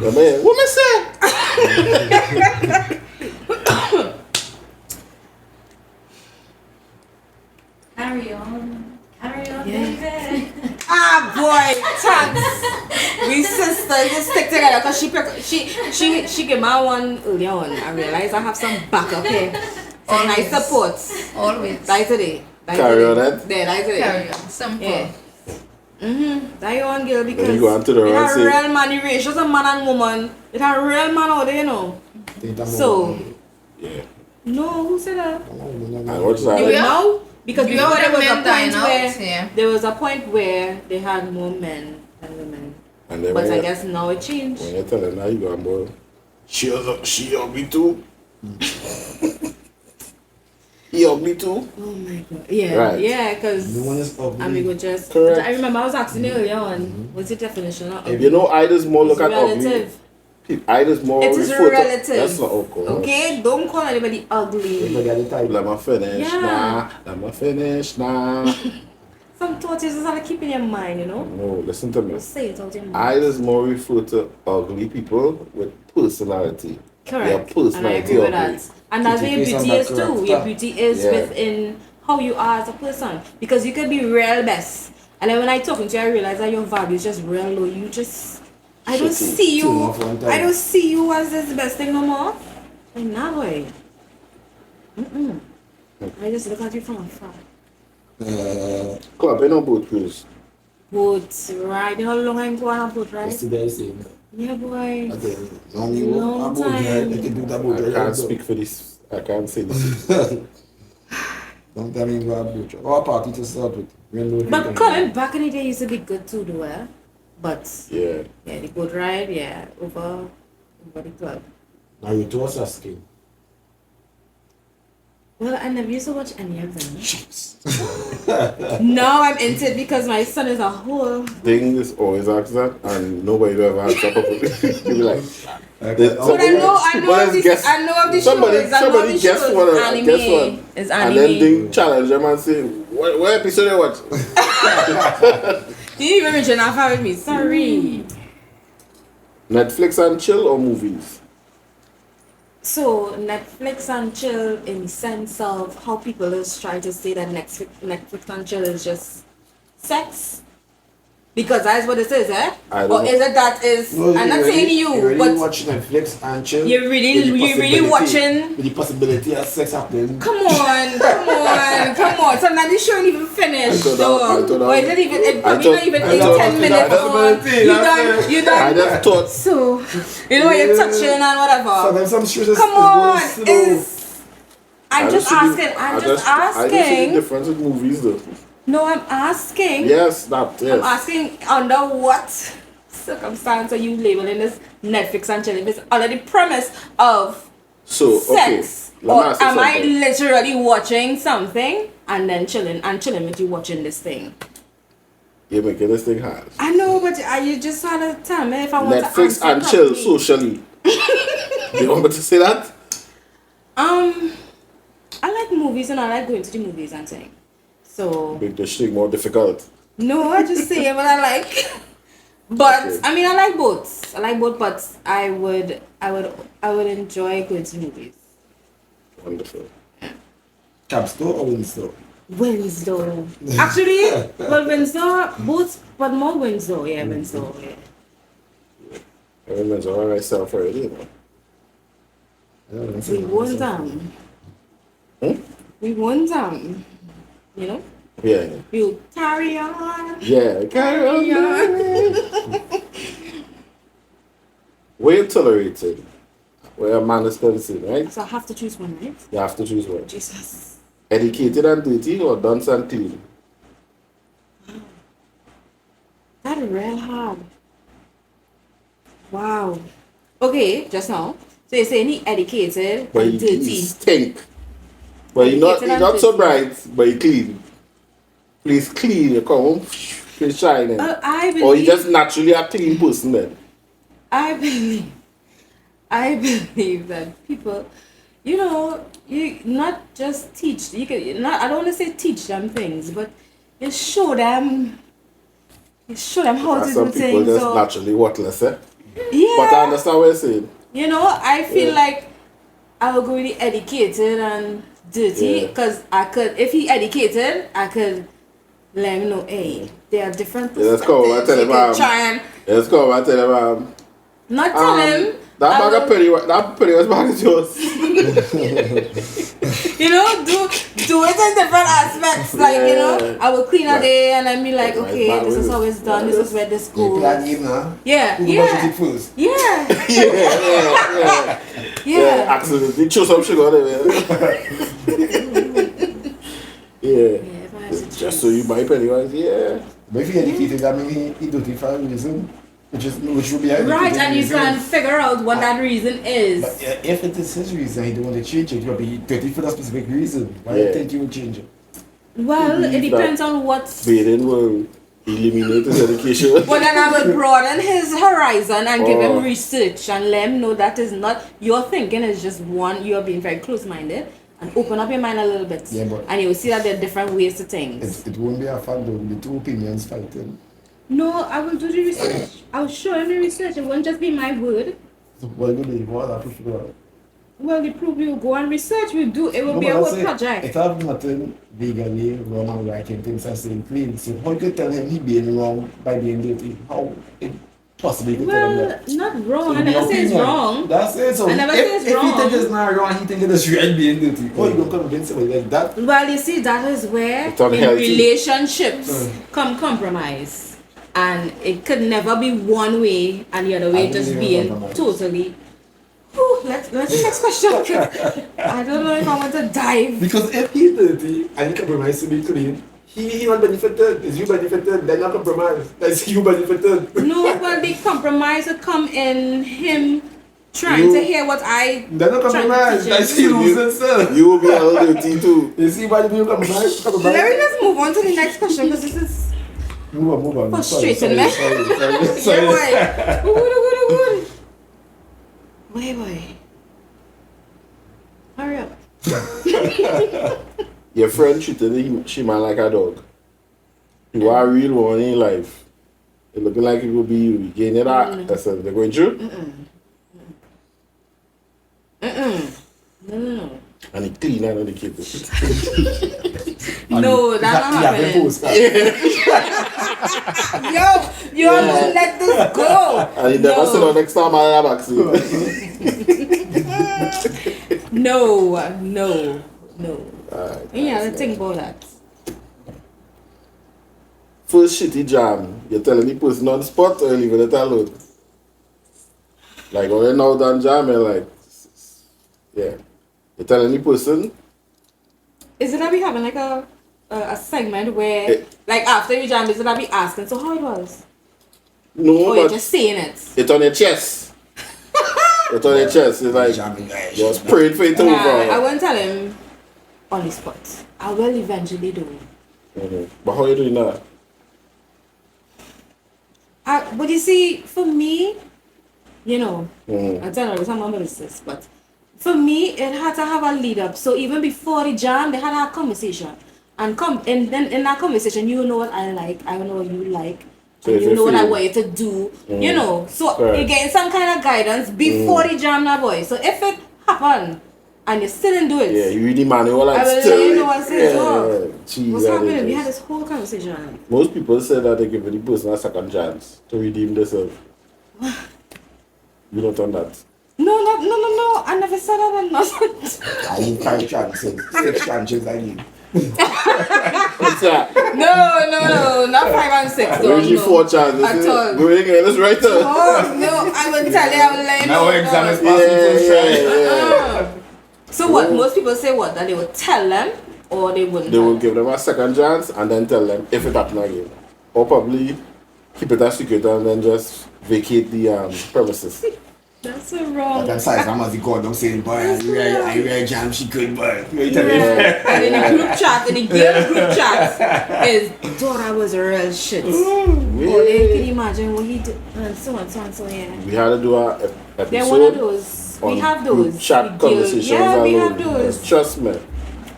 Yeah, man, what me say? Carry on, Yeah. baby. Ah boy, thanks. We sisters just stick together because she gave my one earlier on. I realized I have some backup here. Some nice support. Always. Die today. Die Carry on today. that. There, die today. Carry on. Simple. Yeah. Die on girl because Then you go on to the it road, a say- real man, the ratios of man and woman. It a real man out there, you know. So Yeah. no, who said that? And what's You that? will Yeah. know because You before have there the was a men dying point out, where yeah. there was a point where they had more men than women. And then But when I you- guess now it changed. when you tell her now you go and boy, she ugly too. He ugly too. Oh my god. Yeah, Right. yeah, because No one is ugly. I mean, we just. Correct. I remember I was asking you earlier on, what's the definition of If you know idols more look It's at ugly. relative. Idols more It is refer to- relative. That's not okay. Okay, don't call anybody ugly. Everybody at the time. Let me finish Yeah. nah. Let me finish nah. Some thoughts you just have to keep in your mind, you know. No, listen to me. Just say it out your mouth. Idols more refer to ugly people with personality. Correct. Your personality And I agree with ugly. that. And that's where your Beauty is beauty on is that too. Your character. beauty is Yeah. within how you are as a person. Because you could be real best. And then when I talking to you, I realize that your value is just real low. You just I don't Shitty. see you Too much one time. I don't see you as this best thing no more. Like nah boy. I just look at you from afar. Club, you know boat cruise. Boat ride, you know how long I'm going on a boat ride? Yesterday I said, Yeah boy. okay, long you Long go, I time. can do that I boat. can't speak for this. I can't say this. Long time you go a boat. Or a party to start with. But coming back in the day used to be good too though, eh? But Yeah. yeah, the boat ride, yeah, over the club. Now you toss a skin. Well, I never used to watch any of them. Now I'm into it because my son is a whole. Things always ask that, and nobody will ever answer properly. You'll be like, But I know of the guess- I know of the somebody- shows. I know of somebody the guess shows. one, Anime. guess one. It's and then anime. they challenge them and say, what episode you watch? Did you even mention Alpha with me? Sorry. Netflix and chill or movies? So Netflix and chill in the sense of how people is trying to say that Netflix and chill is just sex. Because that's what it is, eh? I don't Or know. is it that is? No, I'm not saying you, really but watch Netflix and chill. you're really watching. With the possibility of sex happening. Come on. Sometimes the show ain't even finished. I thought Or is it even? It probably thought- not even I in thought- 10 minutes. that's Or the thing, you I done. just thought. So you know you're touching and whatever. Sometimes some shows Come on, slow. I'm just asking. I'm just I just see the asking. difference with movies though. No, I'm asking. Yes. I'm asking under what circumstance are you labeling this Netflix and chilling? It's under the premise of So sex, okay. Let or me ask you am I something. literally watching something and then chilling with you watching this thing? You're making this thing hard. I know, but you just had to tell me if I want to Netflix answer and chill properly. socially. You want me to say that? I like movies and I like going to the movies and thing. So Make the thing more difficult. no, I just say what I like. But Okay. I mean, I like both. But I would enjoy going to movies. Wonderful. Cab store or Windsor? Windsor. Actually, well, Windsor, both, but more Windsor. Yeah, Windsor. Yeah. I remember all myself already. You know. We won them. Hmm? We won them. You know. Yeah. You carry on. Yeah. Carry on. We're tolerated. Where a man is dancing, right? So I have to choose one, right? You have to choose one. Jesus. Educated and dirty or dance and clean? That is real hard. Wow. Okay, just now. So you're saying he educated But and he dirty. stink. But he's not, Educated and not so dirty. bright, but he clean. Please clean, you come home, face shining. I Or you believe. just naturally a clean person then. I believe that people, you not just teach. You can not. I don't want to say teach them things, but you show them. You show them how to And do some people things. just So, naturally worthless, eh? yeah. But I understand what you're saying. I feel Yeah. like I will go really educated and dirty Yeah. because I could. If he educated, I could let him know. Hey, there are different Yeah, let's go. I perspectives. tell You him, can try and Let's go, I tell him, not tell him. that I bag of will- penny was bag is yours. Do it in different aspects. Like, Yeah. I will clean a Right. day and then be like, Right, okay, bad this is with how it. it's done. Yeah, This is where this You goes. plan in, huh? Yeah, Who budget yeah, it first? yeah, Yeah. yeah. Accidentally choose some sugar there. Yeah. Yeah, if I had to Just choose. so you buy Pennywise, yeah. But if you educated, that means he do it for a reason, which would be a Right, educated and you reason. can figure out what that reason is. But if it is his reason, he don't want to change it, he'll be dirty for that specific reason. Why do Yeah. you think he would change it? Well, it believe depends on what. Baden will eliminate his education. Well, then I will broaden his horizon and give Oh. him research and let him know that is not your thinking is just one. You are being very close-minded and open up your mind a little bit, Yeah, but- and you will see that there are different ways to things. It won't be a fact though, the two opinions fighting. No, I will do the research. I will show him the research. It won't just be my word. So what do they want? I prefer. Well, the proof we will go and research. We'll do. It will No, be a but whole I say, project. It have nothing legally wrong and right in things as saying clean. So how you could tell him he being wrong by being dirty? How it possibly could tell him Well, that? not wrong. I In never your say it's opinion, wrong. That's it. So I never if, say it's if wrong. he think it's not wrong, he think it's right being dirty. How you gonna convince somebody like that? Well, you see, that is where It's in unhealthy. relationships come compromise, and it could never be one way and the other way I just believe in being compromise. totally. Whew, let's next question. I don't know if I want to dive. Because if he's dirty and he compromise to be clean, he not benefited. Is you benefited? Then not compromise. That's you benefited. No, well, the compromise would come in him trying to hear what I. Then not compromise. That's he losing, sir. You will be a little dirty too. You see why you compromise? Let me just move on to the next question because this is Move on. frustrating, man. Sorry. Yeah, boy. Good. Boy. Hurry up. Your friend treated she man like a dog. You are a real one in life. It looking like it will be you. You gain it out. That's what they're going through. No. And he clean and educated. No, that's not happening. You have to let this go. And you never sit down next time I have vaccine. No. Alright, Yeah, let's think about that. first shitty jam, you're telling the person on the spot or you're leaving it alone? Like when you're now done jam, you're like, yeah. You're telling the person, Is it that we having like a segment where, like after you jam, is it that we asking, so how it was? no, Or you're but just saying it? it's on your chest. It's on your chest. It's like, you're praying for it over. Nah, I won't tell him on the spot. I will eventually do it. Mhm. But how you doing now? But you see, for me, you know, Mhm. I tell her some of this, but for me, it had to have a lead up. So even before the jam, they had to have a conversation. And then in that conversation, you know what I like, I know what you like, So and if you know what I feel- want you to do, you know. So Correct. you're getting some kind of guidance before the jam, now, boy. So if it happen and you still didn't do it, Yeah, you read the manual and I will still. let you know what's it. Oh, Jeez, what's that happening? is We just- had this whole conversation. Most people say that they give the person a second chance to redeem themselves. You don't done that. No. I never said that. I'm not. I need 5 chances, 6 chances I need. What's that? No, not 5 and 6. Where's your 4 chances? At all. Go again, let's write there. Oh no, I will tell you, I will let you Now know. exam is Yeah, passing yeah. So what? Most people say what? That they would tell them, or they wouldn't. They tell will them? give them a second chance and then tell them if it happens again. Or probably keep it a secret and then just vacate the premises. That's so But wrong. that size, I'm as the god, I'm saying, boy, I read jam, she could, boy. You tell me. Yeah. And in the group chat, in the girl group chat, is thought I was a real shit. Oh, they can imagine what he did, and so on, so yeah. We had to do a episode. They're one of those. We on have group those. chat the girl- conversations Yeah, we alone. have those. Trust me.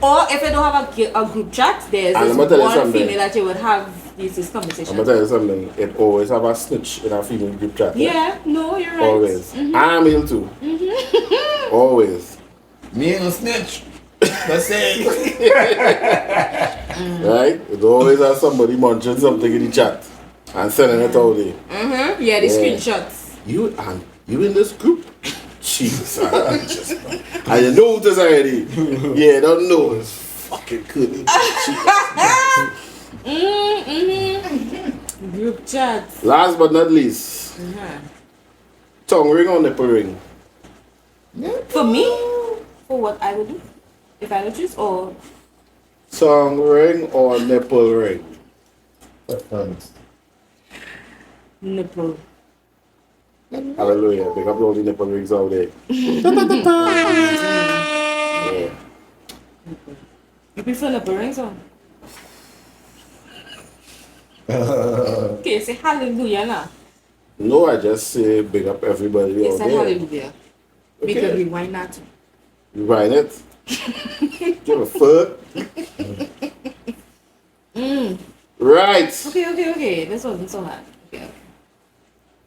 Or if you don't have a group chat, there's And this I'ma tell you one something. female that you would have this I'm conversation. gonna tell you something. It always have a snitch in a female group chat. Yeah, no, you're right. Always. I'm male too. Always. Me and a snitch. Let's say. Right? It always has somebody munching something in the chat and sending it out there. Mm-hmm. Yeah, the Yeah. screenshots. You in this group? Jesus. I know this already. Yeah, don't know. It's fucking good. Group chats. Last but not least, tongue ring or nipple ring? For me? For what I would do? If I would choose? Or Tongue ring or nipple ring? nipple? Hallelujah. Big up all the nipple rings out there. Yeah. You prefer nipple rings or? Okay, say hallelujah now. No, I just say big up everybody You out said there. hallelujah. We could rewind that too. You buying it? Give a fuck. Right. Okay. This wasn't so hard. Okay.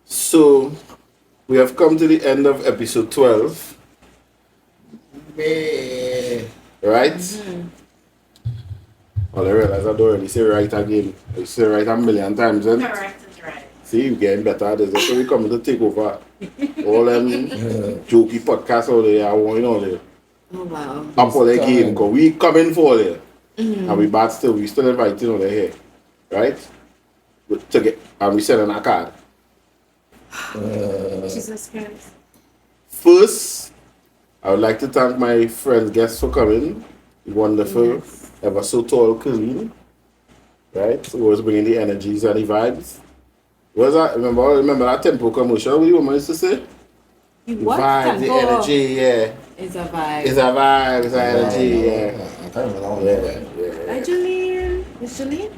So, we have come to the end of episode 12. Right? All I realize I don't really say right again. I say right a million times. And Correct is right. see, you're getting better at this. That's why we coming to take over all them jokey podcasts out there. I want you know there. Oh wow. Up all again. Because we coming for there. And we bad still. We still inviting on the here. Right? And we sending a card. Jesus Christ. First, I would like to thank my friend guests for coming. Wonderful, ever so tall, CURLENE. Right? So always bringing the energies and the vibes. What was that? Remember that tempo commercial? What the woman used to say? You The what? vibe, the Tempo? energy, yeah. It's a vibe. It's a vibe, it's an energy, yeah. I can't remember all Yeah, that. yeah. Hi, Janine. It's Janine?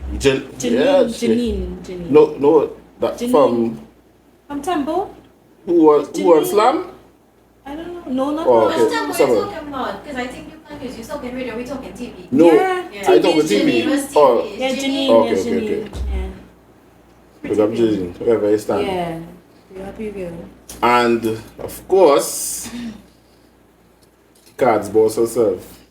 Janine. No, that Janine. from From Tempo? who was Janine. Slam? I don't know. No, not Oh, her. okay. Which time we're Someone. talking about? Because I think you confused. You're talking radio, we're talking TV. No, Yeah. I talk with Janine TV. was TV. Oh, Yeah, Janine. Okay, Yeah, okay, Janine. Yeah. pick up Janine, wherever you stand. Yeah. You happy girl. And of course, Cards boss herself,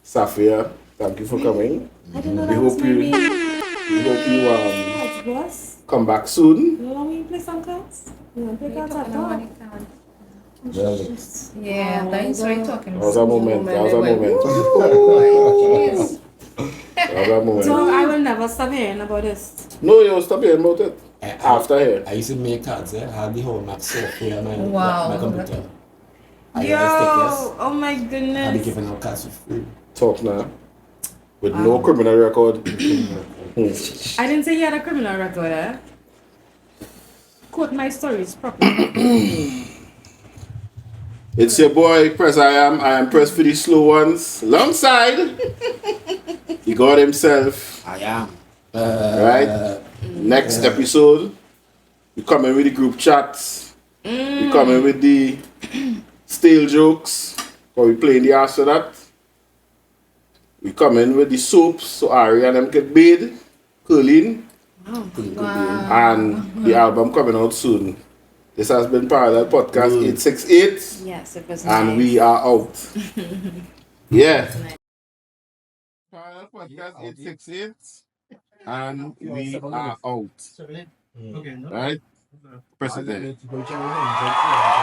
SAFI. Thank you for coming. I didn't know We that was hope my you- name. We hope you Oh, boss. Come back soon. You want me to play some cards? You want to play cards at all? Yeah, that's what you're talking That was about. a moment. That was a moment. Jeez. That was a moment. So I will never stop hearing about this. No, you stop hearing about it. After here. I used to make cards, I had the whole Mac software on Wow. my computer. Yo, oh my I'll be goodness. giving out cards for free. Talk now. With no criminal record. I didn't say you had a criminal record, eh? Quote my stories properly. It's your boy, Press I am Press for the slow ones. Alongside, he got himself. I am. Right? Next episode, we coming with the group chats. We coming with the stale jokes. Or we playing the ass of that. We coming with the soaps so Ari and them get bathed. CURLENE. Wow. And the album coming out soon. This has been Parallel Podcast 868. Yes, it was And nice. we are out. Yeah. Parallel Podcast 868. And we are out. Right? President. Yeah.